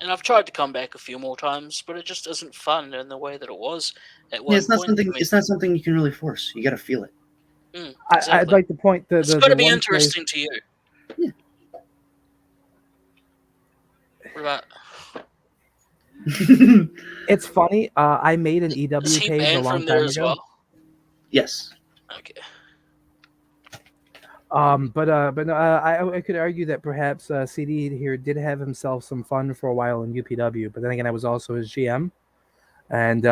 And I've tried to come back a few more times, but it just isn't fun in the way that it was at one Yeah, it's not point something. for me. It's not something you can really force. You got to feel it. I'd like to point It's the got to be one interesting to you. Yeah. What about? It's funny. I made an EW Is he page a banned long from there time as ago. well? Yes. Okay. But I could argue that perhaps CD here did have himself some fun for a while in UPW. But then again, I was also his GM, and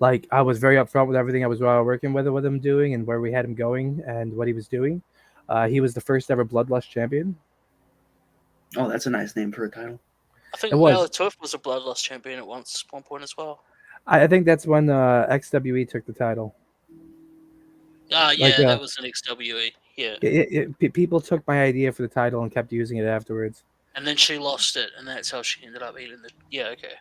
like I was very upfront with everything I was working with him doing and where we had him going and what he was doing. He was the first ever Bloodlust champion. Oh, that's a nice name for a title. I think It was. Mallet Tough was a Bloodlust champion at one point as well. I think that's when XWE took the title. Yeah, Like, that was an XWE. Yeah. People took my idea for the title and kept using it afterwards. And then she lost it, and that's how she ended up eating the. Yeah, okay.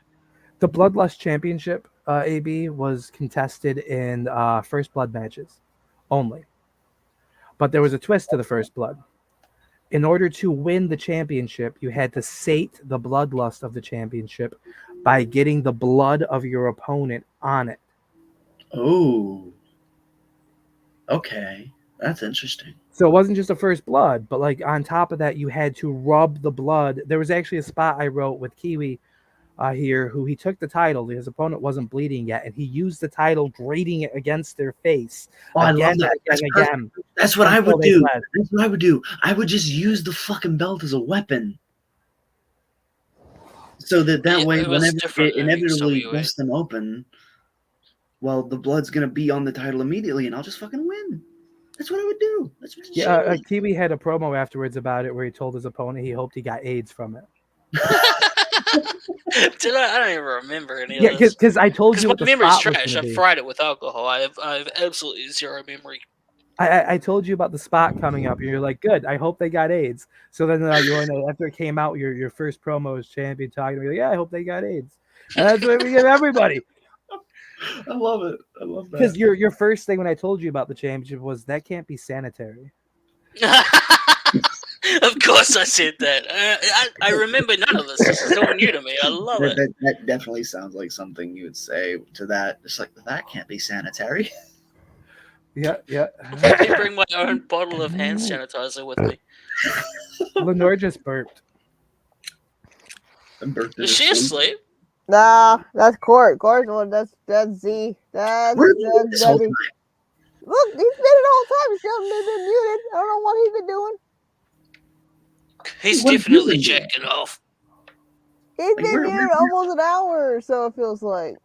The Bloodlust Championship, AB, was contested in First Blood matches only. But there was a twist to the First Blood. In order to win the championship, you had to sate the bloodlust of the championship by getting the blood of your opponent on it. Oh. Okay. That's interesting. So it wasn't just a First Blood, but like on top of that, you had to rub the blood. There was actually a spot I wrote with Kiwi here, who he took the title. His opponent wasn't bleeding yet, and he used the title, grating it against their face again and again. That's what I would do. That's what I would do. I would just use the fucking belt as a weapon, so that way, whenever it inevitably busts them open, well, the blood's gonna be on the title immediately, and I'll just fucking win. That's what I would do. That's what Kiwi had a promo afterwards about it where he told his opponent he hoped he got AIDS from it. Did I don't even remember any of this. Yeah, because I told you what my the memory's spot was trash. gonna I be. fried it with alcohol. I have absolutely zero memory. I told you about the spot coming up, and you're like, "Good. I hope they got AIDS." So then after it came out, your first promo as champion talking to me, like, "Yeah, I hope they got AIDS," and that's what we give everybody. I love it. I love that. Because your first thing when I told you about the championship was that can't be sanitary. Of course, I said that. I remember none of this. This is all new to me. I love it. That definitely sounds like something you would say to that. Just like that can't be sanitary. Yeah. I bring my own bottle of hand sanitizer with me. Lenore just burped. Is she asleep? Nah, that's Court. Court's one. That's Z. That's this whole Debbie. Look, he's been it the whole time. He's been muted. I don't know what he's been doing. He's definitely checking off. He's been muted almost an hour or so, it feels like.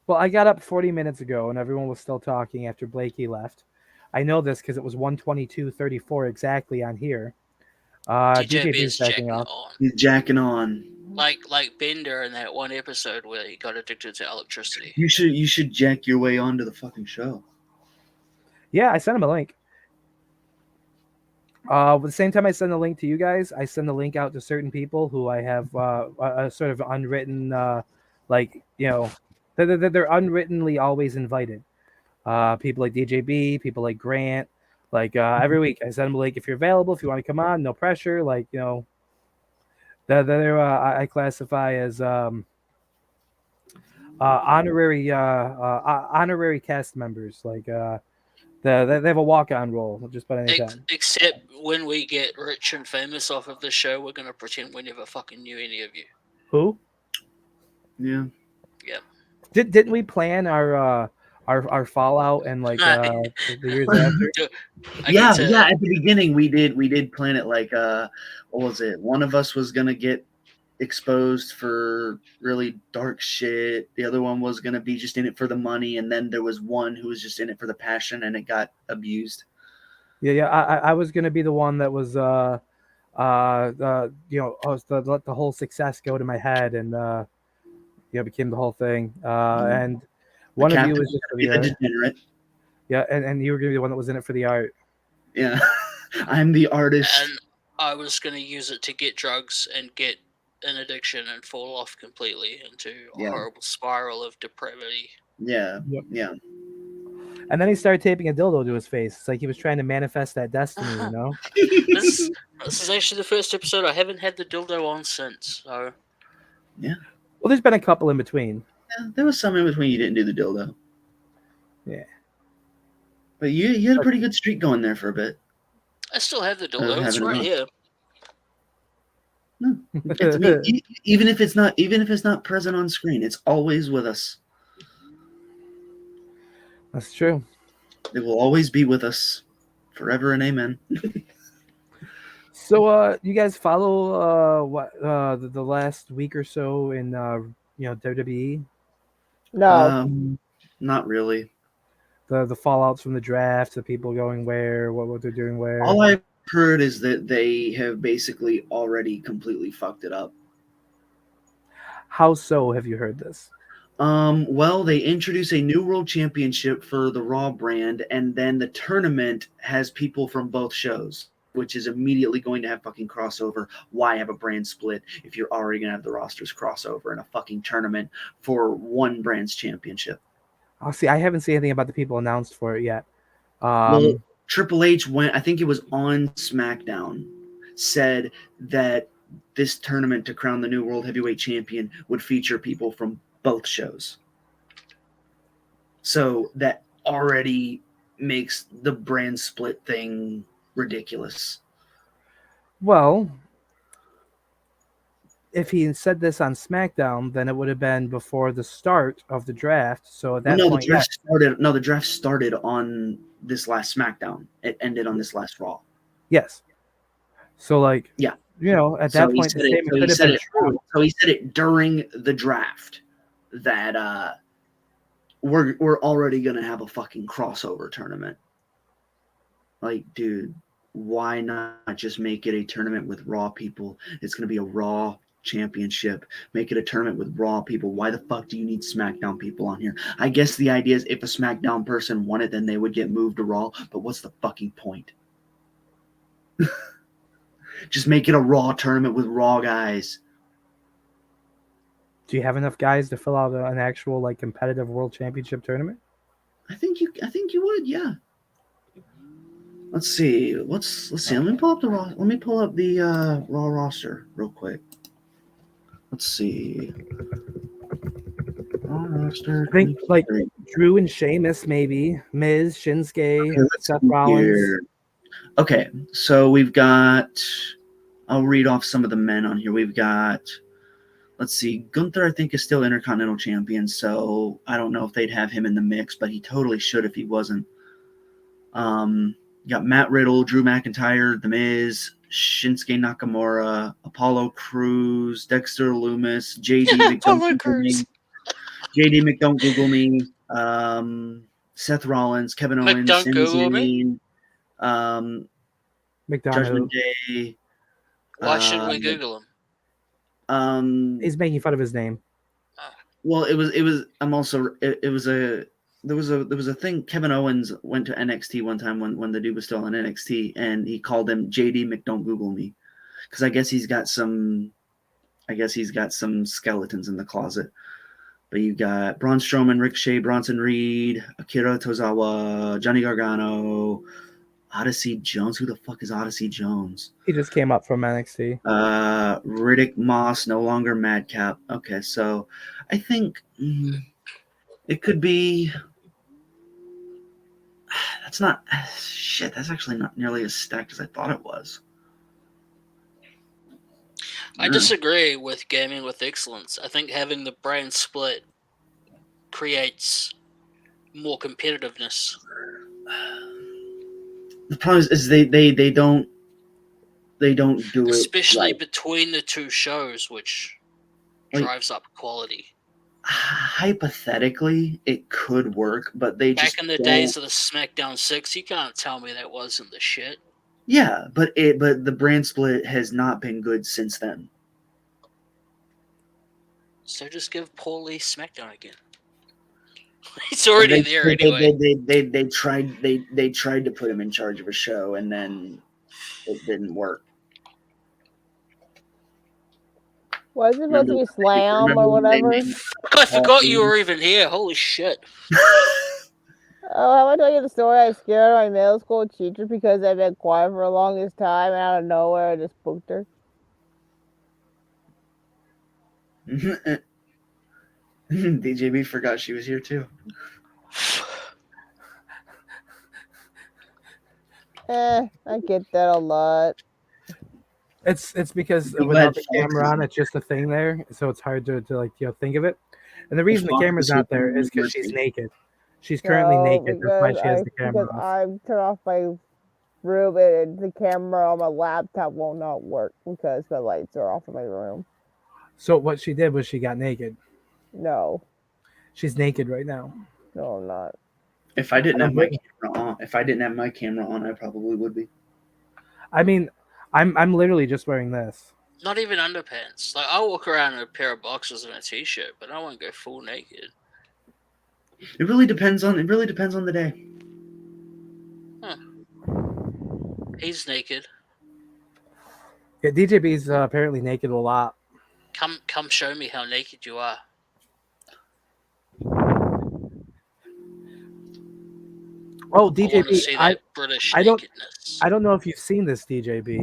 Well, I got up 40 minutes ago, and everyone was still talking after Blakey left. I know this because it was 1:22:34 exactly on here. DJB is jacking off. He's jacking on. Like Bender in that one episode where he got addicted to electricity. You should jack your way onto the fucking show. Yeah, I sent him a link. At the same time I send a link to you guys, I send the link out to certain people who I have a sort of unwritten, they're unwrittenly always invited. People like DJB, people like Grant, every week I send them a link. If you're available, if you want to come on, no pressure. I classify as honorary cast members. They have a walk-on role just about any time. Except when we get rich and famous off of the show, we're gonna pretend we never fucking knew any of you. Who? Yeah. Yeah. Didn't we plan our fallout and the years after? Yeah. At the beginning, we did plan it what was it? One of us was gonna get exposed for really dark shit. The other one was gonna be just in it for the money, and then there was one who was just in it for the passion, and it got abused. Yeah. I was gonna be the one that was let the whole success go to my head and became the whole thing. And one of you was just for the art. Degenerate. Yeah, and you were gonna be the one that was in it for the art. Yeah. I'm the artist. And I was gonna use it to get drugs and get an addiction and fall off completely into a horrible spiral of depravity. Yeah. Yep. Yeah. And then he started taping a dildo to his face. It's like he was trying to manifest that destiny, you know? This is actually the first episode I haven't had the dildo on since. So yeah. Well, there's been a couple in between. Yeah, there was some in between you didn't do the dildo. Yeah. But you had a pretty good streak going there for a bit. I still have the dildo. It's having a right run. here. I mean, even if it's not present on screen, it's always with us. That's true. It will always be with us, forever and amen. So, you guys follow the last week or so in WWE? No. Not really. The fallouts from the draft, the people going where, what they're doing where. All I've heard is that they have basically already completely fucked it up. How so? Have you heard this? Well, they introduce a new world championship for the Raw brand, and then the tournament has people from both shows, which is immediately going to have fucking crossover. Why have a brand split if you're already going to have the rosters crossover in a fucking tournament for one brand's championship? Oh, see, I haven't seen anything about the people announced for it yet. Well, Triple H went, I think it was on SmackDown, said that this tournament to crown the new World Heavyweight Champion would feature people from both shows. So that already makes the brand split thing ridiculous. Well, if he said this on SmackDown, then it would have been before the start of the draft. So at that point, the draft started on this last SmackDown. It ended on this last Raw. Yes. So at that point, So he said it during the draft that we're already gonna have a fucking crossover tournament. Like, dude, why not just make it a tournament with Raw people? It's gonna be a Raw championship. Make it a tournament with Raw people. Why the fuck do you need SmackDown people on here? I guess the idea is if a SmackDown person won it, then they would get moved to Raw. But what's the fucking point? Just make it a Raw tournament with Raw guys. Do you have enough guys to fill out an actual competitive world championship tournament? I think you would, yeah. Let's see. Let's see. Let me pull up the Raw roster real quick. Let's see. Raw roster. I think Drew and Sheamus, maybe Miz, Shinsuke, Seth Rollins. Okay, so we've got. I'll read off some of the men on here. We've got. Let's see. Gunther, I think, is still Intercontinental Champion, so I don't know if they'd have him in the mix, but he totally should if he wasn't. You got Matt Riddle, Drew McIntyre, The Miz, Shinsuke Nakamura, Apollo Crews, Dexter Lumis, JD McDonald Google Me, Seth Rollins, Kevin Owens, Sami Zayn, Judgment Day. Why shouldn't we Google him? He's making fun of his name. Well, there was a thing. Kevin Owens went to NXT one time when the dude was still on NXT, and he called him JD McDon't Google Me, because I guess he's got some skeletons in the closet. But you got Braun Strowman, Ricochet, Bronson Reed, Akira Tozawa, Johnny Gargano, Odyssey Jones. Who the fuck is Odyssey Jones? He just came up from NXT. Riddick Moss, no longer Madcap. Okay, so I think it could be. That's not shit. That's actually not nearly as stacked as I thought it was. I disagree with Gaming with Excellence. I think having the brand split creates more competitiveness. The problem is they don't do it, especially between the two shows, which drives up quality. Hypothetically, it could work, but they back in the days of the SmackDown 6, you can't tell me that wasn't the shit. Yeah, but the brand split has not been good since then. So just give Paul Lee SmackDown again. He's already there anyway. They tried to put him in charge of a show, and then it didn't work. Was it supposed to be Slam or whatever? I forgot you were even here. Holy shit. Oh, how about I tell you the story? I scared my middle school teacher because I've been quiet for the longest time, and out of nowhere I just spooked her. DJB forgot she was here too. I get that a lot. It's because I'm without glad the Fox camera is- on, it's just a thing there, so it's hard to like think of it. And the reason the Fox camera's is not there super is because she's mercy. naked. She's currently No, naked. That's why she has the because camera off. I turn off my room and the camera on my laptop will not work because the lights are off in my room. So what she did was she got naked. No, She's naked right now. no, I'm not. If I didn't have my camera on, I probably would be. I mean, I'm literally just wearing this. Not even underpants. Like, I'll walk around in a pair of boxers and a t-shirt, but I won't go full naked. It really depends on the day. He's naked. Yeah, DJB's apparently naked a lot. Come show me how naked you are. Oh, I want to DJB, see that British I don't nakedness. I don't know if you've seen this, DJB.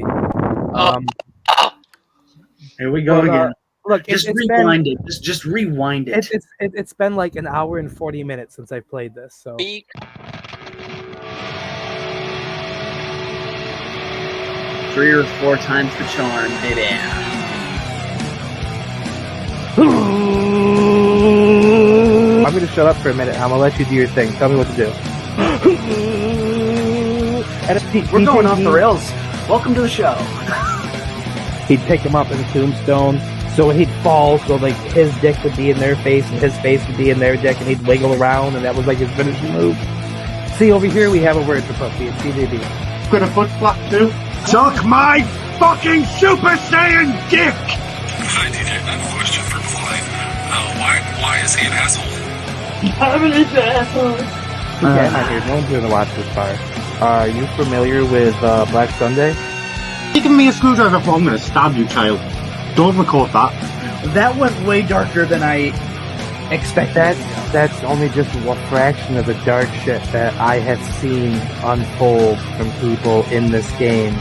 Here we go Well, again. Look, Just it's rewind been, it. Just rewind it. It's been like an hour and 40 minutes since I've played this. So 3 or 4 times the charm, baby. I'm gonna shut up for a minute. I'm gonna let you do your thing. Tell me what to do. We're going off the rails. Welcome to the show. He'd pick him up in a tombstone, so when he'd fall, so like his dick would be in their face and his face would be in their dick, and he'd wiggle around, and that was like his finishing move. See, over here we have a word for pussy. It's DJB. Got a foot flap too. Suck my fucking Super Saiyan dick! Hi, DJ. I have a question for Clyde. Why is he an asshole? I'm an asshole. Okay, I'm not here. No one's gonna watch this part. Are you familiar with Black Sunday? You give me a screwdriver for I'm gonna stab you, child. Don't record that. That went way darker than I expected. That's only just a fraction of the dark shit that I have seen unfold from people in this game.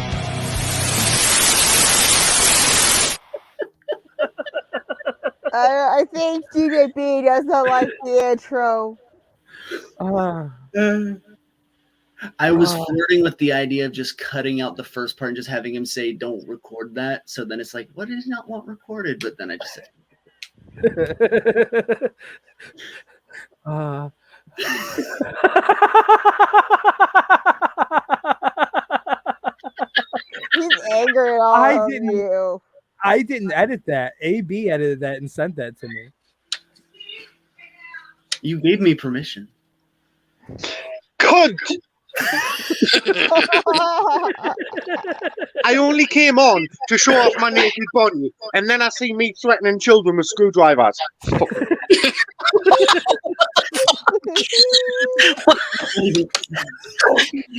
I think DJB does not like the intro. I was flirting with the idea of just cutting out the first part and just having him say, "Don't record that." So then it's like, what did he not want recorded? But then I just said, He's angry at all of you. I didn't edit that. AB edited that and sent that to me. "You gave me permission." Cunt! I only came on to show off my naked body, and then I see me threatening children with screwdrivers.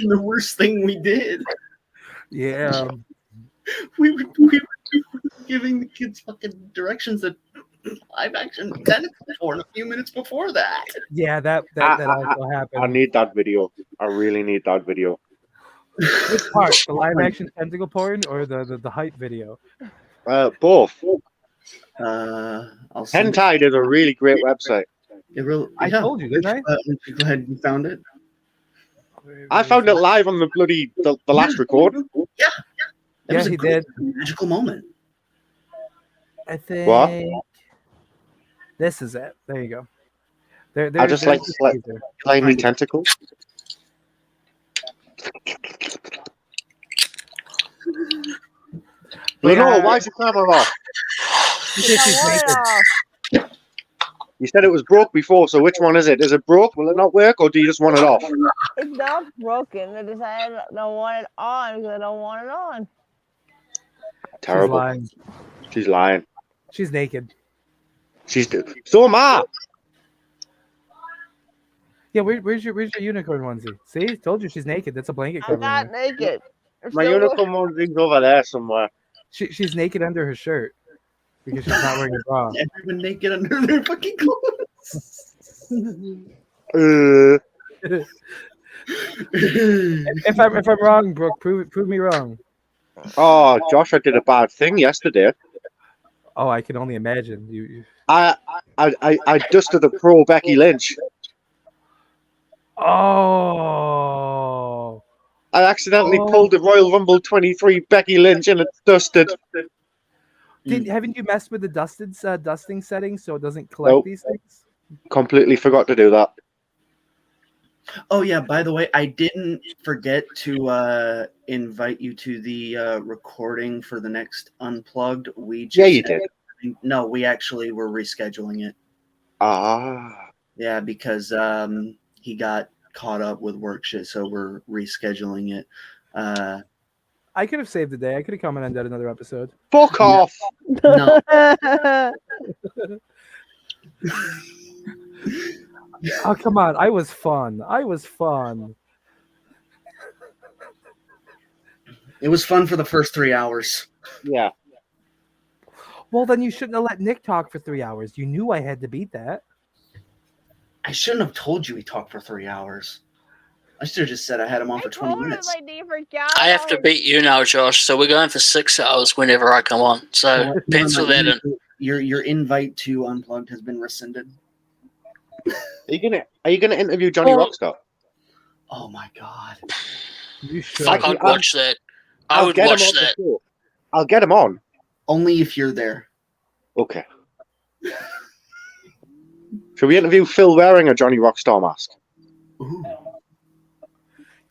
The worst thing we did. Yeah. We were giving the kids fucking directions that live action tennis for a few minutes before that. Yeah, that also happened. I need that video. I really need that video. Which part? The live action tentacle porn or the hype video? Both. I'll send Hentai is a really great website. I told you, didn't I? Go ahead, you found it. I found it live on the bloody the last recording. Yeah. That Yeah, was a he great, did. magical moment. I think What? this is it. There you go. I just like playing me tentacles. Lenore, why is your camera off? You said it was broke before, so which one is it? Is it broke? Will it not work, or do you just want it off? It's not broken. I decided I don't want it on because I don't want it on. Terrible. lying. She's lying. She's naked. So am I. Yeah, where's your unicorn onesie? See, told you she's naked. That's a blanket I'm covering not her. naked. I'm My still unicorn onesie's over there somewhere. She's naked under her shirt because she's not wearing a bra. Everyone naked under their fucking clothes. If I'm wrong, Brooke, prove me wrong. Oh, Josh, I did a bad thing yesterday. Oh, I can only imagine. You I dusted the pro Becky Lynch. Oh. I accidentally Oh. pulled the Royal Rumble 23 Becky Lynch and it's dusted. Haven't you messed with the dusting settings so it doesn't collect Nope. these things? Completely forgot to do that. Oh yeah, by the way, I didn't forget to invite you to the recording for the next Unplugged. We just Yeah, you did. No, we actually were rescheduling it. Ah. Yeah, because he got caught up with work shit, so we're rescheduling it. I could have saved the day. I could have come in and done another episode. Fuck off. No. Oh, come on. I was fun. It was fun for the first 3 hours. Yeah. Well, then you shouldn't have let Nick talk for 3 hours. You knew I had to beat that. I shouldn't have told you he talked for 3 hours. I should have just said I had him on for 20 minutes. I have to beat you now, Josh. So we're going for 6 hours whenever I come on. So pencil that in. Your invite to Unplugged has been rescinded. Are you gonna interview Johnny Rockstar? Oh my god. You should. I'd watch that. I would watch that. I'll get him on. Only if you're there. Okay. Should we interview Phil wearing a Johnny Rockstar mask? Ooh.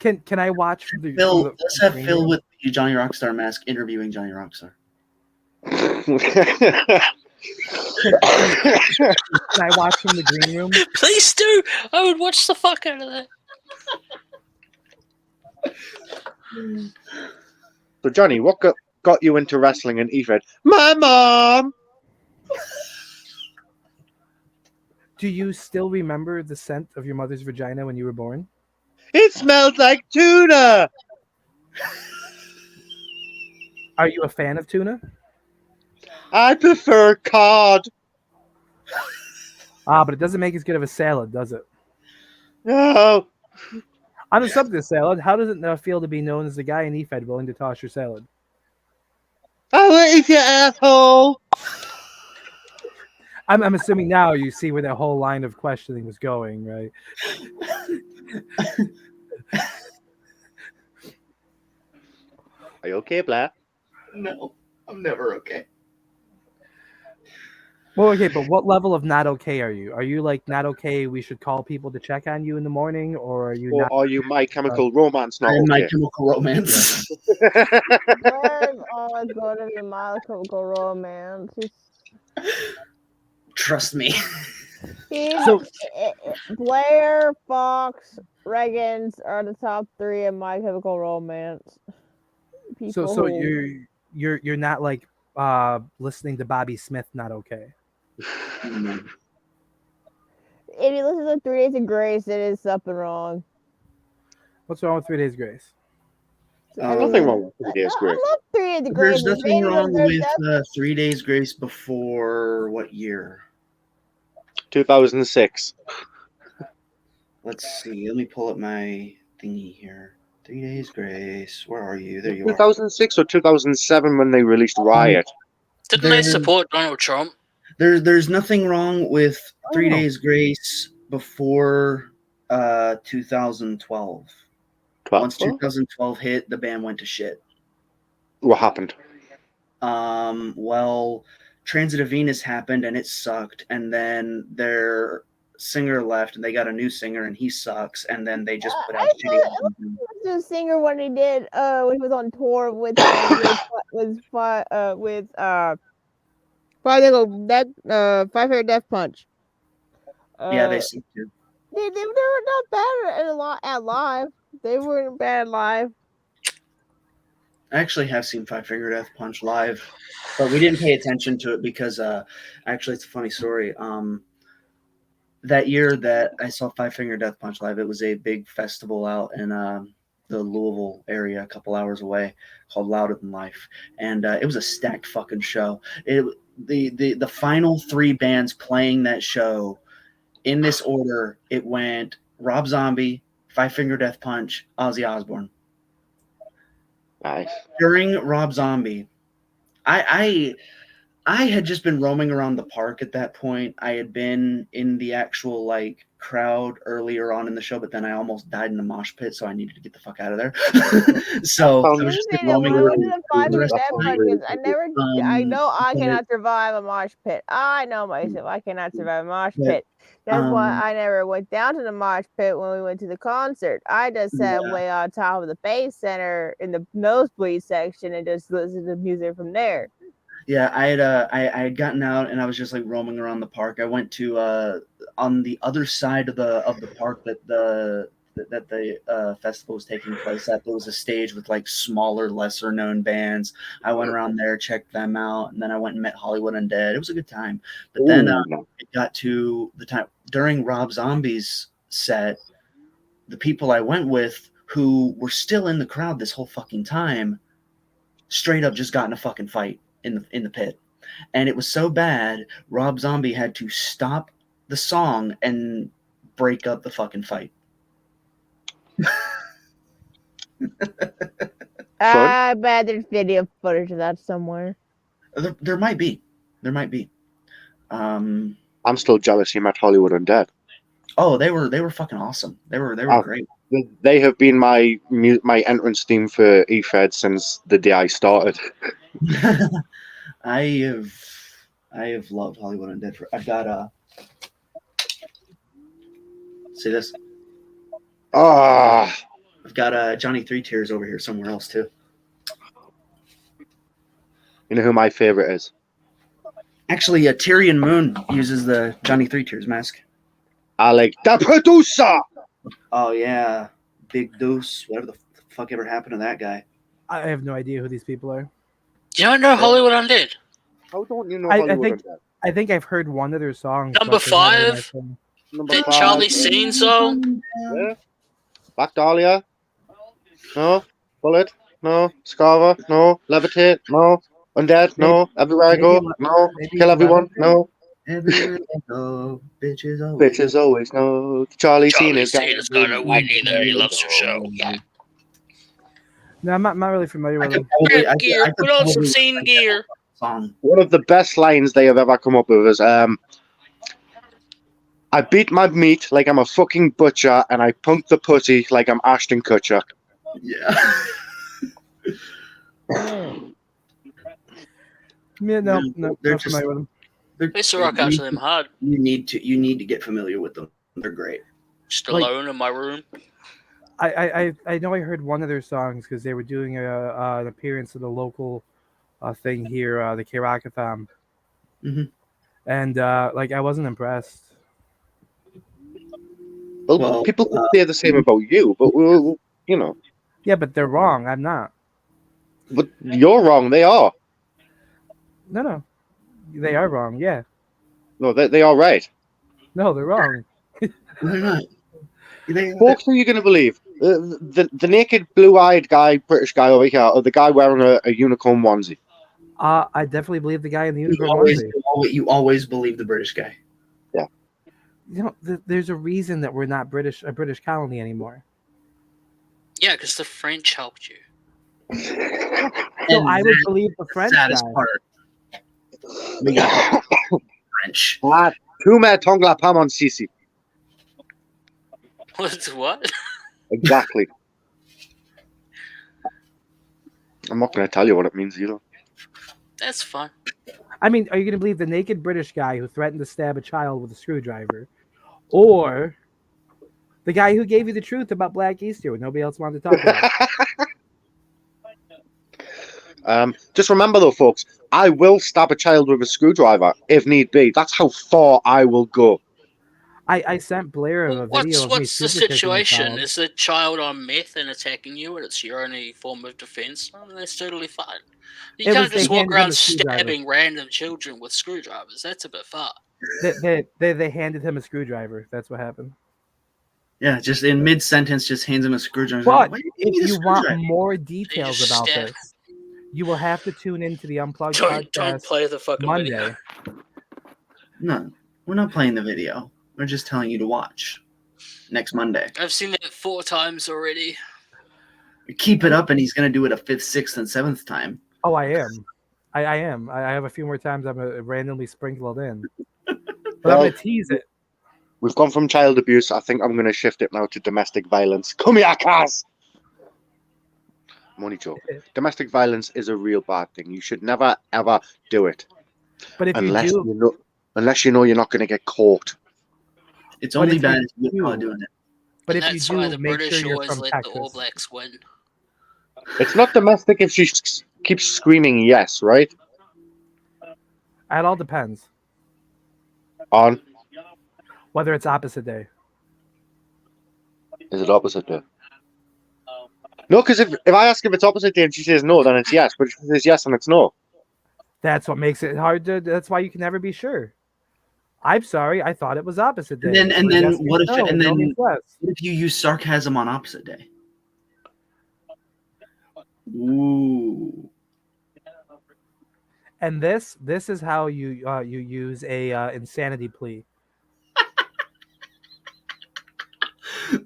Can I watch the Phil? the- Let's have Phil with the Johnny Rockstar mask interviewing Johnny Rockstar. Can I watch from the green room? Please do. I would watch the fuck out of that. So Johnny, what got you into wrestling? And Ethan, my mom. Do you still remember the scent of your mother's vagina when you were born? It smells like tuna. Are you a fan of tuna? I prefer cod. But it doesn't make as good of a salad, does it? No. On the subject of salad, how does it feel to be known as the guy in EFED willing to toss your salad? I will eat your asshole. I'm assuming now you see where that whole line of questioning was going, right? Are you okay, Blair? No, I'm never okay. Well, okay, but what level of not okay are you? Are you like not okay? We should call people to check on you in the morning, or are you? Or not? are you My Chemical Romance? Not I am My okay. Chemical Romance. Blair's always going to be My Chemical Romance. Trust me. Blair, Fox, Reagans are the top 3 in My Chemical Romance. So you're not like listening to Bobby Smith. Not okay. If you listen to 3 Days of Grace, it is something wrong. What's wrong with 3 Days Grace? Nothing wrong with 3 Days Grace. I love 3 Days of Grace. There's nothing wrong There's with 3 Days Grace before what year? 2006. Let's see. Let me pull up my thingy here. 3 Days Grace. Where are you? There you are. 2006 or 2007 when they released Riot. Didn't they support Donald Trump? There's nothing wrong with 3 Days Grace before 2012. Once 2012 hit, the band went to shit. What happened? Well, Transit of Venus happened and it sucked, and then their singer left and they got a new singer and he sucks, and then they just put out shitty albums. the singer when he did when he was on tour with Five Finger Death Punch. Yeah, they seem to. They were not bad at live. They weren't bad live. I actually have seen Five Finger Death Punch live, but we didn't pay attention to it because actually it's a funny story. That year that I saw Five Finger Death Punch live, it was a big festival out in the Louisville area, a couple hours away, called Louder Than Life, and it was a stacked fucking show. The final 3 bands playing that show in this order, it went Rob Zombie, Five Finger Death Punch, Ozzy Osbourne. Nice. During Rob Zombie, I had just been roaming around the park at that point. I had been in the actual like crowd earlier on in the show, but then I almost died in the mosh pit, so I needed to get the fuck out of there. So I was just like, roaming around the rest of the night. I know I cannot survive a mosh pit. I know myself. I cannot survive a mosh pit. That's why I never went down to the mosh pit when we went to the concert. I just sat way on top of the base center in the nosebleed section and just listened to music from there. Yeah, I had gotten out and I was just like roaming around the park. I went to on the other side of the park that the festival was taking place at. There was a stage with like smaller, lesser known bands. I went around there, checked them out, and then I went and met Hollywood Undead. It was a good time. But then it got to the time during Rob Zombie's set, the people I went with who were still in the crowd this whole fucking time, straight up just got in a fucking fight in the pit. And it was so bad, Rob Zombie had to stop the song and break up the fucking fight. I bet there's video footage of that somewhere. There might be. I'm still jealous you met Hollywood Undead. Oh, they were fucking awesome. They were great. They have been my entrance theme for eFed since the day I started. I have loved Hollywood Undead. I've got see this. I've got Johnny Three Tears over here somewhere else too. You know who my favorite is? Actually, Tyrion Moon uses the Johnny Three Tears mask. I like the producer. Oh yeah, Big Deuce. Whatever the fuck ever happened to that guy? I have no idea who these people are. You don't know Hollywood Undead? How don't you know Hollywood Undead? I think I've heard one of their songs. Number 5? That Charlie Scene song? Yeah. Black Dahlia? No. Bullet? No. Scarver? No. Levitate? No. Undead? No. Everywhere I go? No. Kill everyone? No. Everywhere I go, bitches always know. Charlie Scene has got a Whitney that he loves her show. Yeah. No, I'm not really familiar with them. Gear. Put on some scene gear. One of the best lines they have ever come up with is, I beat my meat like I'm a fucking butcher, and I punk the putty like I'm Ashton Kutcher. Yeah. Yeah, no, they're not familiar with them. They used to rock out to them hard. You need to get familiar with them. They're great. Just alone in my room. I know I heard one of their songs because they were doing an appearance at a local thing here, the K-Rockathon. Mm-hmm. And I wasn't impressed. Well, people can say the same about you, but you know. Yeah, but they're wrong. I'm not. But you're wrong. They are. No. They are wrong, yeah. No, they are right. No, they're wrong. They're not. Folks, who are you going to believe? The naked, blue-eyed guy, British guy over here, or the guy wearing a unicorn onesie? I definitely believe the guy in the unicorn onesie. You always believe the British guy. Yeah. You know, there's a reason that we're not a British colony anymore. Yeah, because the French helped you. So I would believe the French guy. Part. We got French. Tu me tong la pam on Sisi. What? Exactly. I'm not going to tell you what it means either. That's fine. I mean, are you going to believe the naked British guy who threatened to stab a child with a screwdriver? Or the guy who gave you the truth about Black Easter when nobody else wanted to talk about it? Just remember, though, folks, I will stab a child with a screwdriver if need be. That's how far I will go. I sent Blair a video of me What's the situation? Is the child on meth and attacking you, and it's your only form of defense? Oh, that's totally fine. You can't just walk around stabbing random children with screwdrivers. That's a bit far. They handed him a screwdriver. That's what happened. Yeah, just in mid-sentence, just hands him a screwdriver. But if you want more details about this, you will have to tune into the Unplugged podcast. Don't play the fucking Monday. video. No, we're not playing the video. We're just telling you to watch next Monday. I've seen that 4 times already. Keep it up, and he's going to do it a 5th, 6th, and 7th time. Oh, I am. I am. I have a few more times I'm randomly sprinkled in. But I'm going to tease it. We've gone from child abuse. I think I'm going to shift it now to domestic violence. Come here, Kaz! I'm only joking. Domestic violence is a real bad thing. You should never, ever do it. But if unless you do, unless you know you're not going to get caught. It's But only if bad you if you get do- caught doing it. but And if you that's why do, the make British sure you're always from let Texas. the All Blacks win. It's not domestic if she keeps screaming yes, right? It all depends On. whether it's opposite day. Is it opposite day? No, because if I ask if it's opposite day and she says no, then it's yes. But if she says yes and it's no. That's what makes it hard to. That's why you can never be sure. I'm sorry, I thought it was opposite day. And then But yes means what if no, no means yes. what if you use sarcasm on opposite day? Ooh. And this is how you you use a insanity plea.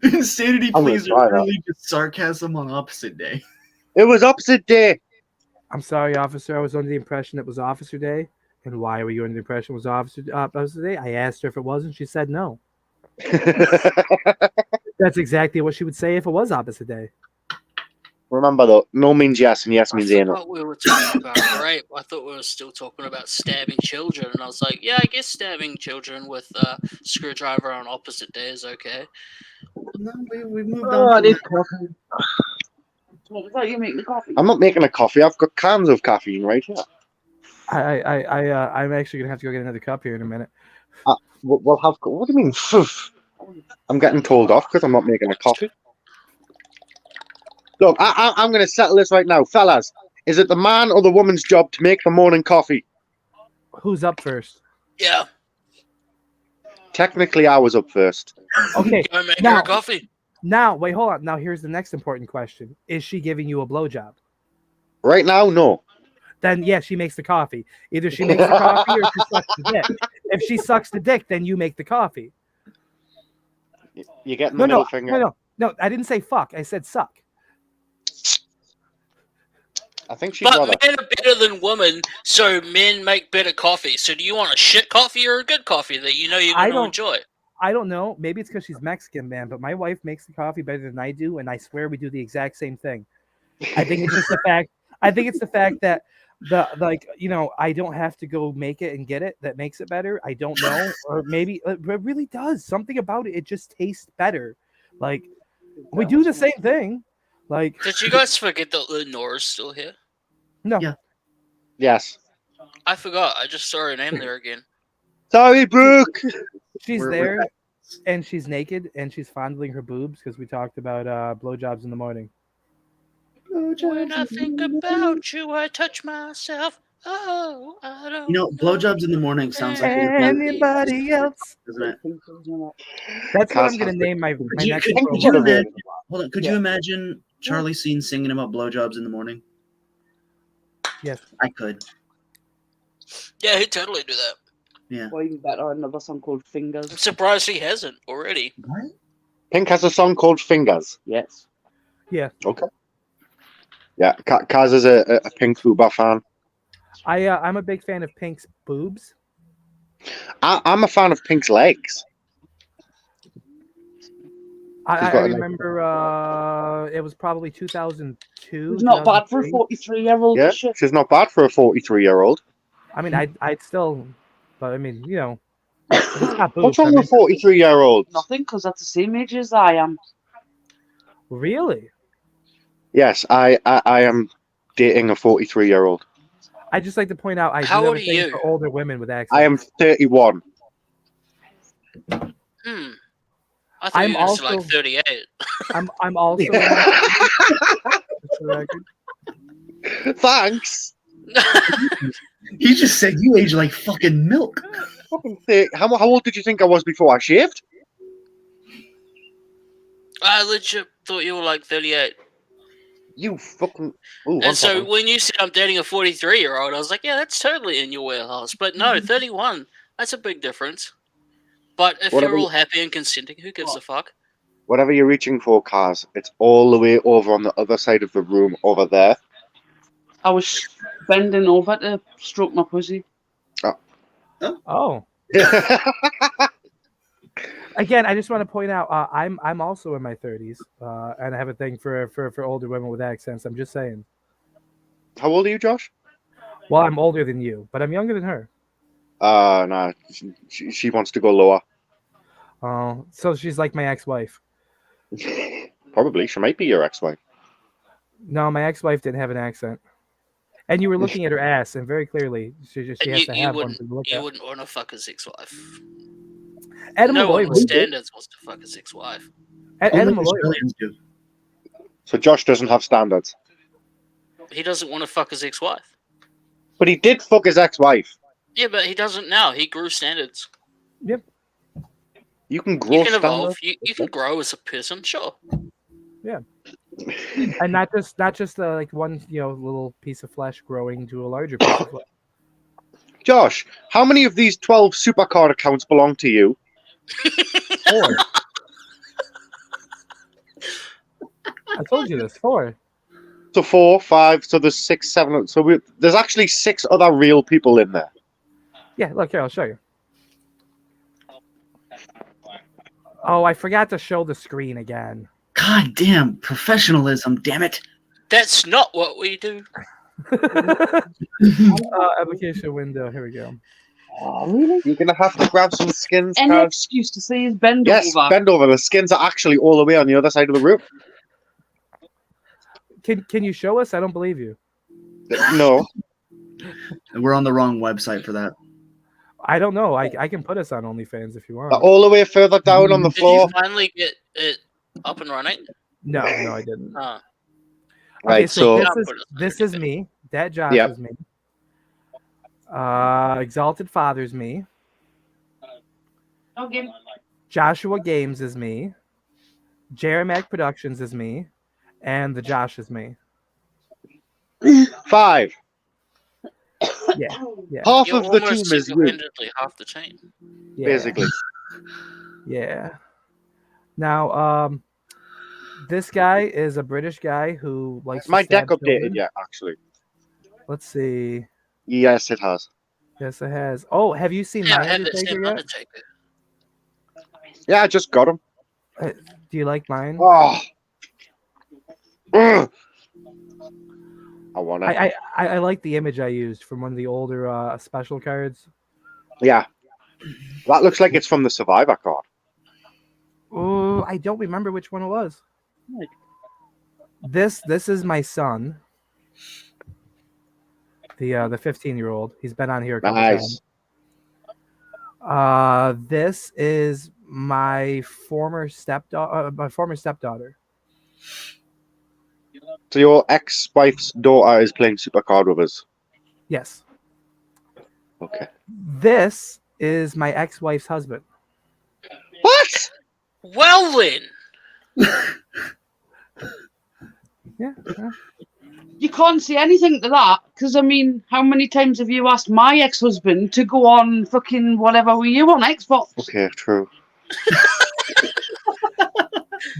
Insanity I'm gonna pleas try are that. really just sarcasm on opposite day. It was opposite day. I'm sorry, officer. I was under the impression it was officer day. And why were you under the impression it was opposite day? I asked her if it was, and she said no. That's exactly what she would say if it was opposite day. Remember though, no means yes and yes I means anal. thought we were talking about rape. I thought we were still talking about stabbing children, and I was like, yeah, I guess stabbing children with a screwdriver on opposite day is okay. No, we moved Oh, on. I need coffee. What was that? You make the coffee? I'm not making a coffee. I've got cans of caffeine right here. I'm actually gonna have to go get another cup here in a minute. We'll have. What do you mean? Phew. I'm getting told off because I'm not making a coffee. Look, I'm going to settle this right now, fellas. Is it the man or the woman's job to make the morning coffee? Who's up first? Yeah. Technically, I was up first. Okay. Go make her Now, a coffee. now, wait, hold on. Now, here's the next important question: is she giving you a blowjob? Right now, no. Then yeah, she makes the coffee. Either she makes the coffee or she sucks the dick. If she sucks the dick, then you make the coffee. You getting No, the middle no, finger? no. I didn't say fuck. I said suck. I think she'd But rather. men are better than women, so men make better coffee. So do you want a shit coffee or a good coffee that you know you're I going to don't- enjoy? I don't know. Maybe it's because she's Mexican, man. But my wife makes the coffee better than I do, and I swear we do the exact same thing. I think it's just the fact. I think it's the fact that I don't have to go make it and get it that makes it better. I don't know, or maybe it really does something about it. It just tastes better. Like we do the same thing. Like Did you guys forget that Lenora's still here? no. Yeah. Yes. I forgot. I just saw her name there again. Sorry, Brooke. She's We're there, back. and she's naked, and she's fondling her boobs because we talked about blowjobs in the morning. When I think about you, I touch myself. Oh, I don't. You know, blowjobs in the morning sounds like a Anybody else? doesn't it? That's what I'm Cast gonna has name my Could you, next could, promo. could you What a imagine? bit. Hold on. Could you imagine Charlie Sheen singing about blowjobs in the morning? Yes. I could. Yeah, he'd totally do that. Yeah. Or even better, another song called I'm Fingers. surprised he hasn't already. What? Pink has a song called Fingers. Yes. Yeah. Okay. Yeah, Kaz is a Pink Fuba fan. I'm a big fan of Pink's boobs. I'm a fan of Pink's legs. I got a leg. remember it was probably 2002. It's not bad for a 2003. 43-year-old. Yeah, she's not bad for a 43-year-old. I mean, I'd still, but I mean, you know, if it's got boobs. What's wrong I mean, with 43-year-olds? Nothing, because that's the same age as I am. really? Yes, I am dating a 43-year-old. I just like to point out I do How have old a are thing you? for older women with accents. I am 31. I thought I'm you were just also- like 38. I'm also. Thanks. He just said you age like fucking milk. How old did you think I was before I shaved? I legit thought you were like 38. You fucking. Ooh, And so when you said I'm dating a 43-year-old, I was like, yeah, that's totally in your wheelhouse. But no, 31, that's a big difference. But if Whatever you're you- all happy and consenting, who gives a fuck? whatever you're reaching for, Kaz, it's all the way over on the other side of the room over there. I was bending over to stroke my pussy. Oh, Again, I just want to point out I'm also in my 30s, and I have a thing for older women with accents. I'm just saying. How old are you, Josh? Well, I'm older than you, but I'm younger than her. No, she wants to go lower. Oh, so she's like my ex-wife. Probably, she might be your ex-wife. No, my ex-wife didn't have an accent. And you were looking at her ass, and very clearly, she has to have one to look You at. wouldn't want to fuck his ex-wife. Adam No Malloy one with would. standards wants to fuck his ex-wife. Adam Malloy would. So Josh doesn't have standards. He doesn't want to fuck his ex-wife. But he did fuck his ex-wife. Yeah, but he doesn't now. He grew standards. Yep. You can grow You can evolve. standards. You can grow as a person, sure. Yeah. And not just like one little piece of flesh growing to a larger piece of flesh. Josh, how many of these 12 Supercard accounts belong to you? 4. I told you this. 4. So 4, 5. So there's 6, 7. So there's actually 6 other real people in there. Yeah, look here. I'll show you. Oh, I forgot to show the screen again. God damn, professionalism, damn it. That's not what we do. Application window. Here we go. Oh, really? You're going to have to grab some skins. Any Carl. excuse to say is bend Yes, over. bend over. The skins are actually all the way on the other side of the room. Can you show us? I don't believe you. No. We're on the wrong website for that. I don't know. I can put us on OnlyFans if you want. All the way further down on the Did floor. you finally get it up and running? No, I didn't. Oh. Okay, Right, so this is me. That Josh Yep. is me. Exalted Father's me. Okay. Joshua Games is me. Jeremac Productions is me. And the Josh is me. 5. Yeah. Half You're of the team almost is you, single-handedly half the team. Yeah. basically. Yeah. Now, this guy is a British guy who likes. Has my to stab deck updated children. yet, actually? Let's see. Yes, it has. Yes, it has. Oh, have you seen Yeah, my I had that Undertaker same yet? Undertaker. Yeah, I just got him. Do you like mine? Oh. Ugh. I want it. I like the image I used from one of the older special cards. Yeah. That looks like it's from the Survivor card. Oh, I don't remember which one it was. This is my son. The 15-year-old. He's been on here a couple Nice. times. This is my former stepdaughter. So your ex-wife's daughter is playing Supercard with us. Yes. Okay. This is my ex-wife's husband. What? Well then. Yeah. You can't say anything to that because, I mean, how many times have you asked my ex-husband to go on fucking whatever were you on Xbox? Okay, true.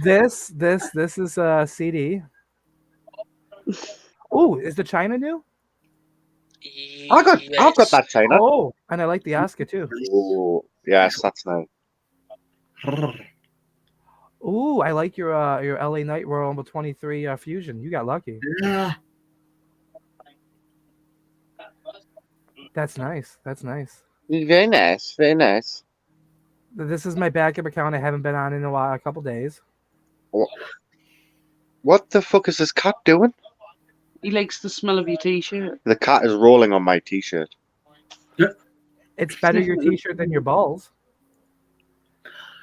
This is a CD. Oh, is the China new? I've got that China. Oh, and I like the Oscar too. Oh, yes, that's nice. Ooh, I like your LA Knight Royal Rumble 23 fusion. You got lucky. Yeah. That's nice. That's nice. Very nice. Very nice. This is my backup account. I haven't been on in a couple days. What the fuck is this cat doing? He likes the smell of your t-shirt. The cat is rolling on my t-shirt. It's better your t-shirt than your balls.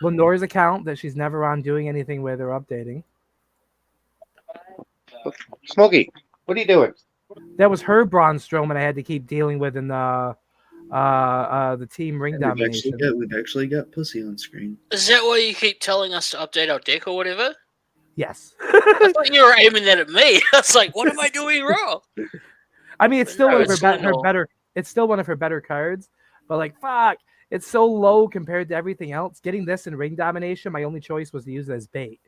Lenore's account that she's never on doing anything with or updating. Smokey, what are you doing? That was her Braun Strowman I had to keep dealing with in the team ring domination. We've actually got pussy on screen. Is that why you keep telling us to update our deck or whatever? Yes. I thought you were aiming that at me. I was like, what am I doing wrong? I mean, it's still No, one of it's her Lenore. better. It's still one of her better cards, but like, fuck, it's so low compared to everything else. Getting this in ring domination, my only choice was to use it as bait,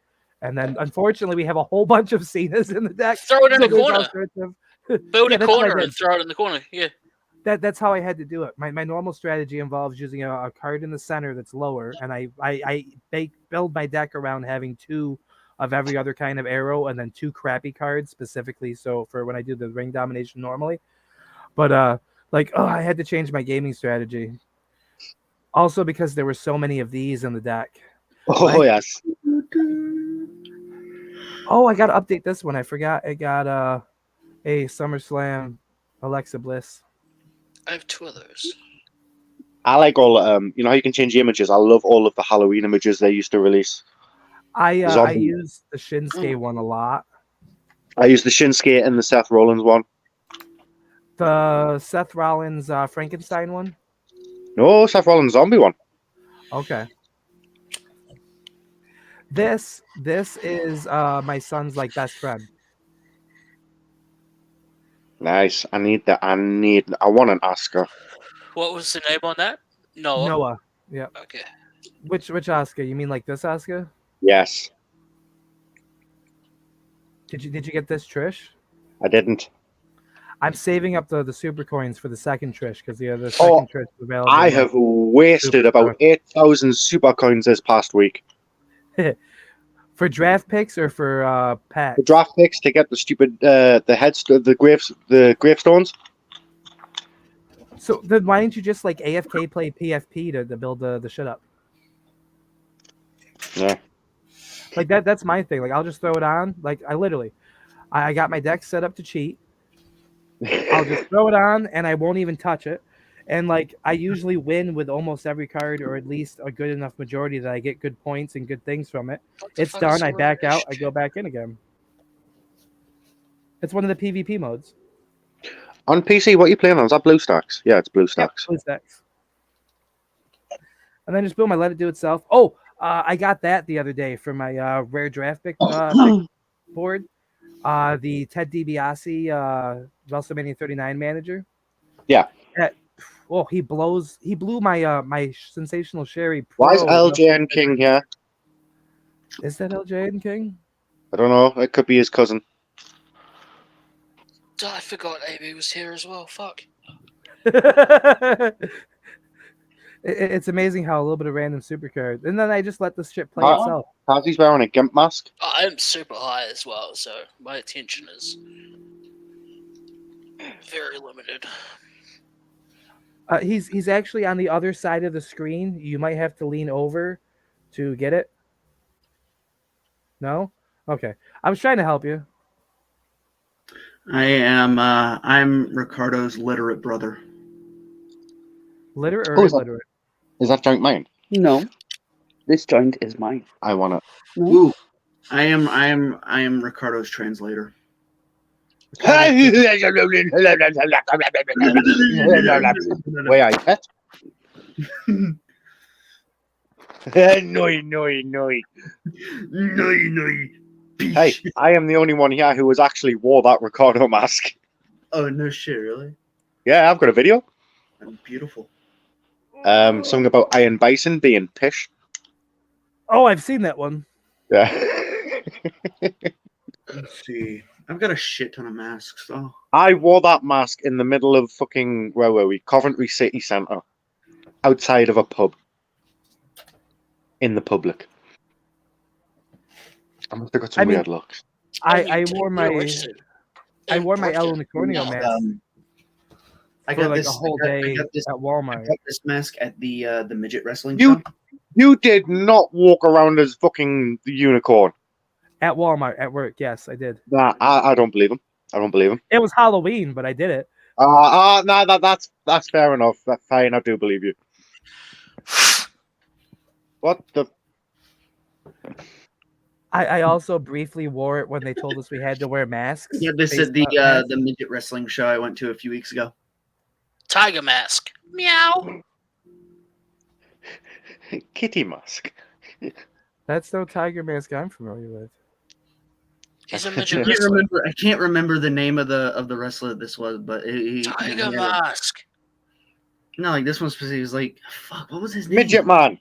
and then unfortunately, we have a whole bunch of Cenas in the deck. Throw it in so the there's corner. all sorts of- Build Yeah, a that's what I corner did. and throw it in the corner. Yeah. That's how I had to do it. My normal strategy involves using a card in the center that's lower, and I build my deck around having 2 of every other kind of arrow, and then 2 crappy cards specifically. So for when I do the ring domination normally, but I had to change my gaming strategy. Also because there were so many of these in the deck. Oh yes. Oh, I got to update this one. I forgot. I got a SummerSlam Alexa Bliss. I have 2 of those. I like all you know how you can change the images. I love all of the Halloween images they used to release. I Zombie. use the Shinsuke one a lot. I use the Shinsuke and the Seth Rollins one. The Seth Rollins Frankenstein one. No, Seth Rollins zombie one. Okay. This is my son's like best friend. Nice. I want an Oscar. What was the name on that? Noah. Noah. Yeah. Okay. Which Oscar? You mean like this Oscar? Yes. Did you get this, Trish? I didn't. I'm saving up the super coins for the second Trish because the second Trish is available. I have wasted about 8,000 super coins this past week. For draft picks or for packs? The draft picks to get the stupid the gravestones. So then why didn't you just like AFK play PFP to build the shit up? Yeah. Like that's my thing. Like I'll just throw it on. Like I got my deck set up to cheat. I'll just throw it on and I won't even touch it. And like I usually win with almost every card, or at least a good enough majority that I get good points and good things from it. It's done. I back out. I go back in again. It's one of the PvP modes. On PC, what are you playing on? Is that BlueStacks? Yeah, it's BlueStacks. Yeah, BlueStacks. And then just boom, I let it do itself. Oh, I got that the other day for my rare draft pick board. The Ted DiBiase WrestleMania 39 manager. Yeah. He blew my my sensational Sherry Pro. Why is LJN King here? Is that LJN King? I don't know. It could be his cousin. Oh, I forgot AB was here as well. Fuck. It's amazing how a little bit of random supercard, and then I just let this shit play itself. How's wearing a gimp mask? I'm super high as well, so my attention is very limited. He's actually on the other side of the screen. You might have to lean over to get it. No? Okay. I was trying to help you. I'm Ricardo's literate brother. Literate or illiterate? Is that joint mine? No. This joint is mine. I want it. No. Ooh. I am Ricardo's translator. Wait, I bet. No. Hey, I am the only one here who has actually wore that Ricardo mask. Oh no shit, really? Yeah, I've got a video. That's beautiful. Something about Iron Bison being pish. Oh, I've seen that one. Yeah. Let's see. I've got a shit ton of masks though. I wore that mask in the middle of fucking, where were we? Coventry City Centre. Outside of a pub. In the public. I must have got some weird looks. I wore my El Unicornio mask. I got a whole day at Walmart. I got this mask at the midget wrestling You show. You did not walk around as fucking the unicorn. At Walmart, at work, yes, I did. Nah, I don't believe him. I don't believe him. It was Halloween, but I did it. No, that's fair enough. That's fine. I do believe you. What the? I also briefly wore it when they told us we had to wear masks. Yeah, this is the midget wrestling show I went to a few weeks ago. Tiger mask. Meow. Kitty mask. That's no tiger mask I'm familiar with. He's a I midget can't wrestler. remember. I can't remember the name of the wrestler this was, but Tiger mask. No, like this one specifically was like, fuck, what was his name? Midget man.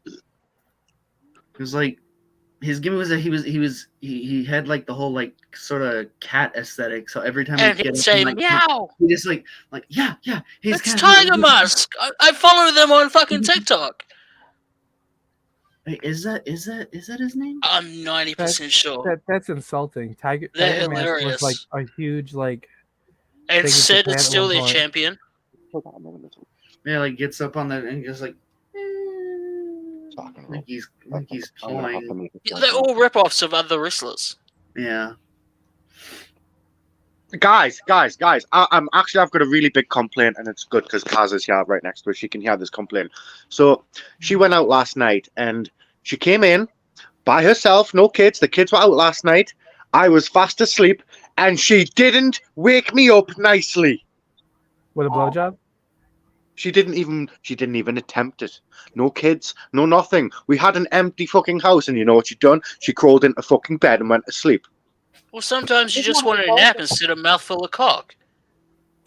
It was like his gimmick was that he had like the whole like sort of cat aesthetic. So every time And he'd he'd get say, up and, like, meow. he just like yeah. He's It's Tiger Mask. I follow them on fucking TikTok. Wait, is that his name? I'm 90% sure. That's insulting. They're Tiger Mask was hilarious. like a huge like. And thing in Sid Japan is at still one their point. champion. Yeah, like gets up on that and just like he's playing. They're all rip-offs of other wrestlers. Yeah. Guys, I'm actually, I've got a really big complaint, and it's good because Kaz is here right next to her. She can hear this complaint. So she went out last night, and she came in by herself, no kids. The kids were out last night. I was fast asleep, and she didn't wake me up nicely. With a blowjob? She didn't even attempt it. No kids, no nothing. We had an empty fucking house, and you know what she done? She crawled into fucking bed and went to sleep. Well, sometimes you just want a nap instead of a mouthful of cock.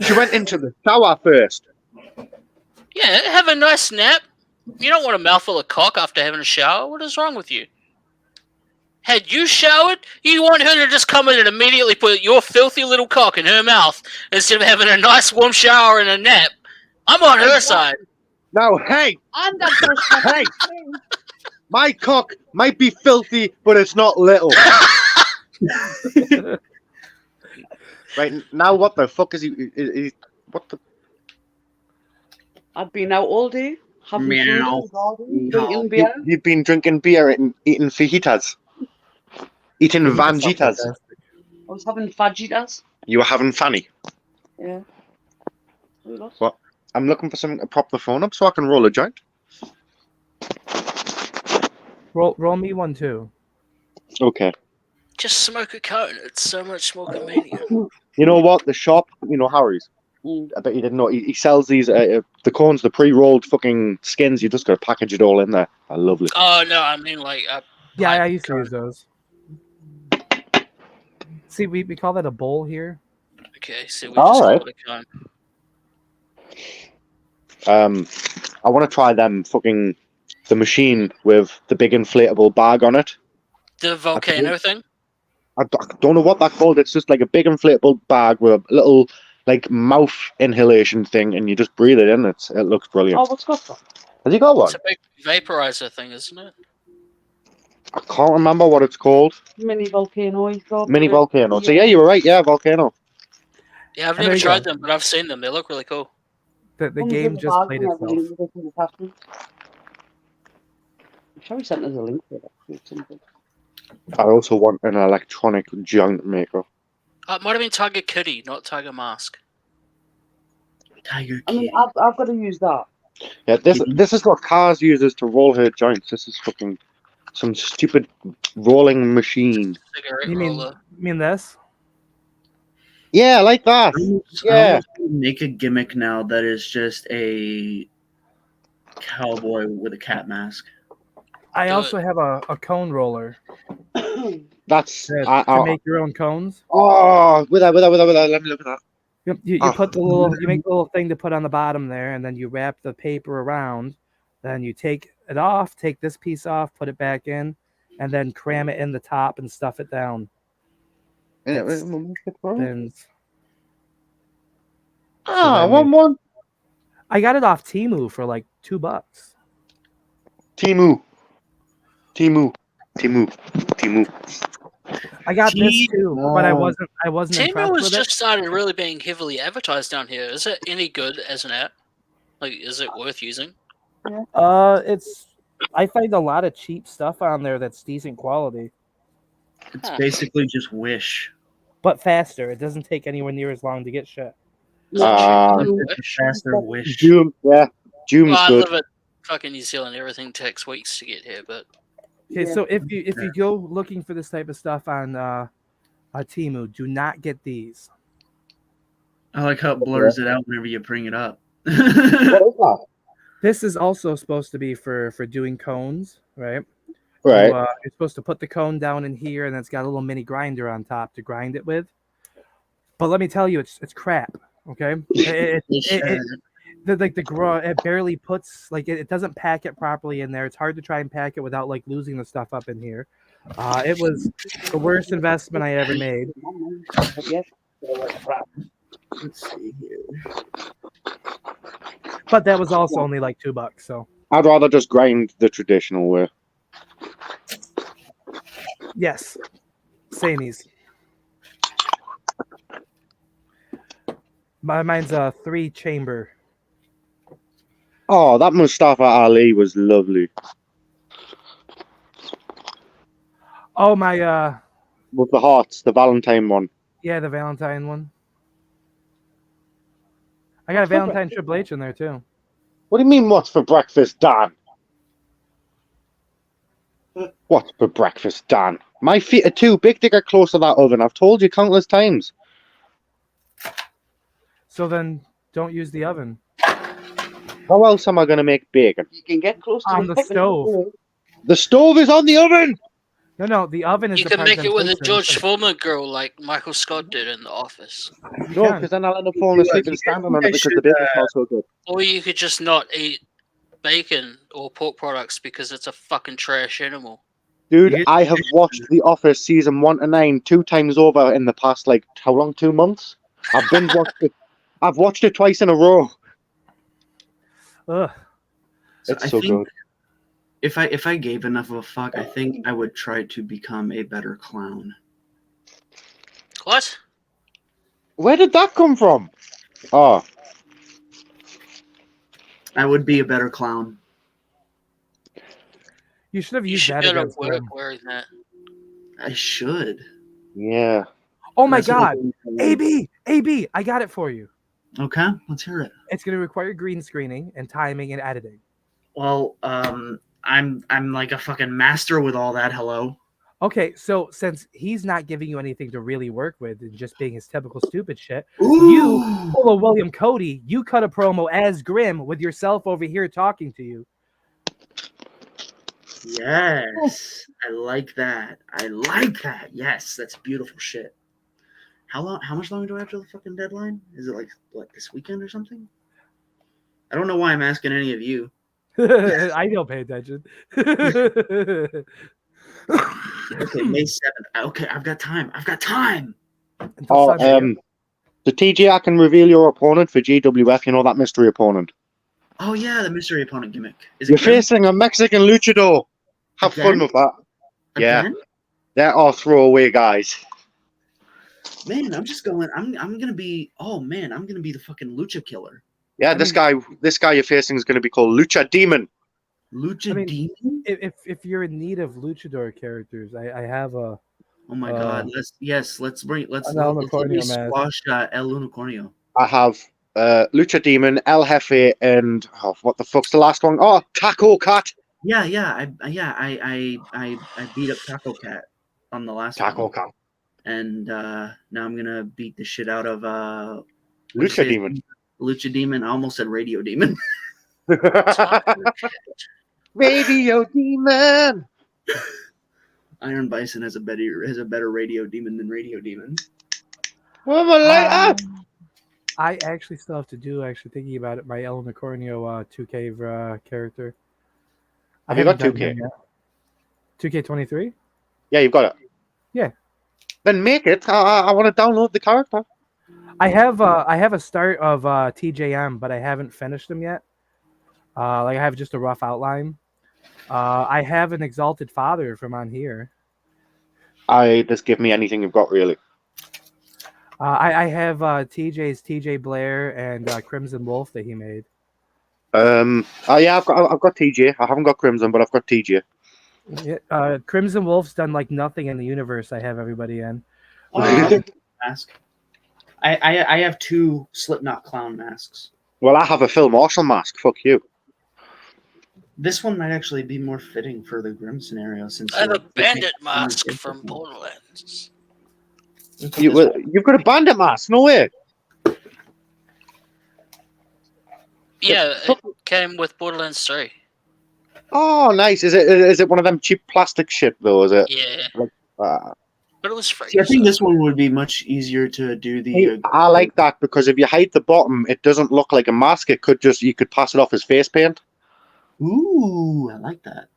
She went into the shower first. Yeah, have a nice nap. You don't want a mouthful of cock after having a shower. What is wrong with you? Had you showered, you want her to just come in and immediately put your filthy little cock in her mouth instead of having a nice warm shower and a nap. I'm on her side. Now, hey, my cock might be filthy, but it's not little. Right now, what the fuck is he? What the? I've been out all day, having Meow. food, drinking beer. You've been drinking beer and eating fajitas. Eating vanjitas. I was having fajitas. You were having funny. Yeah. What? I'm looking for something to prop the phone up so I can roll a joint. Roll me one too. Okay. Just smoke a cone. It's so much more convenient. You know what? The shop, you know, Harry's. I bet you didn't know. He sells these, the cones, the pre-rolled fucking skins. You just got to package it all in there. I love it. Oh, no, I mean, like... Yeah, I used to use those. See, we call that a bowl here. Okay, so we All just right. call it a cone. I want to try them fucking the machine with the big inflatable bag on it. The volcano thing? I don't know what that's called. It's just like a big inflatable bag with a little like mouth inhalation thing, and you just breathe it in. It looks brilliant. Oh, what's got that? Have you got one? It's a big vaporizer thing, isn't it? I can't remember what it's called. Mini volcano. He's got Mini it. volcano. So yeah, you were right. Yeah, volcano. Yeah, I've There never you tried go. them, but I've seen them. They look really cool. The Comes game with a just bag played and itself. everything, with different attachments. I'm sure he sent us a link for that. I also want an electronic joint maker. It might have been Tiger Kitty, not Tiger Mask. Tiger I mean, I've got to use that. Yeah, this is what Cars uses to roll her joints. This is fucking some stupid rolling machine. Cigarette You roller. mean this? Yeah, like that. Yeah. Make a gimmick now that is just a cowboy with a cat mask. I also have a cone roller. That's To make your own cones. Oh, with that. Let me look at that. You Oh. put the little, you make the little thing to put on the bottom there, and then you wrap the paper around. Then you take it off, take this piece off, put it back in, and then cram it in the top and stuff it down. Spins. Ah, one. I got it off Temu for like $2. Temu. I got this too, but I wasn't Temu impressed has with just it. started really being heavily advertised down here. Is it any good as an app? Like, is it worth using? It's I find a lot of cheap stuff on there that's decent quality, It's basically just Wish. but faster. It doesn't take anywhere near as long to get shit. It's a faster Wish. Joom's Well, good. I live in fucking New Zealand. Everything takes weeks to get here, but Okay, so if you go looking for this type of stuff on Temu, do not get these. I like how it blurs it out whenever you bring it up. This is also supposed to be for doing cones, right? Right. You're supposed to put the cone down in here, and it's got a little mini grinder on top to grind it with. But let me tell you, it's crap. Okay, it barely puts it doesn't pack it properly in there. It's hard to try and pack it without like losing the stuff up in here. It was the worst investment I ever made. Let's see here. But that was also only like $2. So I'd rather just grind the traditional way. yes, samies. Mine's a 3-chamber. Oh, that Mustafa Ali was lovely. Oh my, With the hearts, the Valentine one. yeah, the Valentine one. I got a Valentine Triple H in there too. What do you mean, what's for breakfast, Dan? What's for breakfast, Dan? My feet are too big to get close to that oven. I've told you countless times. So then, don't use the oven. How else am I going to make bacon? You can get close to On the stove. The stove is on the oven! No, the oven is You the can part make that it with a takes George Foreman grill like Michael Scott did in The Office. No, because then I'll end up falling asleep and standing on it because the bacon smells so good. Or you could just not eat bacon or pork products because it's a fucking trash animal. Dude, I have watched The Office season 1 to 9 2 times over in the past, like, how long? 2 months? I've binge watched it. I've watched it twice in a row. Ugh. It's I so think good. If I gave enough of a fuck, I think I would try to become a better clown. What? Where did that come from? Oh, I would be a better clown. You should have You used should that go to against work them. wearing that. I should. yeah. Oh my That's what god. I think. AB, I got it for you. Okay, let's hear it. It's going to require green screening and timing and editing. Well, I'm like a fucking master with all that. Hello. Okay, so since he's not giving you anything to really work with and just being his typical stupid shit, Ooh. you pull a William Cody, you cut a promo as Grim with yourself over here talking to you. Yes, I like that. I like that. Yes, that's beautiful shit. How long? How much longer do I have till the fucking deadline? Is it like what, this weekend or something? I don't know why I'm asking any of you. I don't pay attention. Okay, May 7th. Okay, I've got time. Until Oh, Sunday. the TJ, I can reveal your opponent for GWF. You know that mystery opponent. Oh yeah, the mystery opponent gimmick. Is You're it Grim? facing a Mexican luchador. Have fun Again? with that. Yeah, Again? they're all throwaway guys. Man, I'm just going. I'm gonna be. Oh man, I'm gonna be the fucking lucha killer. Yeah, this guy you're facing is going to be called Lucha Demon. Lucha Demon. If you're in need of luchador characters, I have a. Oh my god. Let's an El let me Unicornio mask. squash El Unicornio. I have Lucha Demon, El Jefe, and what the fuck's the last one? Oh, Taco Cat. Yeah, I beat up Taco Cat on the last Taco one. Cat. And now I'm gonna beat the shit out of Lucha Demon. Lucha Demon. I almost said Radio Demon. Radio Demon. Iron Bison has a better Radio Demon than Radio Demon. I actually still have to do. Thinking about it, my El Unicornio 2K character. Have you got haven't done 2K? him yet. 2K23? Yeah, you've got it. Yeah. Then make it. I want to download the character. I have a start of TJM, but I haven't finished them yet. I have just a rough outline. I have an Exalted Father from on here. Just give me anything you've got, really. I have TJ's TJ Blair and Crimson Wolf that he made. Yeah, I've got TJ. I haven't got Crimson, but I've got TJ. Yeah, Crimson Wolf's done like nothing in the universe. I have everybody in. Mask. I have 2 Slipknot clown masks. Well, I have a Phil Marshall mask. Fuck you. This one might actually be more fitting for the Grim scenario since I have a you're- bandit mask from Borderlands. You've got a bandit mask? No way. Yeah, it came with Borderlands 3. Oh, nice. Is it one of them cheap plastic shit though? Is it? Yeah. But it was free. See, I think this one would be much easier to do the. I like that because if you hide the bottom, it doesn't look like a mask. You could pass it off as face paint. Ooh, I like that.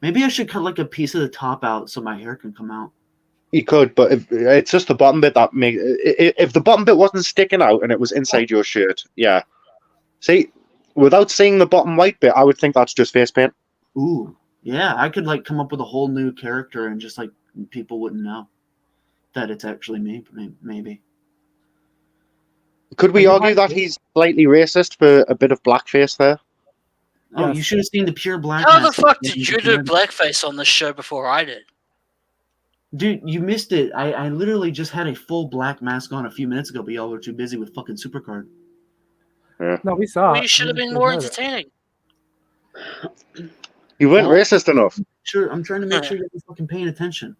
Maybe I should cut like a piece of the top out so my hair can come out. You could, but it's just the bottom bit that makes. If the bottom bit wasn't sticking out and it was inside your shirt, yeah. See, without seeing the bottom white bit, I would think that's just face paint. Ooh, yeah, I could like come up with a whole new character and just like people wouldn't know that it's actually me. Maybe. Could we argue that he's slightly racist for a bit of blackface there? Oh, you should have seen the pure black. How the mask. fuck did you do blackface on this show before I did? Dude, you missed it. I literally just had a full black mask on a few minutes ago, but y'all were too busy with fucking Supercard. Yeah. No, we saw. Well, you should have been more entertaining. You weren't racist enough. Sure, I'm trying to make sure you're fucking paying attention.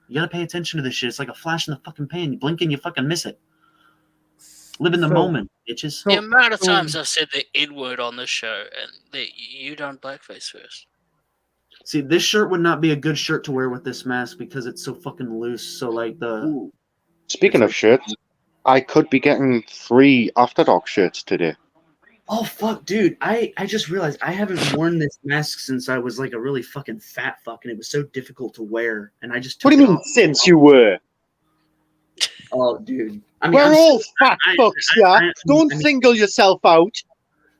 You gotta pay attention to this shit. It's like a flash in the fucking pan. You blink and you fucking miss it. Live in the moment, bitches. The amount of times I've said the N word on this show, and that you done blackface first. See, this shirt would not be a good shirt to wear with this mask because it's so fucking loose. So, like the. Speaking of shirts, I could be getting 3 After Dark shirts today. Oh fuck, dude! I just realized I haven't worn this mask since I was like a really fucking fat fuck, and it was so difficult to wear. And I just. What do you mean since you were? Oh, dude. I mean, We're I'm all still- fat fucks, yeah. Don't single yourself out.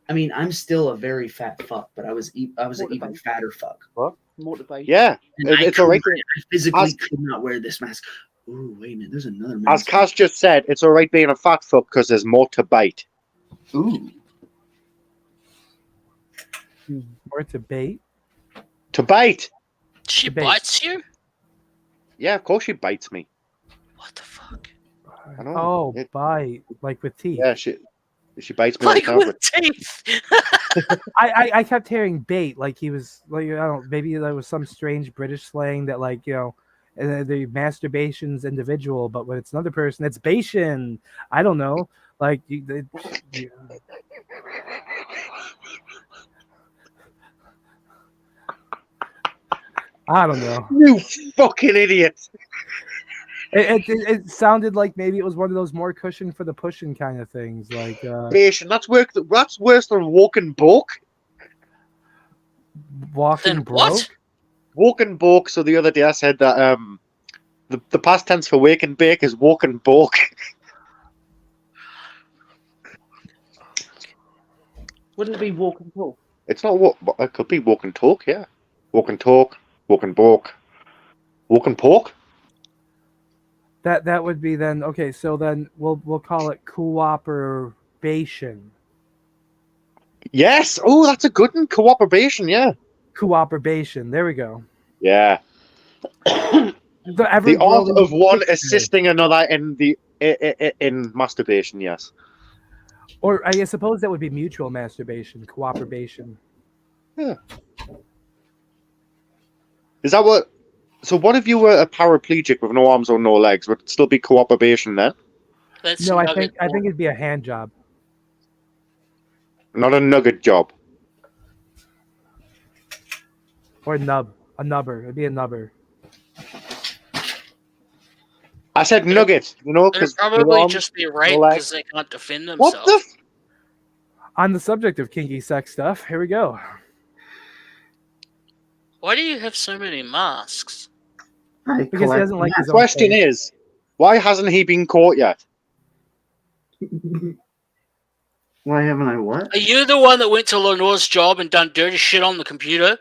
I mean, I'm still a very fat fuck, but I was an even fatter fuck. What? Motivation. Yeah, And it's all right. I physically could not wear this mask. Ooh, wait a minute. There's another As mask. Kaz just said, it's all right being a fat fuck because there's more to bite. Ooh. More to bait. To bite? She Debate. bites you? Yeah, of course she bites me. What the fuck? I know. Oh, bite like with teeth. Yeah, she bites me Like on the with teeth. I kept hearing bait, like he was like I don't maybe there was some strange British slang that like the masturbation's individual, but when it's another person, it's bation. I don't know, like I don't know. You fucking idiot. It sounded like maybe it was one of those more cushion for the pushing kind of things, like Bation, that's worse than walking book. walking broke. Walking book. So the other day I said that the past tense for wake and bake is walk and book. Wouldn't it be walk and talk? It's not what it could be. Walk and talk, yeah. Walk and talk. Walk and book. Walk and pork. That would be then okay. So then we'll call it cooperation. Yes. Oh, that's a good one. Cooperation. Yeah. Cooperation. There we go. Yeah. The art of one assisting another in masturbation. Yes. Or I suppose that would be mutual masturbation, cooperation. Yeah. Is that what? So what if you were a paraplegic with no arms or no legs? Would it still be cooperation then? No, I think it'd be a hand job. Not a nugget job. Or a nubber. It'd be a nubber. I said nugget, It'd because probably just be rape because they can't defend themselves. What the? On the subject of kinky sex stuff, here we go. Why do you have so many masks? Because he doesn't like his The own question face. is, why hasn't he been caught yet? Why haven't I what? Are you the one that went to Lenore's job and done dirty shit on the computer?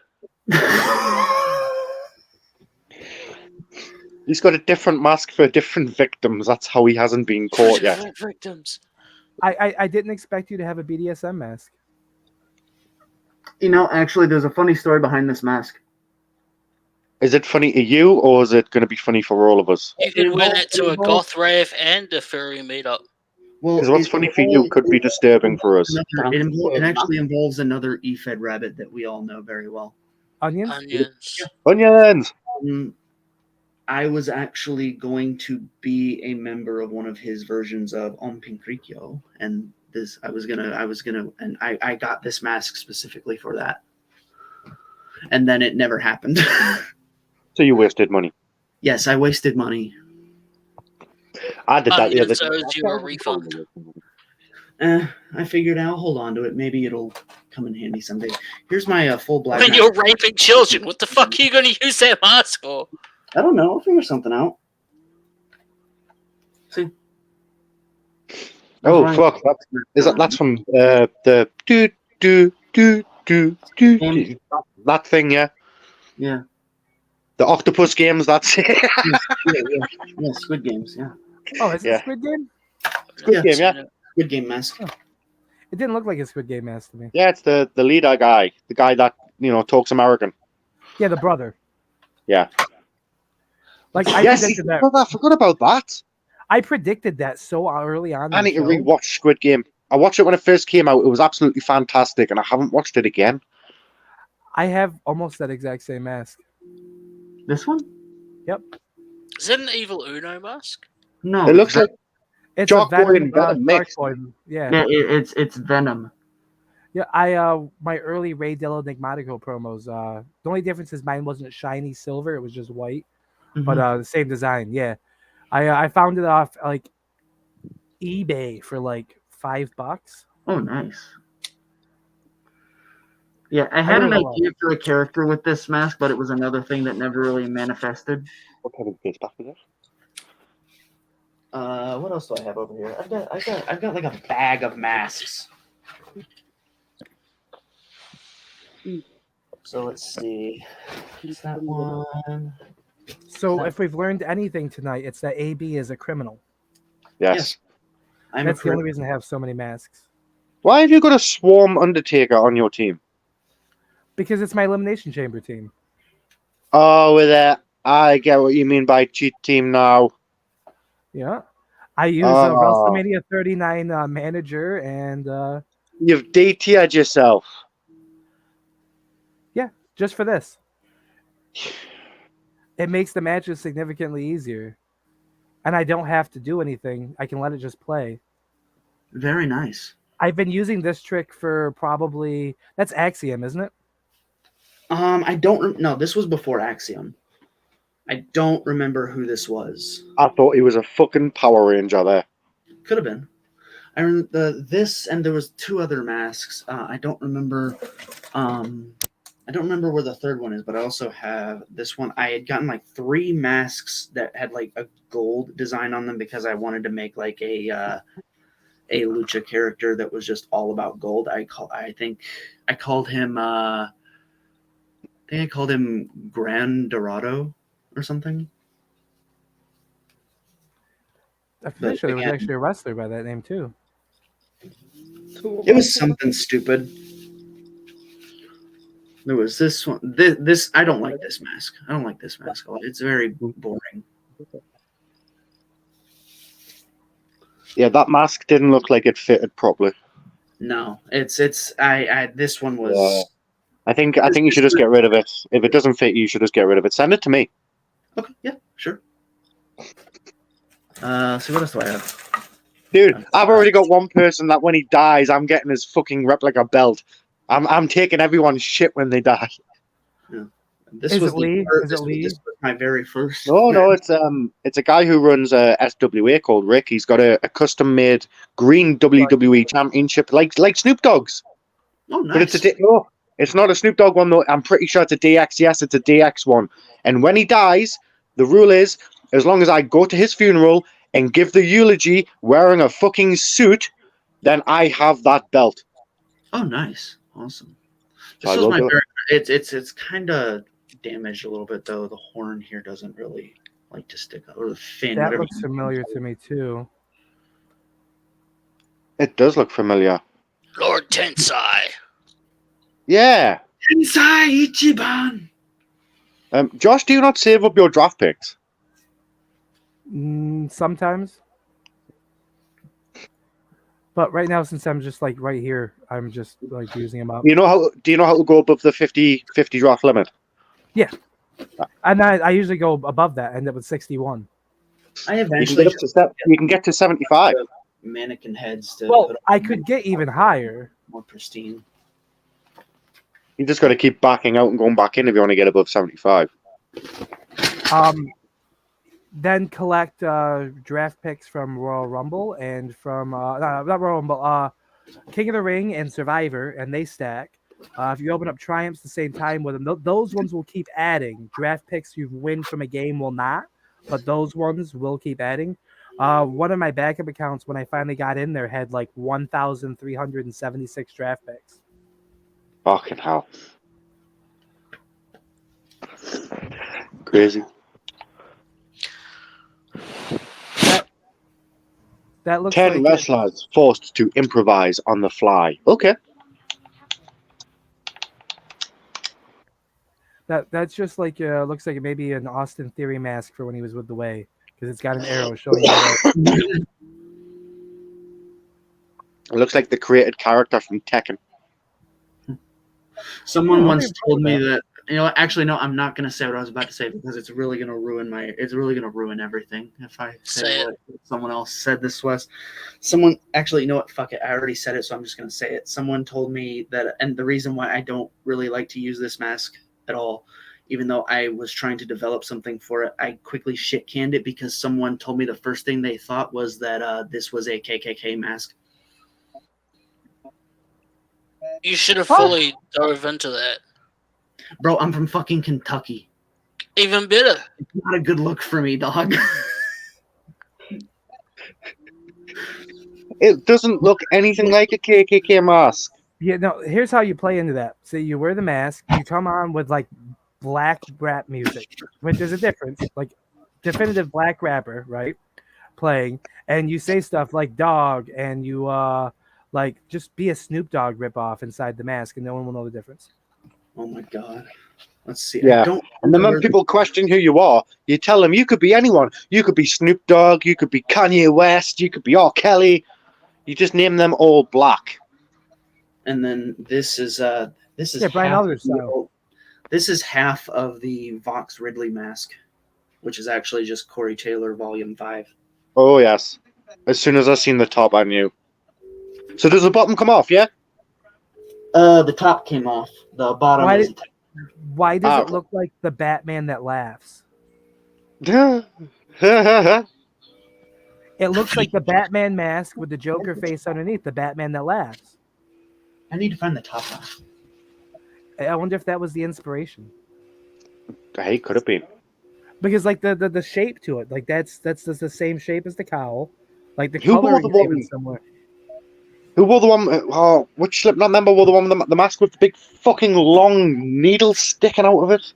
He's got a different mask for different victims. That's how he hasn't been caught yet. Different victims. I didn't expect you to have a BDSM mask. You know, actually, there's a funny story behind this mask. Is it funny to you, or is it going to be funny for all of us? You can wear that to a goth rave and a furry meetup. Well, Because what's funny for you could be disturbing for us. It actually involves another E-fed rabbit that we all know very well. Onions? Onions. I was actually going to be a member of one of his versions of On Pinkrikyo, and I got this mask specifically for that. And then it never happened. So you wasted money. Yes, I wasted money. I did that the other Onions owes you a refund. I figured I'll hold on to it. Maybe it'll come in handy someday. Here's my full black. When mask. you're raping children, what the fuck are you going to use that mask for? I don't know. I'll figure something out. See. Oh That's fuck! That's from the do that thing, yeah. Yeah. The octopus games. That's it. Yeah, Squid Games. Yeah. Oh, is Yeah. it Squid Game? Squid Game, yeah. Squid Game mask. It didn't look like a Squid Game mask to me. Yeah, it's the leader guy, the guy that talks American. Yeah, the brother. Yeah. Like I Yes, predicted that. I forgot about that. I predicted that so early on. in I the need to show. rewatch Squid Game. I watched it when it first came out. It was absolutely fantastic, and I haven't watched it again. I have almost that exact same mask. This one? Yep. Is that an evil Uno mask? No. It looks like It's Shark a Boy and Venom, Venom Shark mixed. Boy. Yeah. Yeah, it's Venom. Yeah, my early Ray Del Enigmatico promos. The only difference is mine wasn't shiny silver; it was just white, but the same design. Yeah, I found it off like eBay for like $5. Oh, nice. Yeah, I had an idea for a character with this mask, but it was another thing that never really manifested. What kind of face mask is it? What else do I have over here? I've got like a bag of masks. So let's see. Is that one? So if we've learned anything tonight, it's that AB is a criminal. Yes. That's the only reason I have so many masks. Why have you got a Swarm Undertaker on your team? Because it's my Elimination Chamber team. Oh, with that, I get what you mean by cheat team now. Yeah. I use Oh. WrestleMania 39 manager and You've DT'd yourself. yeah, just for this. It makes the matches significantly easier. And I don't have to do anything. I can let it just play. Very nice. I've been using this trick for probably that's Axiom, isn't it? I don't no, this was before Axiom. I don't remember who this was. I thought he was a fucking Power Ranger there. Could have been. I remember this, and there was two other masks. I don't remember. I don't remember where the third one is, but I also have this one. I had gotten like 3 masks that had like a gold design on them because I wanted to make like a lucha character that was just all about gold. I think I called him. I think I called him Gran Dorado or something. I'm pretty sure there was actually a wrestler by that name too. It was something stupid. There was this one. This I don't like this mask. I don't like this mask a lot. It's very boring. Yeah, that mask didn't look like it fitted properly. No, it's I this one was. Yeah. I think you should just get rid of it. If it doesn't fit you should just get rid of it. Send it to me. Okay, yeah, sure. So what else do I have? Dude, I've already got one person that when he dies, I'm getting his fucking replica belt. I'm taking everyone's shit when they die. Yeah. This Is was it Lee? the, Is this, it Lee? this was my very first. No, it's a guy who runs a SWA called Rick. He's got a custom made green WWE championship, like Snoop Dogg's. Oh, nice. But it's not a Snoop Dogg one though. I'm pretty sure it's a DX. Yes, it's a DX one. And when he dies, the rule is as long as I go to his funeral and give the eulogy wearing a fucking suit, then I have that belt. Oh, nice, awesome. So This I was will my do very. it. It's kind of damaged a little bit though. The horn here doesn't really like to stick out, or the fin. That whatever looks you- familiar to me too. It does look familiar. Lord Tensai. Yeah. Tensai Ichiban. Josh, do you not save up your draft picks? Sometimes. But right now, since I'm just like right here, I'm just like using them up. Do you know how to go above the 50 draft limit? Yeah. And I usually go above that, end up with 61. I You can eventually get you can get to 75. mannequin heads to Well, put I could get even higher. more pristine. You just got to keep backing out and going back in if you want to get above 75. then collect draft picks from Royal Rumble and from not Royal Rumble, King of the Ring and Survivor, and they stack. If you open up Triumphs the same time with them, those ones will keep adding. Draft picks you win from a game will not, but those ones will keep adding. One of my backup accounts, when I finally got in there, had like 1,376 draft picks. Fucking hell. Crazy. That looks 10 like wrestlers forced to improvise on the fly. Okay. That's just like looks like maybe an Austin Theory mask for when he was with the Way, because it's got an arrow showing. It looks like the created character from Tekken. Someone once told me that, actually, no, I'm not going to say what I was about to say because it's really going to ruin everything if I say what someone else said. This was someone, actually, you know what? Fuck it. I already said it, so I'm just going to say it. Someone told me that, and the reason why I don't really like to use this mask at all, even though I was trying to develop something for it, I quickly shit canned it because someone told me the first thing they thought was that this was a KKK mask. You should have fully dove into that. Bro, I'm from fucking Kentucky. Even better. It's not a good look for me, dog. It doesn't look anything like a KKK mask. Yeah, no, here's how you play into that. So you wear the mask, you come on with like black rap music, which is a difference, like definitive black rapper, right? Playing, and you say stuff like dog, and you like just be a Snoop Dogg ripoff inside the mask, and no one will know the difference. Oh my god. Let's see. Yeah. And then when people question who you are, you tell them you could be anyone. You could be Snoop Dogg, you could be Kanye West, you could be R. Kelly. You just name them all black. And then this is Brian Elder style. This is half of the Vox Ridley mask, which is actually just Corey Taylor Volume 5. Oh yes. As soon as I seen the top, I knew. So does the bottom come off, yeah? The top came off. The bottom is. Why does it look like the Batman that laughs? It looks like the Batman mask with the Joker face underneath, the Batman that laughs. I need to find the top off. I wonder if that was the inspiration. Hey, could have been. Because like the shape to it, like that's the same shape as the cowl. Like the Who color wore the is even one? similar. Who wore the one? Oh, which Slipknot member wore the one with the mask with the big fucking long needle sticking out of it?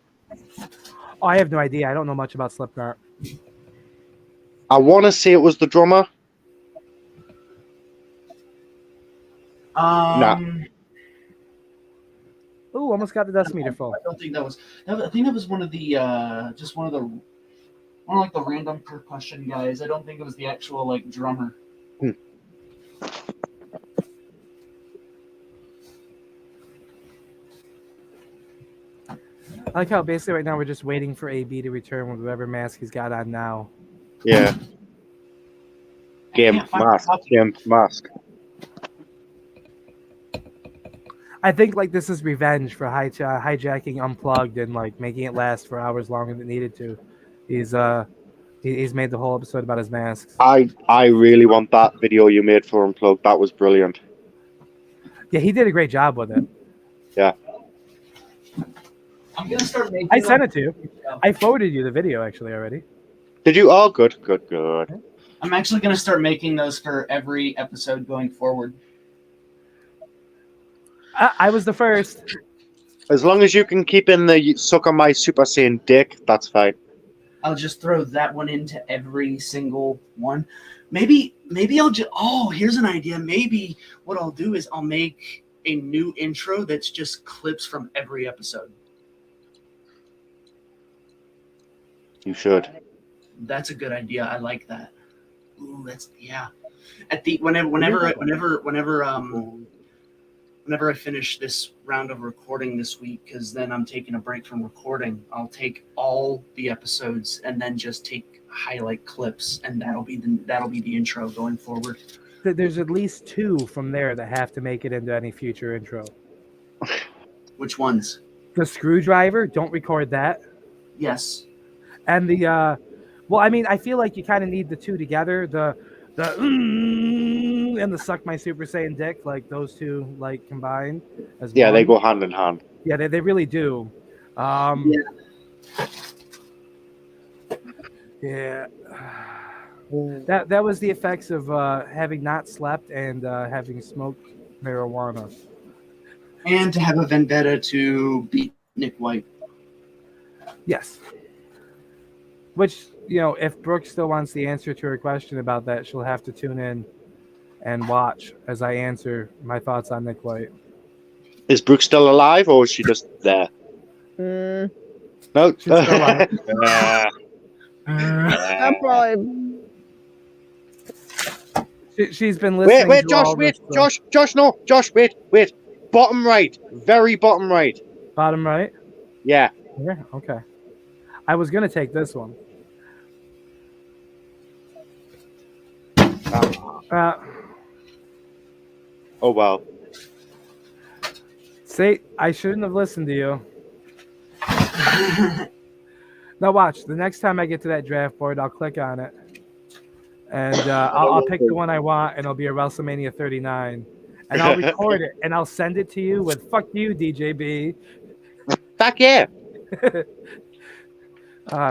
Oh, I have no idea. I don't know much about Slipknot. I want to say it was the drummer. Nah. Ooh, almost got the dust meter full. I don't think that was. I think that was one of the like the random percussion guys. I don't think it was the actual like drummer. I like how basically right now we're just waiting for AB to return with whatever mask he's got on now. Yeah. Game mask. I think like this is revenge for hijacking Unplugged and like making it last for hours longer than it needed to. He's made the whole episode about his masks. I really want that video you made for Unplugged. That was brilliant. Yeah, he did a great job with it. Yeah. I'm gonna start making. I sent it to you. I forwarded you the video actually already. Did you? Oh, good. I'm actually gonna start making those for every episode going forward. I was the first. As long as you can keep in the suck on my Super Saiyan dick, that's fine. I'll just throw that one into every single one. Maybe I'll just. Oh, here's an idea. Maybe what I'll do is I'll make a new intro that's just clips from every episode. You should. That's a good idea. I like that. Ooh, that's At the whenever I finish this round of recording this week, because then I'm taking a break from recording, I'll take all the episodes and then just take highlight clips, and that'll be the intro going forward. There's at least 2 from there that have to make it into any future intro. Which ones? The screwdriver. Don't record that. Yes. And the Well, I mean, I feel like you kind of need the two together. The and the suck my Super Saiyan dick, like those two, like combined as Yeah, they one. go hand in hand. Yeah, they really do. Yeah. That was the effects of having not slept and having smoked marijuana. And to have a vendetta to beat Nick White. Yes. Which, you know, if Brooke still wants the answer to her question about that, she'll have to tune in and watch as I answer my thoughts on Nick White. Is Brooke still alive, or is she just there? No. She's still alive. I'm probably. She's been listening. Wait, to Josh, all wait, this, Josh, no, Josh, wait. Bottom right, very bottom right. Bottom right? Yeah. Yeah, okay. I was going to take this one. Oh, wow. See, I shouldn't have listened to you. Now watch. The next time I get to that draft board, I'll click on it. And I'll pick the one I want, and it'll be a WrestleMania 39. And I'll record it, and I'll send it to you with "fuck you, DJB." Fuck yeah.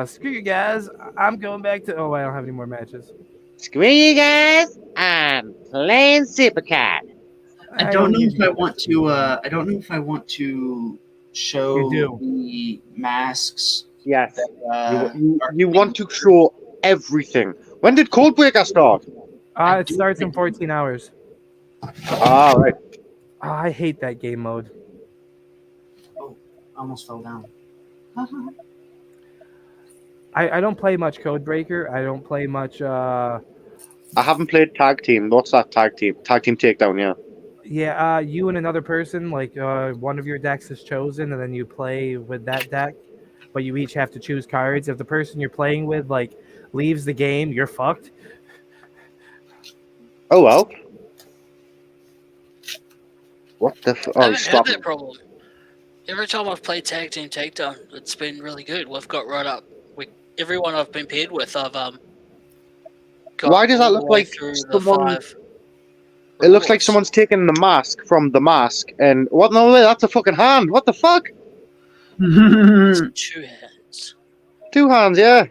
Screw you guys. I'm going back to. Oh, I don't have any more matches. Screw you guys. I'm playing Supercard. I don't know if I want to. I don't know if I want to show the masks. Yes. That, you want to show everything. When did Codebreaker start? It starts in 14 hours. Ah, right. I hate that game mode. Oh, almost fell down. I don't play much Codebreaker. I don't play much. I haven't played Tag Team. What's that Tag Team? Tag Team Takedown, yeah. Yeah, you and another person, like one of your decks is chosen, and then you play with that deck, but you each have to choose cards. If the person you're playing with like leaves the game, you're fucked. Oh well. What the? I Oh, haven't stop. had that problem. Every time I've played Tag Team Takedown, it's been really good. We've got right up. Everyone I've been paired with, I've got. Why does that all the look way like through the someone? 5. It looks like someone's taken the mask from the mask, and what? No, wait, that's a fucking hand. What the fuck? It's 2 hands. 2 hands, yeah.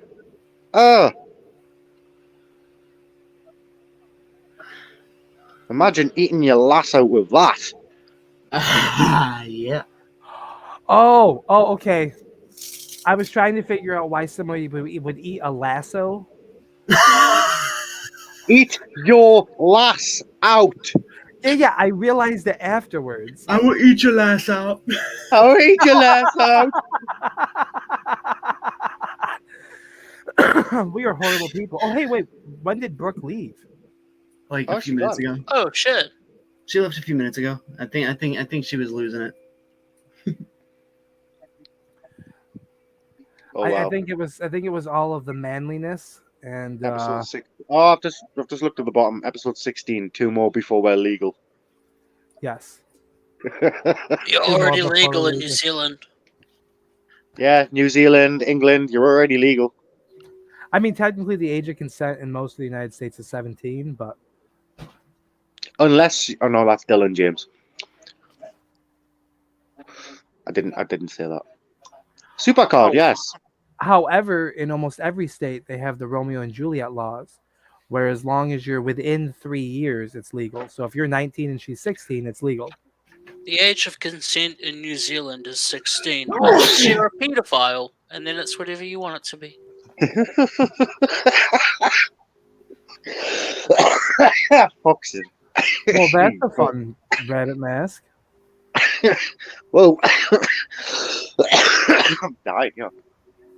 Imagine eating your lass out with that. Yeah. Oh, okay. I was trying to figure out why somebody would eat a lasso. Eat your lass out. Yeah, I realized it afterwards. I will eat your lass out. I will eat your lass out. We are horrible people. Oh, hey, wait. When did Brooke leave? Like a few minutes ago. Oh shit! She left a few minutes ago. I think she was losing it. I think it was all of the manliness and Episode 6. Oh, I've just looked at the bottom. Episode 16. 2 more before we're legal. Yes. You're already legal in New Zealand. Yeah, New Zealand, England. You're already legal. I mean, technically, the age of consent in most of the United States is 17, but Unless, oh no, that's Dylan James. I didn't say that. Supercard, yes. However, in almost every state, they have the Romeo and Juliet laws, where as long as you're within 3 years, it's legal. So if you're 19 and she's 16, it's legal. The age of consent in New Zealand is 16. Unless you're a paedophile, and then it's whatever you want it to be. Foxing. Well, that's a fun Reddit mask. Whoa. I'm dying, yeah.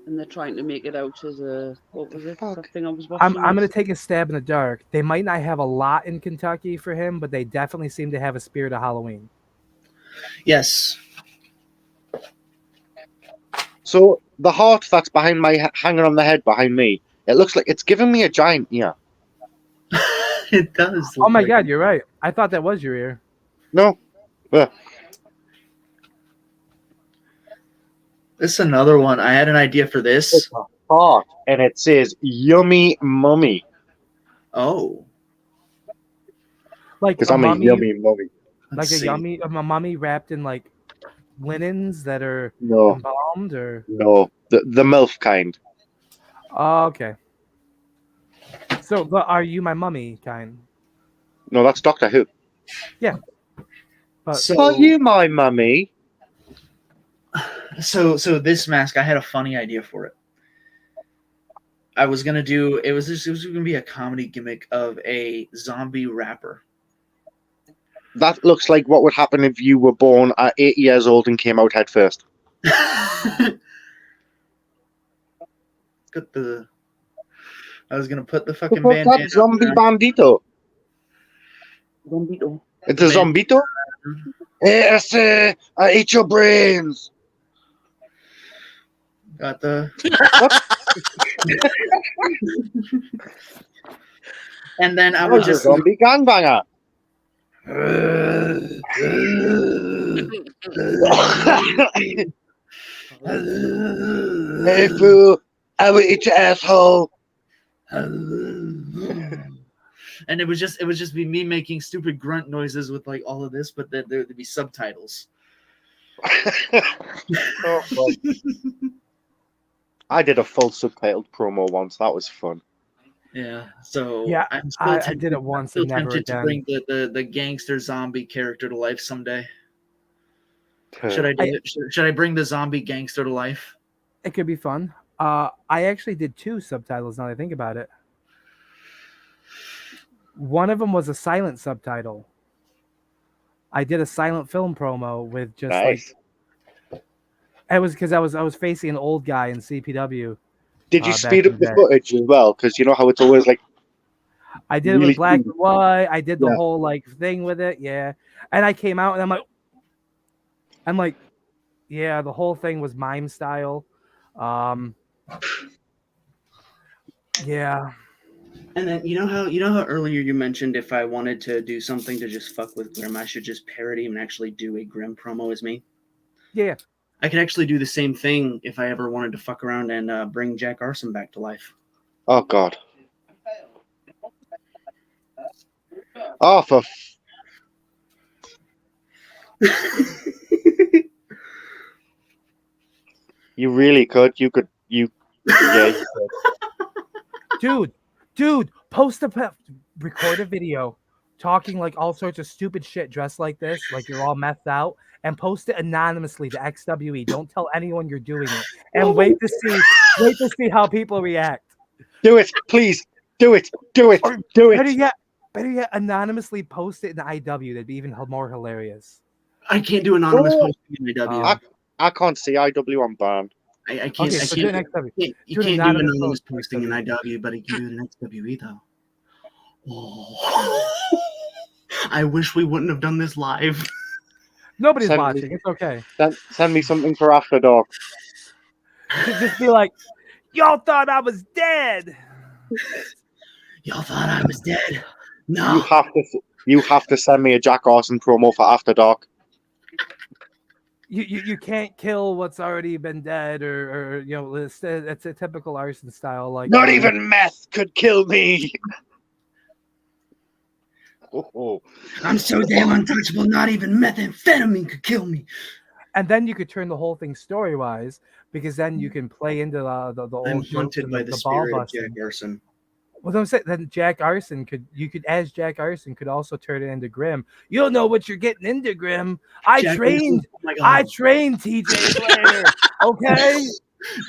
And they're trying to make it out as a what was it? That thing I was watching. I'm gonna take a stab in the dark. They might not have a lot in Kentucky for him, but they definitely seem to have a spirit of Halloween. Yes. So the heart that's behind my hanging on the head behind me, it looks like it's giving me a giant ear. It does. Oh my god, you're right. I thought that was your ear. No. This is another one. I had an idea for this. heart, and it says "Yummy Mummy." Oh, Like because a I'm a mummy, yummy mummy. like a mummy wrapped in like linens that are No, embalmed, or no, the MILF kind. oh, okay. So, but are you my mummy kind? No, that's Doctor Who. Yeah. But Are you my mummy? So this mask, I had a funny idea for it. I was gonna do it was gonna be a comedy gimmick of a zombie rapper. That looks like what would happen if you were born at 8 years old and came out head first. Put the. I was gonna put the fucking What's bandana. that zombie bandito? Zombito. It's a zombito? Yes, I ate your brains. Got the. And then I would was just a zombie gangbanger. Hey fool, I will eat your asshole. And it would just be me making stupid grunt noises with like all of this, but then there'd be subtitles. I did a full subtitled promo once. That was fun. Yeah. So yeah, I'm still I tempted, did it once still and never tempted to again. bring the gangster zombie character to life someday. Should I do it? Should I bring the zombie gangster to life? It could be fun. I actually did 2 subtitles now that I think about it. One of them was a silent subtitle. I did a silent film promo with just nice. Like it was because I was facing an old guy in CPW. Did you speed up the footage as well? Because you know how it's always like. I did it with black and white. I did the whole like thing with it, yeah. And I came out and I'm like, yeah, the whole thing was mime style. Yeah. And then you know how earlier you mentioned if I wanted to do something to just fuck with Grimm, I should just parody him and actually do a Grimm promo as me. Yeah. I could actually do the same thing if I ever wanted to fuck around and bring Jack Arson back to life. Oh God. Oh, for. You really could. You could. You. Yeah. You could. Dude, record a video talking like all sorts of stupid shit dressed like this, like you're all methed out, and post it anonymously to XWE. Don't tell anyone you're doing it, and wait to see how people react. Do it, please. Do it. Do it. Do it. Better yet, anonymously post it in the IW. That'd be even more hilarious. I can't do anonymous posting in IW. I can't see IW on banned. I can't. Okay, I so can't. do an XW. You can't do anonymous posting in IW, but you can do it in XWE though. Oh. I wish we wouldn't have done this live. Nobody's watching. It's okay. Send me something for After Dark. Just be like, y'all thought I was dead. Y'all thought I was dead. No. You have to send me a Jack Arson promo for After Dark. You can't kill what's already been dead, or you know, it's a typical Arson style. Like not even meth could kill me. Oh. I'm so damn untouchable. Not even methamphetamine could kill me. And then you could turn the whole thing story wise, because then you can play into the I'm old haunted by the spirit of Jack Arson. Well, I'm saying then Jack Arson could also turn it into Grimm. You don't know what you're getting into, Grimm. I trained TJ Slater. Okay.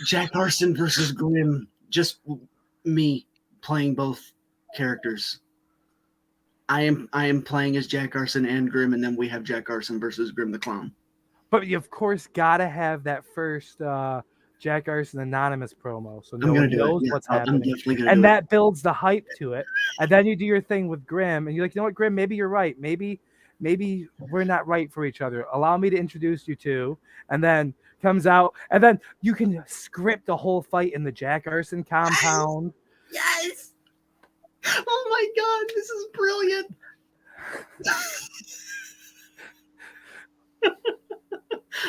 Jack Arson versus Grimm. Just me playing both characters. I am playing as Jack Arson and Grimm, and then we have Jack Arson versus Grimm the Clown. But you of course gotta have that first Jack Arson anonymous promo, so no one knows what's happening, and that builds the hype to it. And then you do your thing with Grimm, and you're like, you know what, Grimm, maybe you're right. Maybe we're not right for each other. Allow me to introduce you to, and then comes out, and then you can script the whole fight in the Jack Arson compound. Yes. Oh my God, this is brilliant.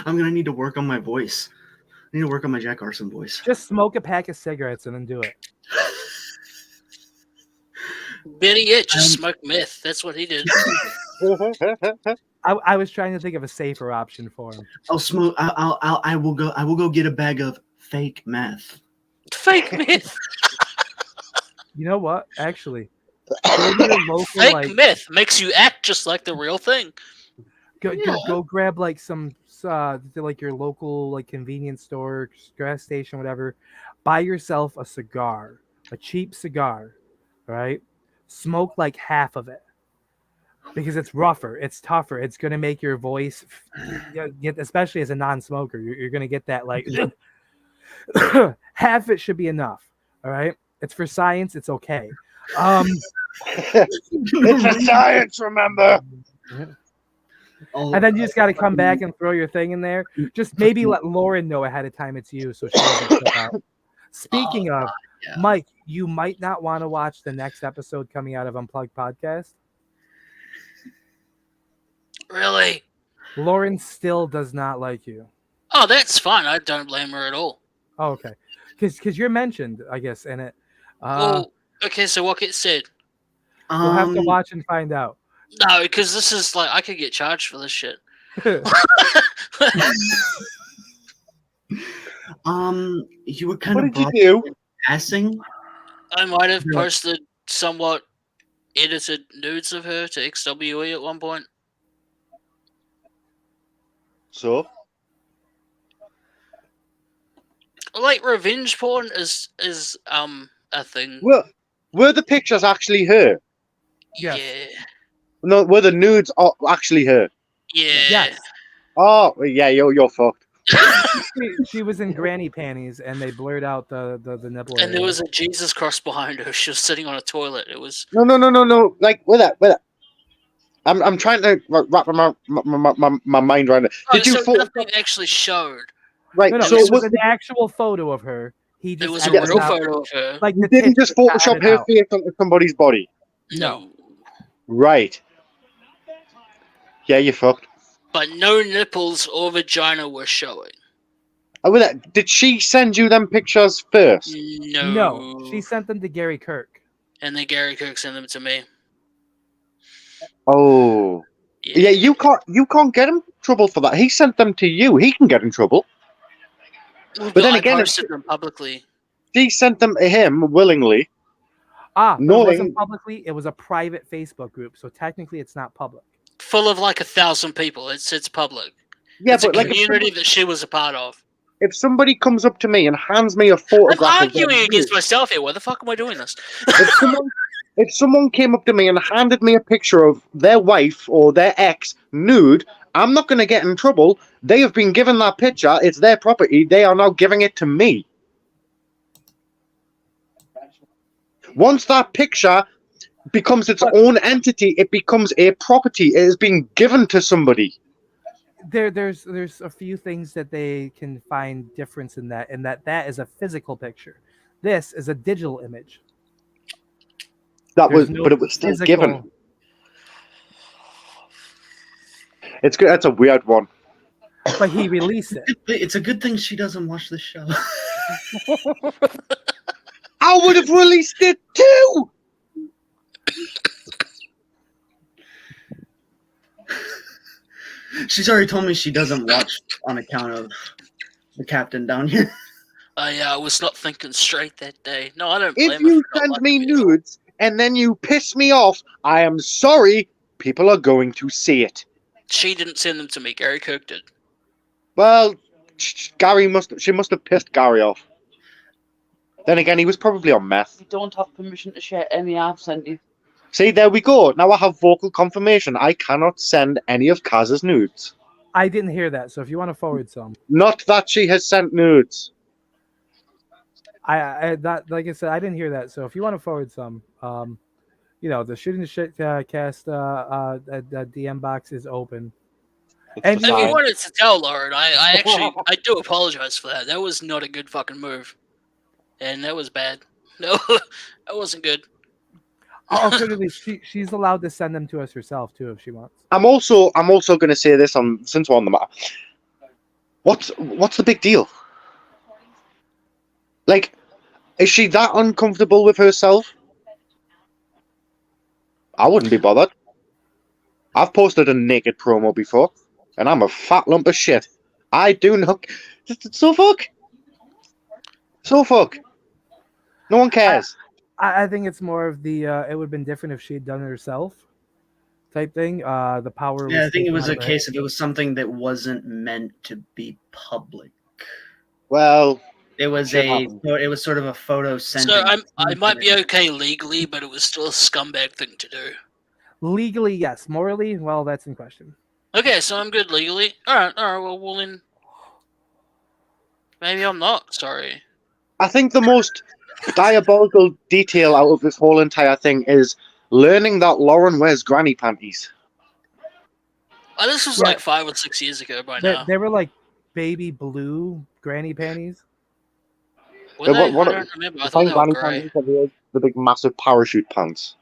I'm gonna need to work on my voice. need to work on my Jack Carson voice. Just smoke a pack of cigarettes and then do it. Better yet, just smoke meth. That's what he did. I was trying to think of a safer option for him. I'll smoke. I will go get a bag of fake meth. Fake meth. You know what? Actually, go to your local, Fake meth makes you act just like the real thing. Go grab like some like your local like convenience store, gas station, whatever. Buy yourself a cigar, a cheap cigar, right? Smoke like half of it because it's rougher, it's tougher, it's gonna make your voice get, especially as a non-smoker, you're gonna get that like half it should be enough. All right, it's for science, it's okay. It's for science, remember. And then you just got to come back and throw your thing in there. Just maybe let Lauren know ahead of time it's you, so she doesn't flip out. Speaking of, Mike, you might not want to watch the next episode coming out of Unplugged Podcast. Really? Lauren still does not like you. Oh, that's fine. I don't blame her at all. Oh, okay. Because you're mentioned, I guess, in it. Well, okay, so what gets said? We'll have to watch and find out. No, because this is like I could get charged for this shit. You were kind What of did you do? passing. I might have posted somewhat edited nudes of her to XWE at one point. So, Like revenge porn is a thing. were the pictures actually her? Yeah. No, were the nudes actually her? Yeah. Yes. Oh, yeah, you're fucked. She was in granny panties, and they blurred out the nipple. And there area. was a Jesus cross behind her. She was sitting on a toilet. It was No. Like, with that. I'm trying to wrap my mind around it. Did you so nothing actually showed. Right, No, so it was an actual photo of her. He just It was a edited real out- photo of her. Like you the didn't tits just Photoshop edited her out. face onto somebody's body? No. Right. Yeah, you're fucked. But no nipples or vagina were showing. With that, did she send you them pictures first? No, she sent them to Gary Kirk. And then Gary Kirk sent them to me. Oh. Yeah, you can't get him in trouble for that. He sent them to you. He can get in trouble. Well, But then I again, posted them publicly. she sent them to him willingly. But it knowing- wasn't publicly. It was a private Facebook group, so technically it's not public. Full of like 1,000 people. It's public. Yeah, It's but a like community that she was a part of. if somebody comes up to me and hands me a I'm photograph of their arguing against nude- myself here. Why the fuck am I doing this? if someone came up to me and handed me a picture of their wife or their ex nude, I'm not going to get in trouble. They have been given that picture. It's their property. They are now giving it to me. Once that picture becomes its own entity, it becomes a property. It is being given to somebody. There's a few things that they can find difference in that, and that is a physical picture. This is a digital image. But There's no it was still physical- given. It's good. That's a weird one. But he released it. It's a good thing she doesn't watch the show. I would have released it too. She's already told me she doesn't watch on account of the captain down here. I was not thinking straight that day. No, I don't blame If her you for not send me nudes and then you piss me off, I am sorry. People are going to see it. She didn't send them to me. Gary Kirk did. Well, she must have pissed Gary off. Then again, he was probably on meth. You don't have permission to share any I've sent you. See, there we go. Now I have vocal confirmation. I cannot send any of Kaz's nudes. I didn't hear that, so if you want to forward some, Not that she has sent nudes. I that like I said, I didn't hear that. So if you want to forward some, the Shooting the Shit cast DM box is open. And if you wanted to tell Lauren, I actually I do apologize for that. That was not a good fucking move, and that was bad. No, that wasn't good. Alternatively, she's allowed to send them to us herself too if she wants. I'm also going to say this since we're on the matter. What's the big deal? Like, is she that uncomfortable with herself? I wouldn't be bothered. I've posted a naked promo before, and I'm a fat lump of shit. I do not. So fuck. So fuck. No one cares. I think it's more of the it would have been different if she had done it herself type thing. The power. Yeah, I think it taken was out a of her case hands. of it was something that wasn't meant to be public. Well, it was shit a happens. it was sort of a photo sent. So I might be okay legally, but it was still a scumbag thing to do. Legally, yes. Morally, well, that's in question. Okay, so I'm good legally. All right. Well then, maybe I'm not. Sorry. I think the most diabolical detail out of this whole entire thing is learning that Lauren wears granny panties. Oh, this was Yeah. like 5 or 6 years ago by now. They were like baby blue granny panties. Were they? What I don't remember. I the thought they were granny grey. panties are the big massive parachute pants.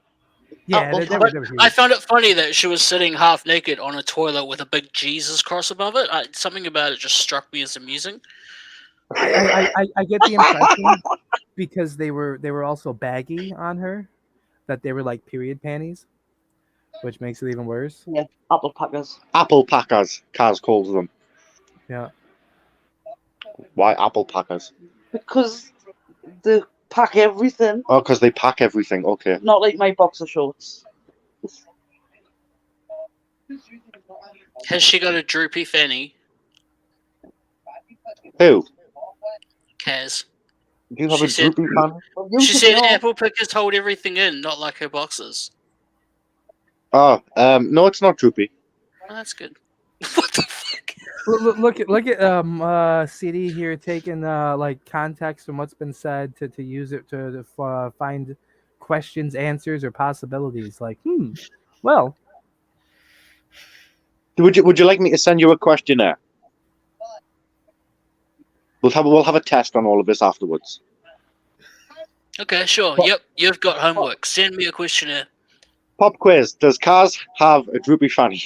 Yeah, Oh, they but were huge. I found it funny that she was sitting half naked on a toilet with a big Jesus cross above it. Something about it just struck me as amusing. I get the impression because they were also baggy on her that they were like period panties, which makes it even worse. Yeah, apple packers. Apple packers, Kaz calls them. Yeah. Why apple packers? Because they pack everything. Oh, because they pack everything. Okay. Not like my boxer shorts. Has she got a droopy fanny? Who? Kaz. Do you have a droopy fan? She said apple pickers hold everything in, not like her boxes. Oh, no, it's not droopy. Oh, that's good. Look at CD here taking like context from what's been said to use it to find questions, answers, or possibilities. Like, well, Would you like me to send you a questionnaire? We'll have a test on all of this afterwards. Okay, sure. Yep, you've got homework. Send me a questionnaire. Pop quiz: does Kaz have a droopy fanny?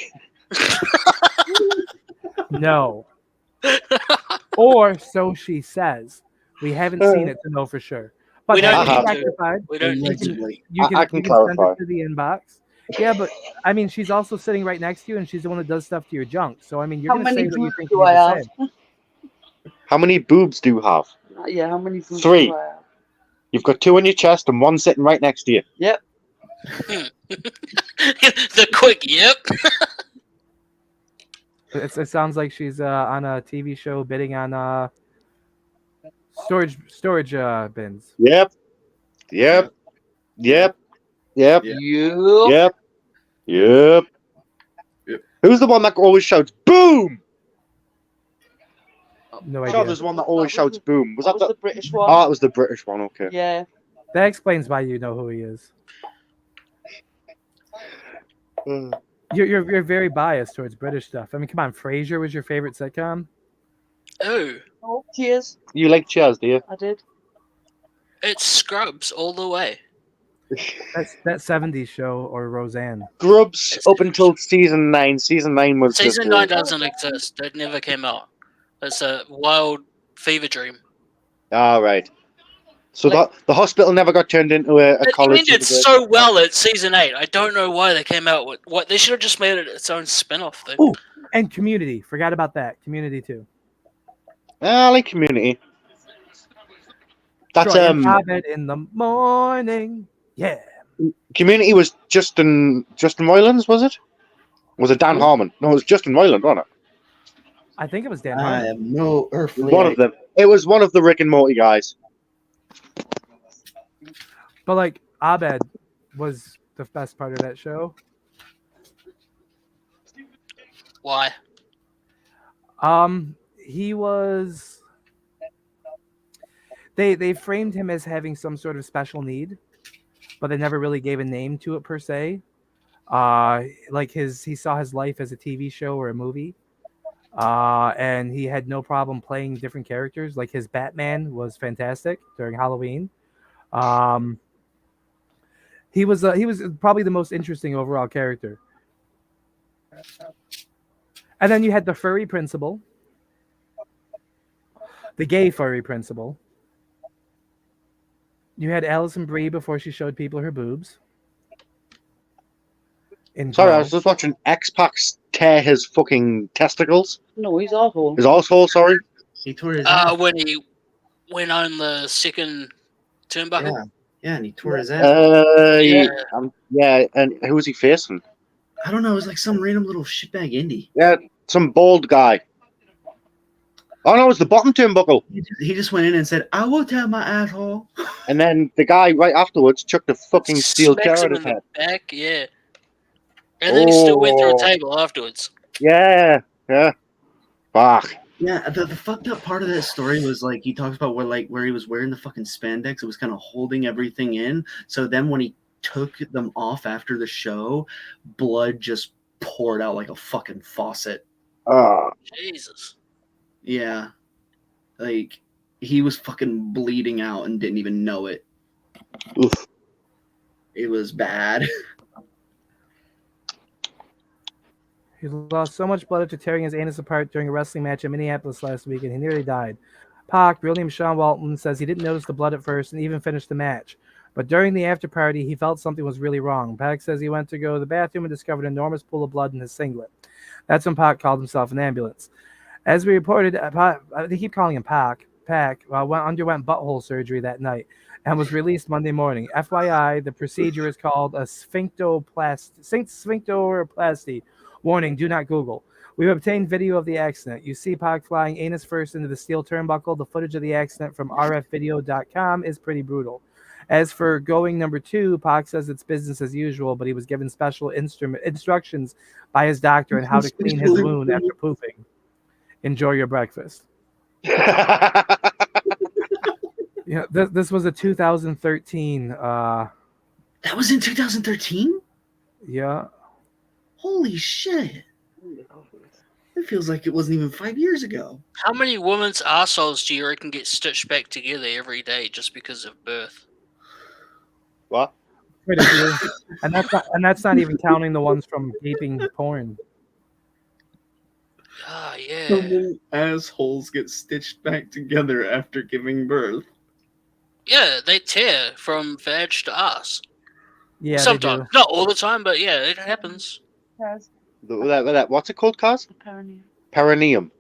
no. Or so she says. We haven't seen it to know for sure. But We don't that can need be to. rectified. We don't need to. You can I can send clarify. it to the inbox. Yeah, but I mean, she's also sitting right next to you, and she's the one that does stuff to your junk. So I mean, you're How going to say many what you boobs think do you need I to have? say. How many boobs do you have? Yeah, how many boobs 3. do I have? You've got 2 on your chest and 1 sitting right next to you. Yep. The quick yep. It sounds like she's on a TV show bidding on storage bins. Yep. Yep. Yep. Yep. Yep. Yep. Who's the one that always shouts boom? No Sure, idea. there's one that always shouts boom. Was that the British one? Oh, it was the British one. Okay. Yeah. That explains why you know who he is. You're very biased towards British stuff. I mean, come on, Frasier was your favorite sitcom? Oh, Oh, cheers. You like Cheers, do you? I did. it's Scrubs all the way. That's that 70s show or Roseanne. Grubs up until season 9. Season 9 was just Season 9 doesn't exist. It never came out. It's a wild fever dream. All right. So the hospital never got turned into a It college. ended so well at season 8. I don't know why they came out with what they should have just made it its own spin-off thing. Oh, and Community. Forgot about that. Community too. I like Community. That's Troy and Abed in the morning. Yeah. Community was Justin Roiland's, was it? Was it Dan Harmon? No, it was Justin Roiland, wasn't it? I think it was Dan I Harmon. have no earthly. One of them. It was one of the Rick and Morty guys. But like Abed was the best part of that show. Why? He was. They framed him as having some sort of special need, but they never really gave a name to it per se. Like he saw his life as a TV show or a movie, and he had no problem playing different characters. Like his Batman was fantastic during Halloween. He was probably the most interesting overall character. And then you had the furry principal, the gay furry principal. You had Alison Brie before she showed people her boobs. Sorry, I was just watching X-Pac tear his fucking testicles. No, he's awful. His asshole, sorry. He tore his When he went on the second turnbuckle. Yeah, and he tore his ass. Yeah, and who was he facing? I don't know. It was like some random little shitbag indie. Yeah, some bald guy. Oh no, it was the bottom turnbuckle. He just went in and said, "I will tear my asshole." And then the guy right afterwards chucked a fucking steel chair Smacks at him his in the head. back, yeah. And then he still went through a table afterwards. Yeah. Fuck. Yeah, the fucked up part of that story was like he talks about where he was wearing the fucking spandex, it was kind of holding everything in. So then when he took them off after the show, blood just poured out like a fucking faucet. Jesus. Yeah. Like he was fucking bleeding out and didn't even know it. Oof. It was bad. He lost so much blood after tearing his anus apart during a wrestling match in Minneapolis last week, and he nearly died. Pac, real name Sean Waltman, says he didn't notice the blood at first and even finished the match. But during the after party, he felt something was really wrong. Pac says he went to go to the bathroom and discovered an enormous pool of blood in his singlet. That's when Pac called himself an ambulance. As we reported, they keep calling him Pac. Pac underwent butthole surgery that night and was released Monday morning. FYI, the procedure is called a sphincteroplasty. Warning, do not Google. We've obtained video of the accident. You see Pac flying anus first into the steel turnbuckle. The footage of the accident from rfvideo.com is pretty brutal. As for going number 2, Pac says it's business as usual, but he was given special instructions by his doctor on how to clean his wound after pooping. Enjoy your breakfast. Yeah, this was a 2013. That was in 2013? Yeah. Holy shit. It feels like it wasn't even 5 years ago. How many women's assholes do you reckon get stitched back together every day just because of birth? What? Quite a few. And that's not even counting the ones from gaping porn. Ah, yeah. So many assholes get stitched back together after giving birth. Yeah, they tear from vag to ass. Yeah, sometimes, not all the time, but yeah, it happens. What's it called, Kaz? Perineum.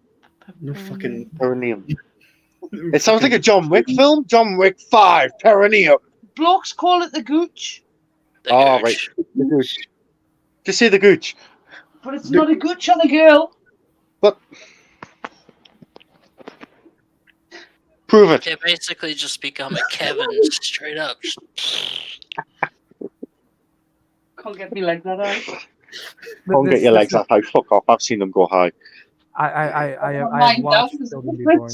No fucking perineum. It sounds like a John Wick film. John Wick 5, Perineum. Blokes call it the gooch. Right. The gooch. Just say the gooch. But it's not a gooch on a girl. But prove it. They basically just become a Kevin straight up. Can't get me like that out. Don't get your legs that high. Fuck off. I've seen them go high. I have watched children be born.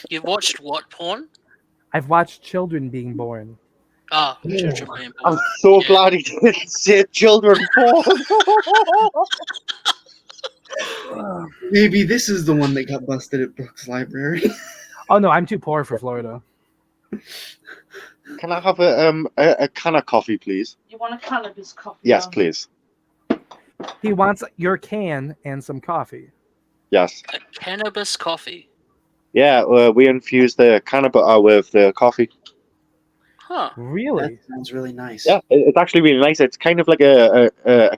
You've watched what porn? I've watched children being born. Ah, children being born. I'm so glad he didn't say children porn. Maybe this is the one that got busted at Brooks Library. Oh no, I'm too poor for Florida. Can I have a can of coffee, please? You want a cannabis coffee? Yes, please. He wants your can and some coffee. Yes. A cannabis coffee. Yeah, we infused the cannabis with the coffee. Huh. Really? That sounds really nice. Yeah, it's actually really nice. It's kind of like a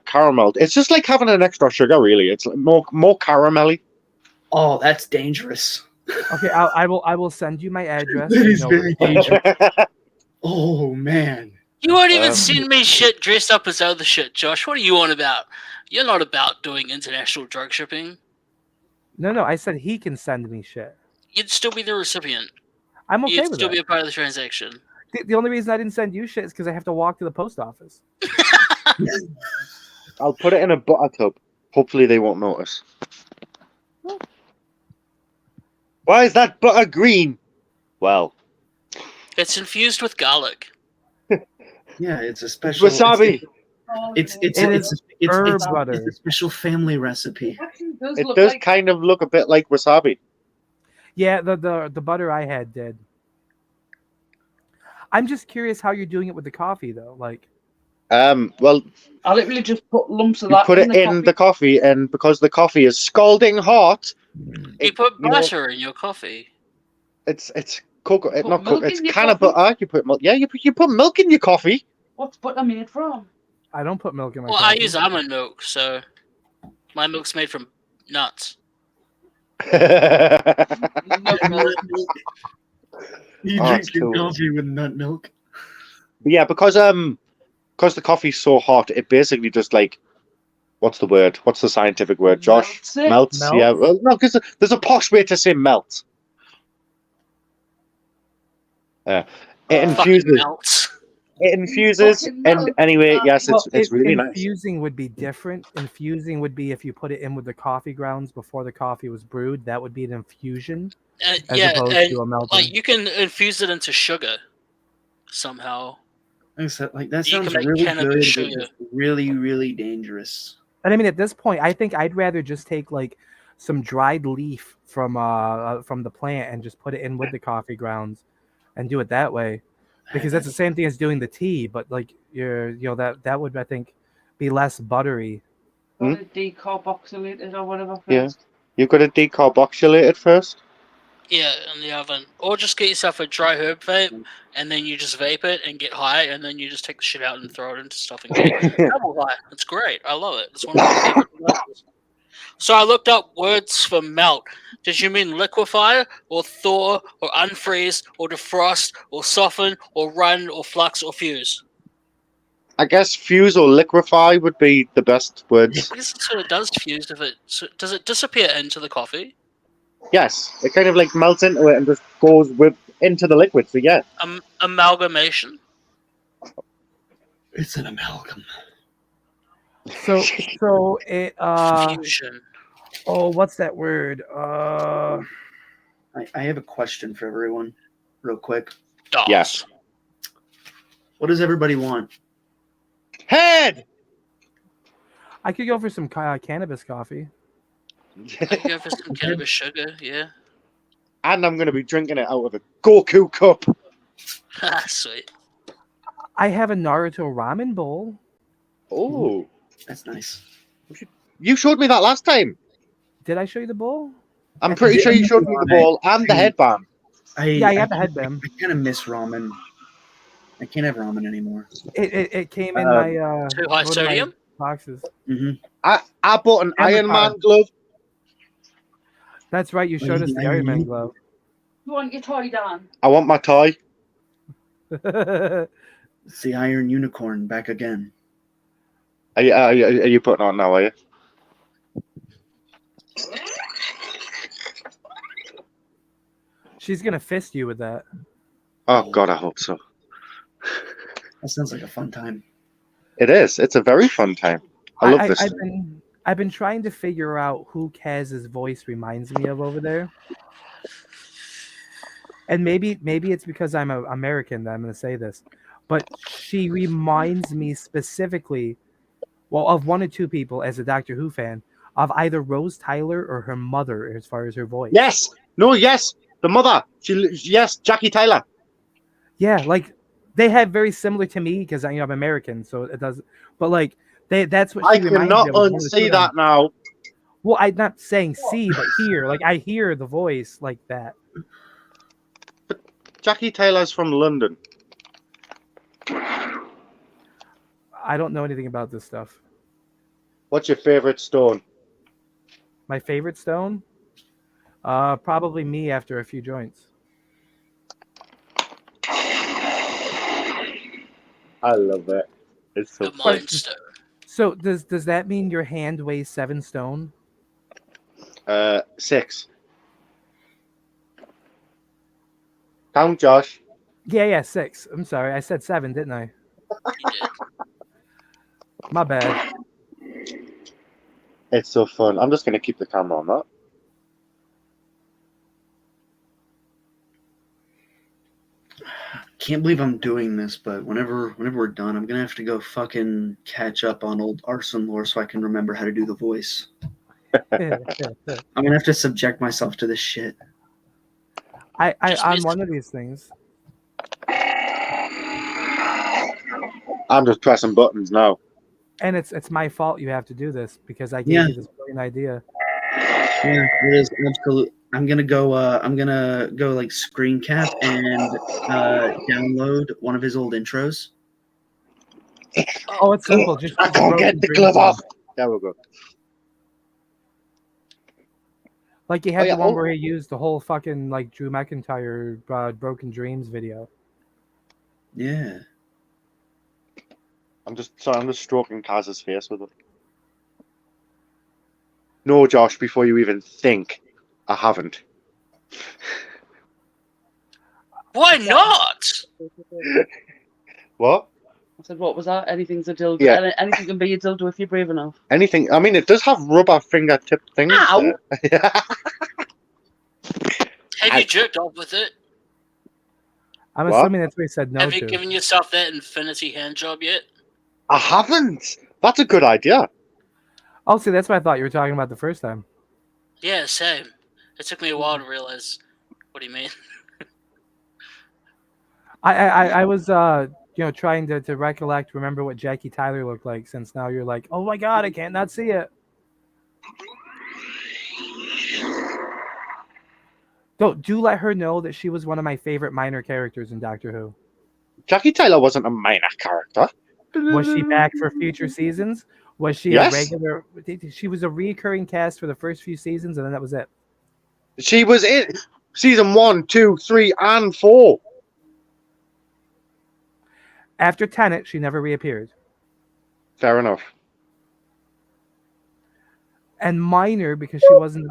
caramel. It's just like having an extra sugar, really. It's more caramelly. Oh, that's dangerous. Okay, I will send you my address. That is very dangerous. Oh man. You won't even send me shit dressed up as other shit, Josh. What are you on about? You're not about doing international drug shipping. No, I said he can send me shit. You'd still be the recipient. I'm okay You'd with still that. be a part of the transaction. The only reason I didn't send you shit is because I have to walk to the post office. I'll put it in a butter tub. Hopefully they won't notice. Why is that butter green? Well, It's infused with garlic. Yeah, it's a special wasabi. It's herb butter. It's a special family recipe. It does kind of look a bit like wasabi. Yeah, the butter I had did. I'm just curious how you're doing it with the coffee though. Like, Well, I literally just put lumps of you that put it in the coffee, and because the coffee is scalding hot, You put butter in your coffee. It's cocoa. Put Not milk cocoa. It's in your can of coffee? butter. You put milk. Yeah, you put milk in your coffee. What's butter made from? I don't put milk in my Well, I coffee. use almond milk, so my milk's made from nuts. Nut milk. You Oh, drink it's your cool. coffee with nut milk. Yeah, because the coffee's so hot, it basically just like, what's the word? What's the scientific word, Josh? Melts it. Melts. Melts? Yeah. Well, no, because there's a posh way to say melt. It Fucking infuses. melts. It infuses, Fucking and melts. anyway, yes, Well, it's really nice. infusing would be different. Infusing would be if you put it in with the coffee grounds before the coffee was brewed. That would be an infusion, as Yeah, opposed and to a melting. like you can infuse it into sugar somehow. Like that You can sounds make really cannabis good. sugar. But it's really, really dangerous. And I mean, at this point, I think I'd rather just take like some dried leaf from the plant and just put it in with the coffee grounds, and do it that way, because that's the same thing as doing the tea. But like that would, I think, be less buttery. Got it decarboxylated or whatever first. Yeah, you've got to decarboxylate it first. Yeah, in the oven. Or just get yourself a dry herb vape, and then you just vape it and get high, and then you just take the shit out and throw it into stuff and get double high. It's great. I love it. It's one of my favorite devices. So I looked up words for melt. Did you mean liquefy, or thaw, or unfreeze, or defrost, or soften, or run, or flux, or fuse? I guess fuse or liquefy would be the best words. I guess it sort of does fuse. Does it disappear into the coffee? Yes, it kind of like melts into it and just goes into the liquid. So yeah, Amalgamation. It's an amalgam. So it Fusion. Oh, what's that word? I have a question for everyone, real quick. Yes. What does everybody want? Head. I could go for some cannabis coffee. I could go for some cannabis sugar, yeah. And I'm going to be drinking it out of a Goku cup. Sweet. I have a Naruto ramen bowl. Oh, that's nice. You showed me that last time. Did I show you the bowl? I'm pretty sure you showed me the bowl and the headband. Yeah, I got the headband. I kind of miss ramen. I can't have ramen anymore. It came in my too high one of my sodium boxes. I bought an Iron Man glove. That's right. You showed us the Iron Man glove. You want your toy, Dan? I want my toy. It's the Iron Unicorn back again. Are you putting on now? Are you? She's gonna fist you with that. Oh God, I hope so. That sounds like a fun time. It is. It's a very fun time. I love this. I've been trying to figure out who Kaz's voice reminds me of over there. And maybe it's because I'm an American that I'm going to say this, but she reminds me specifically, well, of one or two people as a Doctor Who fan, of either Rose Tyler or her mother as far as her voice. Yes. No. Yes. The mother. Yes. Jackie Tyler. Yeah, like they have very similar to me because I'm American, so it does. But like that's what I she reminds cannot me of, one of the two unsee of them. that now. Well, I'm not saying see, but hear. Like I hear the voice like that. Jackie Taylor's from London. I don't know anything about this stuff. What's your favorite stone? My favorite stone? Probably me after a few joints. I love it. It's so fun. So does that mean your hand weighs 7 stone? 6. Count, Josh. Yeah, 6. I'm sorry, I said 7, didn't I? My bad. It's so fun. I'm just gonna keep the camera on that. Can't believe I'm doing this, but whenever we're done, I'm gonna have to go fucking catch up on old Arson lore so I can remember how to do the voice. I'm gonna have to subject myself to this shit. I'm one of these things. I'm just pressing buttons now. And it's my fault you have to do this because I gave you this brilliant idea. Yeah, it is I'm gonna go like screen cap and download one of his old intros. Oh, it's simple. Just I can't get the glove off. There we go. Like he had the one where he used the whole fucking like Drew McIntyre Broken Dreams video. Yeah. I'm just stroking Kaz's face with it. No, Josh, before you even think, I haven't. Why not? What? I said, what was that? Anything's a dildo. Yeah. Anything can be a dildo if you're brave enough. Anything. I mean, it does have rubber fingertip things. Ow! Have you jerked off with it? I'm What? assuming that's what he said no Have to. you given yourself that infinity hand job yet? I haven't. That's a good idea. Oh, see, that's what I thought you were talking about the first time. Yeah, same. It took me a while to realize what do you mean. I was trying to remember what Jackie Tyler looked like, since now you're like, oh my god, I can't not see it. Do let her know that she was one of my favorite minor characters in Doctor Who. Jackie Tyler wasn't a minor character. Was she back for future seasons? Was she Yes. a regular? She was a recurring cast for the first few seasons, and then that was it. She was in season 1, 2, 3, and 4. After Tenet, she never reappeared. Fair enough. And minor because she wasn't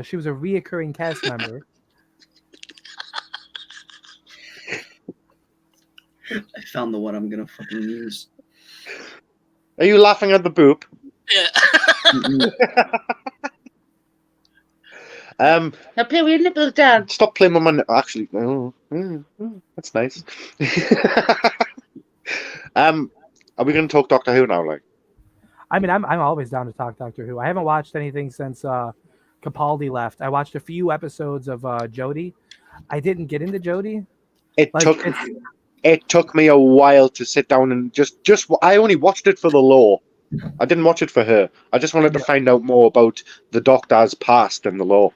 she was a reoccurring cast member. I found the one I'm gonna fucking use. Are you laughing at the boop? Yeah. Now put your nipples down. Stop playing with my. Actually, that's nice. Are we going to talk Doctor Who now? Like, I mean, I'm always down to talk Doctor Who. I haven't watched anything since Capaldi left. I watched a few episodes of Jodie. I didn't get into Jodie. It took me a while to sit down and just. I only watched it for the lore. I didn't watch it for her. I just wanted to find out more about the Doctor's past and the lore.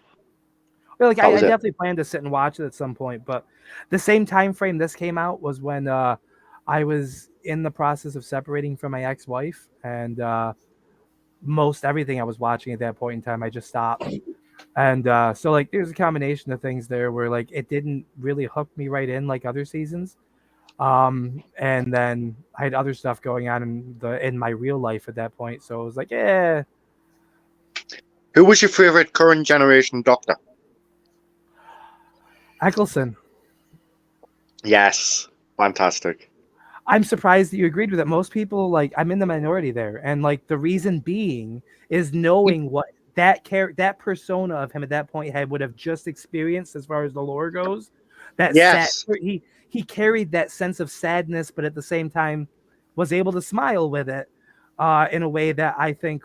Well, like That I was it. definitely plan to sit and watch it at some point, but the same time frame this came out was when I was in the process of separating from my ex-wife, and most everything I was watching at that point in time, I just stopped. And so like there's a combination of things there where like it didn't really hook me right in like other seasons. And then I had other stuff going on in my real life at that point, so it was like, yeah. Who was your favorite current generation Doctor? Eccleston. Yes, fantastic. I'm surprised that you agreed with it. Most people, like, I'm in the minority there, and like the reason being is knowing what that persona of him at that point would have just experienced as far as the lore goes. Yes. He carried that sense of sadness, but at the same time was able to smile with it in a way that I think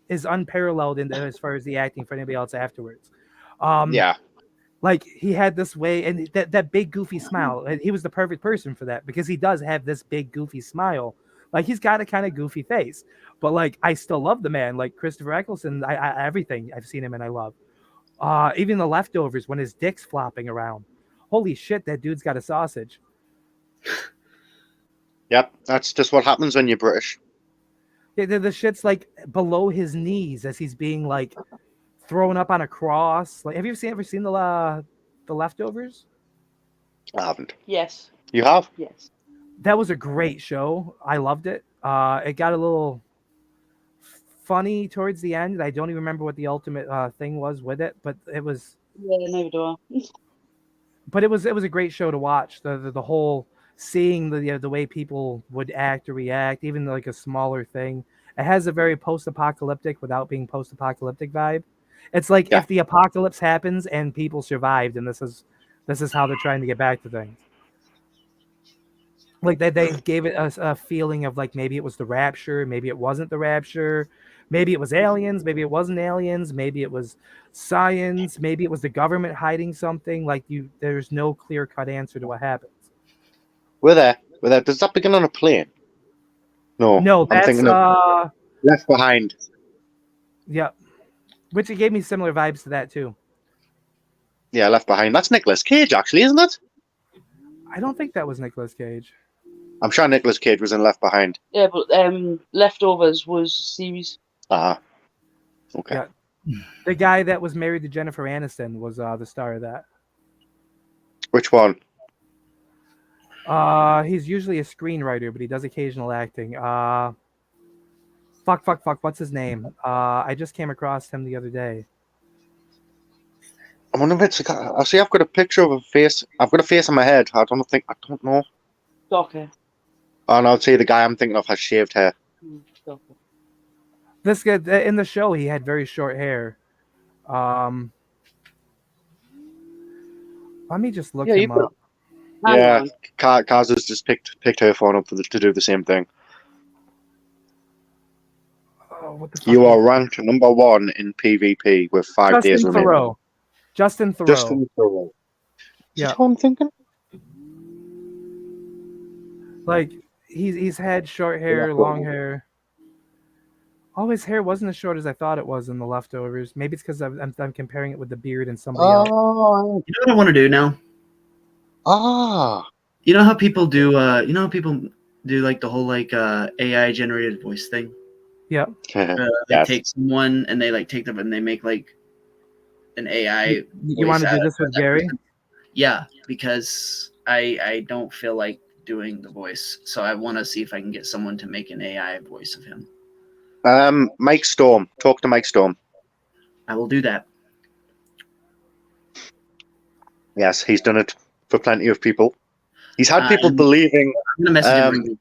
is unparalleled as far as the acting for anybody else afterwards. Yeah. Like he had this way, and that big goofy smile. And he was the perfect person for that because he does have this big goofy smile. Like he's got a kind of goofy face, but like I still love the man. Like Christopher Eccleston, I everything I've seen him in, I love. Even The Leftovers when his dick's flopping around. Holy shit, that dude's got a sausage. Yep, that's just what happens when you're British. Yeah, the shit's like below his knees as he's being like thrown up on a cross. Like, have you ever seen the Leftovers? I haven't. Yes. You have? Yes. That was a great show. I loved it. It got a little funny towards the end. I don't even remember what the ultimate thing was with it, but it was. Yeah, neither do I. But it was a great show to watch. The whole seeing the way people would act or react, even like a smaller thing. It has a very post-apocalyptic without being post-apocalyptic vibe. It's like if the apocalypse happens and people survived, and this is how they're trying to get back to things. Like they gave it a feeling of like maybe it was the rapture, maybe it wasn't the rapture, maybe it was aliens, maybe it wasn't aliens, maybe it was science, maybe it was the government hiding something. Like there's no clear-cut answer to what happens. We're there. Does that begin on a plane? No. No, that's I'm thinking of Left Behind. Yeah. Which it gave me similar vibes to that too. Yeah, Left Behind. That's Nicolas Cage, actually, isn't it? I don't think that was Nicolas Cage. I'm sure Nicolas Cage was in Left Behind. Yeah, but Leftovers was a series. Ah, okay. Yeah. The guy that was married to Jennifer Aniston was the star of that. Which one? He's usually a screenwriter, but he does occasional acting. Fuck. What's his name? I just came across him the other day. I wonder if it's. I see. I've got a picture of a face. I've got a face in my head. I don't know. Docker. And I'll say the guy I'm thinking of has shaved hair. This guy in the show, he had very short hair. Let me just look him up. Yeah, Kaz has just picked her phone up to do the same thing. What the fuck You are ranked number 1 in PvP with 5 days remaining. Justin Theroux. Justin Theroux. Yeah. That's what I'm thinking. Like he's had short hair, long hair. Oh, his hair wasn't as short as I thought it was in the Leftovers. Maybe it's because I'm comparing it with the beard and somebody else. You know what I want to do now? You know how people do? You know how people do like the whole AI generated voice thing? Yeah. They take someone and they like take them and they make like an AI. You want to do this with Gary? Yeah, because I don't feel like doing the voice, so I want to see if I can get someone to make an AI voice of him. Mike Storm. Talk to Mike Storm. I will do that. Yes, he's done it for plenty of people. He's had people believing. I'm gonna message him right now.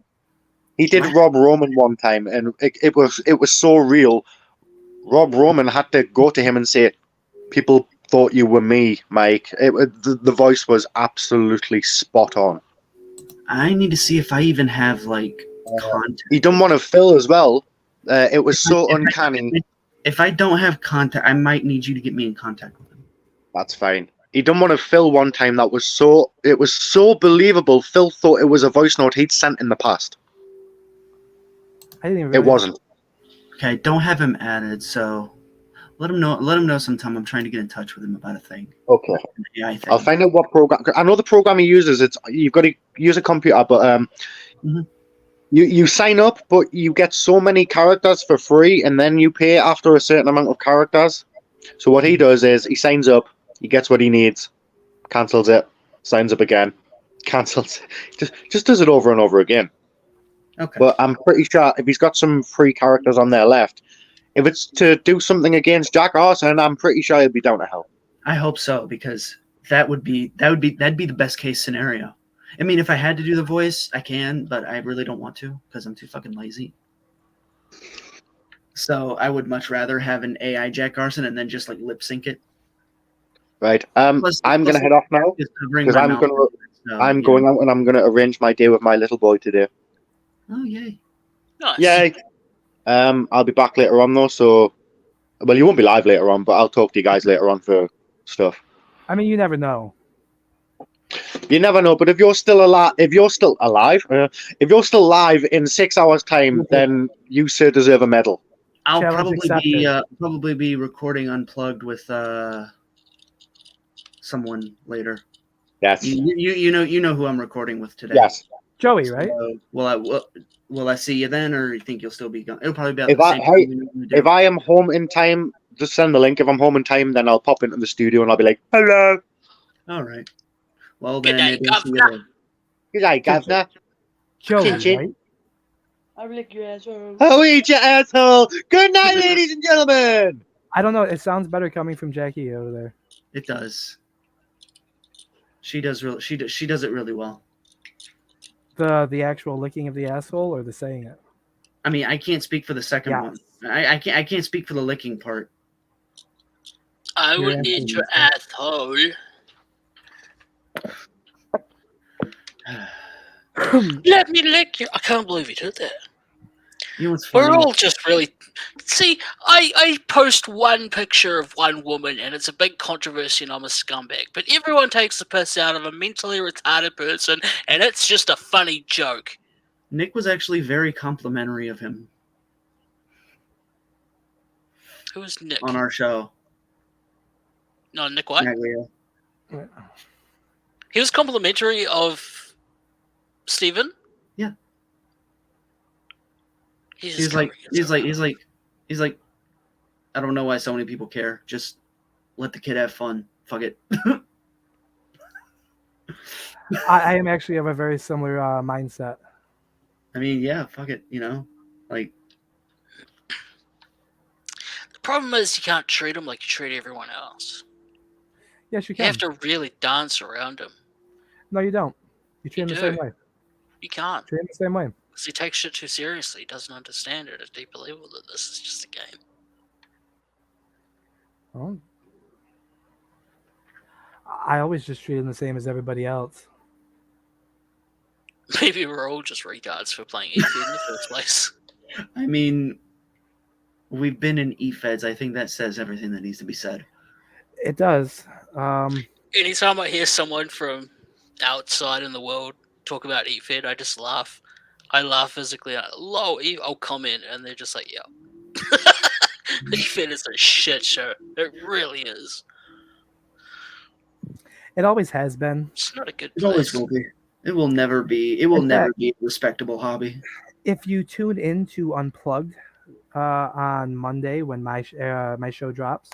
He did Rob Roman one time, and it was so real. Rob Roman had to go to him and say, "People thought you were me, Mike." The voice was absolutely spot on. I need to see if I even have like contact. He done one of Phil as well. It was so uncanny. If I don't have contact, I might need you to get me in contact with him. That's fine. He done one of Phil one time that was so believable. Phil thought it was a voice note he'd sent in the past. I didn't even. It wasn't. Okay, I don't have him added, so let him know. Let him know sometime. I'm trying to get in touch with him about a thing. Okay. Yeah, I think. I'll find out what program. I know the program he uses. You've got to use a computer, but you sign up, but you get so many characters for free, and then you pay after a certain amount of characters. So what he does is he signs up, he gets what he needs, cancels it, signs up again, cancels it. Just does it over and over again. Okay. But I'm pretty sure if he's got some free characters on there left, if it's to do something against Jack Arson, I'm pretty sure he'll be down to help. I hope so, because that'd be the best case scenario. I mean, if I had to do the voice, I can, but I really don't want to because I'm too fucking lazy. So I would much rather have an AI Jack Arson and then just like lip sync it. Right. I'm gonna head off now because I'm going out and I'm gonna arrange my day with my little boy today. Oh yay! Nice. Yay! I'll be back later on though, so you won't be live later on, but I'll talk to you guys later on for stuff. I mean, you never know. You never know, but if you're still alive, if you're still live in 6 hours' time, then you sir deserve a medal. I'll probably be recording Unplugged with someone later. Yes. You know who I'm recording with today. Yes. Joey, right? Will I see you then, or you think you'll still be gone? It'll probably be If I am home in time, just send the link. If I'm home in time, then I'll pop into the studio and I'll be like, "Hello." All right. Well then, Good day, Governor. Joey, Chin-chin. right? I'll lick your asshole. I'll eat your asshole. Good night, ladies and gentlemen. I don't know. It sounds better coming from Jackie over there. It does. She does it really well. The actual licking of the asshole or the saying it? I mean, I can't speak for the second one. I can't speak for the licking part. I would eat your asshole. Let me lick you. I can't believe you did that. You know what's funny? We're all just really. See, I post one picture of one woman and it's a big controversy and I'm a scumbag. But everyone takes the piss out of a mentally retarded person and it's just a funny joke. Nick was actually very complimentary of him. Who's Nick? On our show. No, Nick what? He was complimentary of Steven. Yeah. He's like, I don't know why so many people care. Just let the kid have fun. Fuck it. I am actually of a very similar mindset. I mean, yeah, fuck it. Like. The problem is you can't treat him like you treat everyone else. Yes, you You can. have to really dance around him. No, you don't. You treat him the same do. way. You can't. Treat him the same way. Because he takes shit too seriously. He doesn't understand it at a deeper level that this is just a game. Well, I always just treat him the same as everybody else. Maybe we're all just retards for playing EFED in the first place. I mean, we've been in EFEDs. I think that says everything that needs to be said. It does. Anytime I hear someone from outside in the world talk about EFED, I just laugh. I laugh physically. I'll comment, and they're just like, yeah. EFED is a shit show. It really is. It always has been. It's not a good It place. always will be. It will never be. It will never be a respectable hobby. If you tune into Unplugged on Monday when my show drops,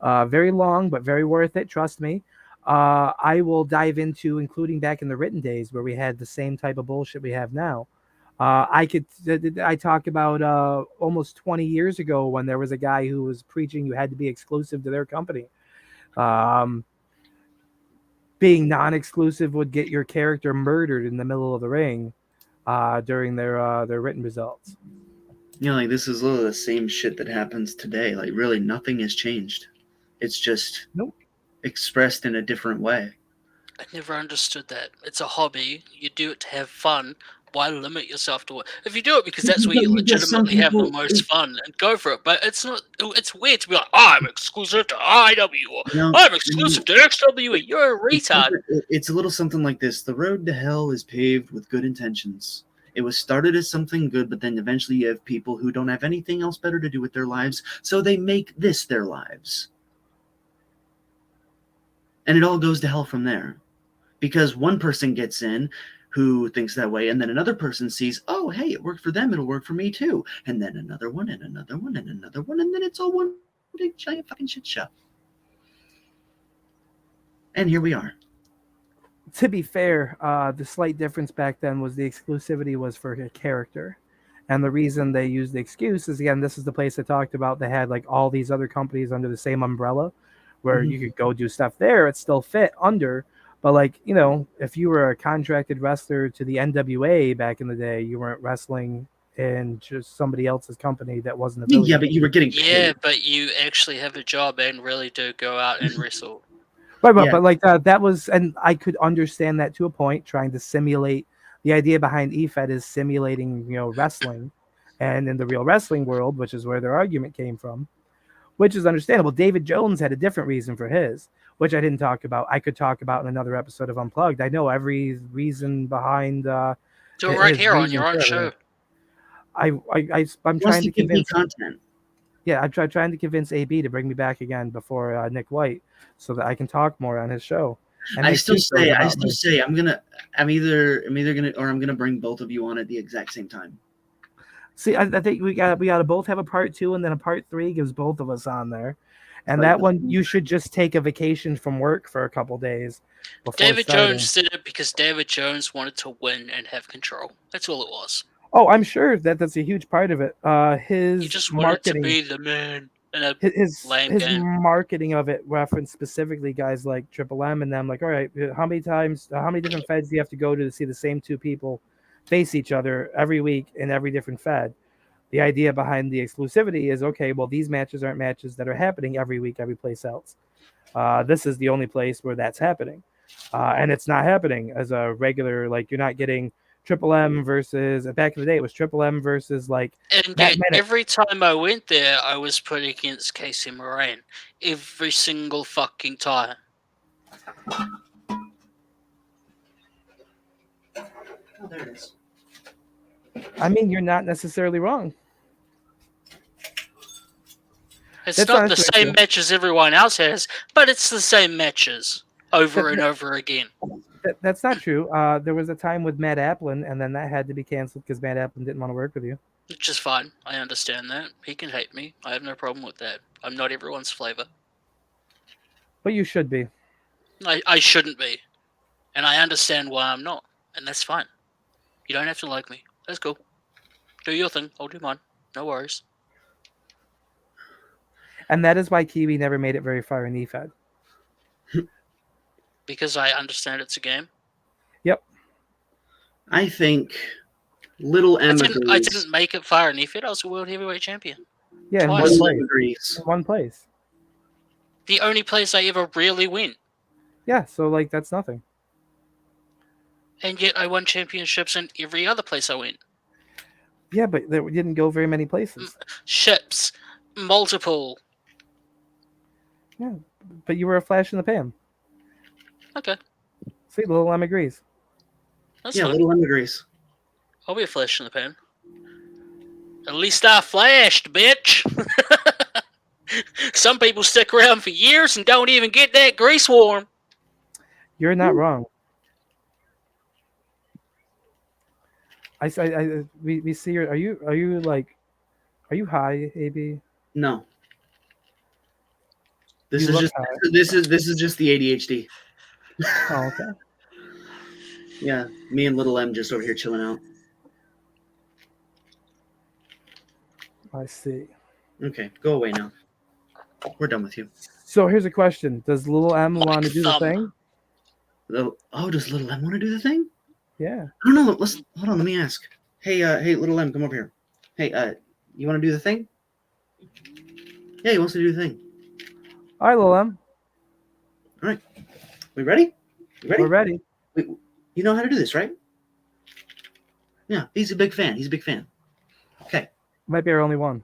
very long but very worth it. Trust me. I will dive into, including back in the written days where we had the same type of bullshit we have now. I talk about almost 20 years ago when there was a guy who was preaching you had to be exclusive to their company. Being non-exclusive would get your character murdered in the middle of the ring during their written results. Like this is literally the same shit that happens today. Like really, nothing has changed. It's just expressed in a different way. I never understood that. It's a hobby. You do it to have fun. Why limit yourself to it? If you do it because that's where you legitimately have the most fun, and go for it. But it's not. It's weird to be like, I'm exclusive to IW, or I'm exclusive to XWE. You're a retard. It's a little something like this. The road to hell is paved with good intentions. It was started as something good, but then eventually you have people who don't have anything else better to do with their lives, so they make this their lives. And it all goes to hell from there. Because one person gets in who thinks that way, and then another person sees, oh, hey, it worked for them, it'll work for me too. And then another one, and another one, and another one, and then it's all one big giant fucking shit show. And here we are. To be fair, the slight difference back then was the exclusivity was for a character. And the reason they used the excuse is, again, this is the place I talked about. They had like all these other companies under the same umbrella where you could go do stuff there. It still fit under. But like, if you were a contracted wrestler to the NWA back in the day, you weren't wrestling in just somebody else's company that wasn't affiliated. Yeah, but you were getting paid. Yeah, but you actually have a job and really do go out and wrestle. Right, but like that was, and I could understand that to a point, trying to simulate. The idea behind EFED is simulating, wrestling, and in the real wrestling world, which is where their argument came from, which is understandable. David Jones had a different reason for his, which I didn't talk about. I could talk about in another episode of Unplugged. I know every reason behind. Do it right here on your own show. I'm trying to convince content. Yeah, I'm trying to convince AB to bring me back again before Nick White, so that I can talk more on his show. And I still say I'm either gonna bring both of you on at the exact same time. See, I think we got to both have a part 2 and then a part 3 gives both of us on there, and that one you should just take a vacation from work for a couple days. David Jones did it because David Jones wanted to win and have control. That's all it was. Oh, I'm sure that's a huge part of it. His He just wanted marketing, to be the man. And his game. marketing of it referenced specifically guys like Triple M and them. Like, all right, how many different feds do you have to go to see the same two people face each other every week in every different fed? The idea behind the exclusivity is, okay, well, these matches aren't matches that are happening every week, every place else. This is the only place where that's happening. And it's not happening as a regular, like, you're not getting Triple M versus, back in the day, it was Triple M versus, like, And dude, every time I went there, I was put against Casey Moran. Every single fucking time. Oh, there it is. I mean, you're not necessarily wrong. It's not the same matches everyone else has, but it's the same matches. over and over again. That's not true. There was a time with Matt Applin, and then that had to be canceled because Matt Applin didn't want to work with you. Which is fine. I understand that. He can hate me. I have no problem with that. I'm not everyone's flavor. But you should be. I shouldn't be. And I understand why I'm not. And that's fine. You don't have to like me. That's cool. Do your thing. I'll do mine. No worries. And that is why Kiwi never made it very far in EFED. Because I understand it's a game. Yep. I think Little M I didn't make it far in EFED. I was a world heavyweight champion. Yeah, in Twice. one place. In one place. The only place I ever really went. Yeah, so like that's nothing. And yet I won championships in every other place I went. Yeah, but they didn't go very many places. Ships. Multiple. Yeah, but you were a flash in the pan. Okay. See, Little M agrees. That's Yeah, fine. Little M agrees. I'll be a flash in the pan. At least I flashed, bitch. Some people stick around for years and don't even get that grease warm. You're not wrong. We see your. Are you high, AB? No. This You is look just high. this is just the ADHD. Oh, okay. Yeah, me and Little M just over here chilling out. I see. Okay, go away now. We're done with you. So here's a question: does Little M want to do the thing? Does Little M want to do the thing? Yeah. I don't know. Hold on. Let me ask. Hey, Little M, come over here. Hey, you want to do the thing? Yeah, he wants to do the thing. All right, Little M. All right. We ready? We're ready. You know how to do this, right? Yeah, he's a big fan. Okay. Might be our only one.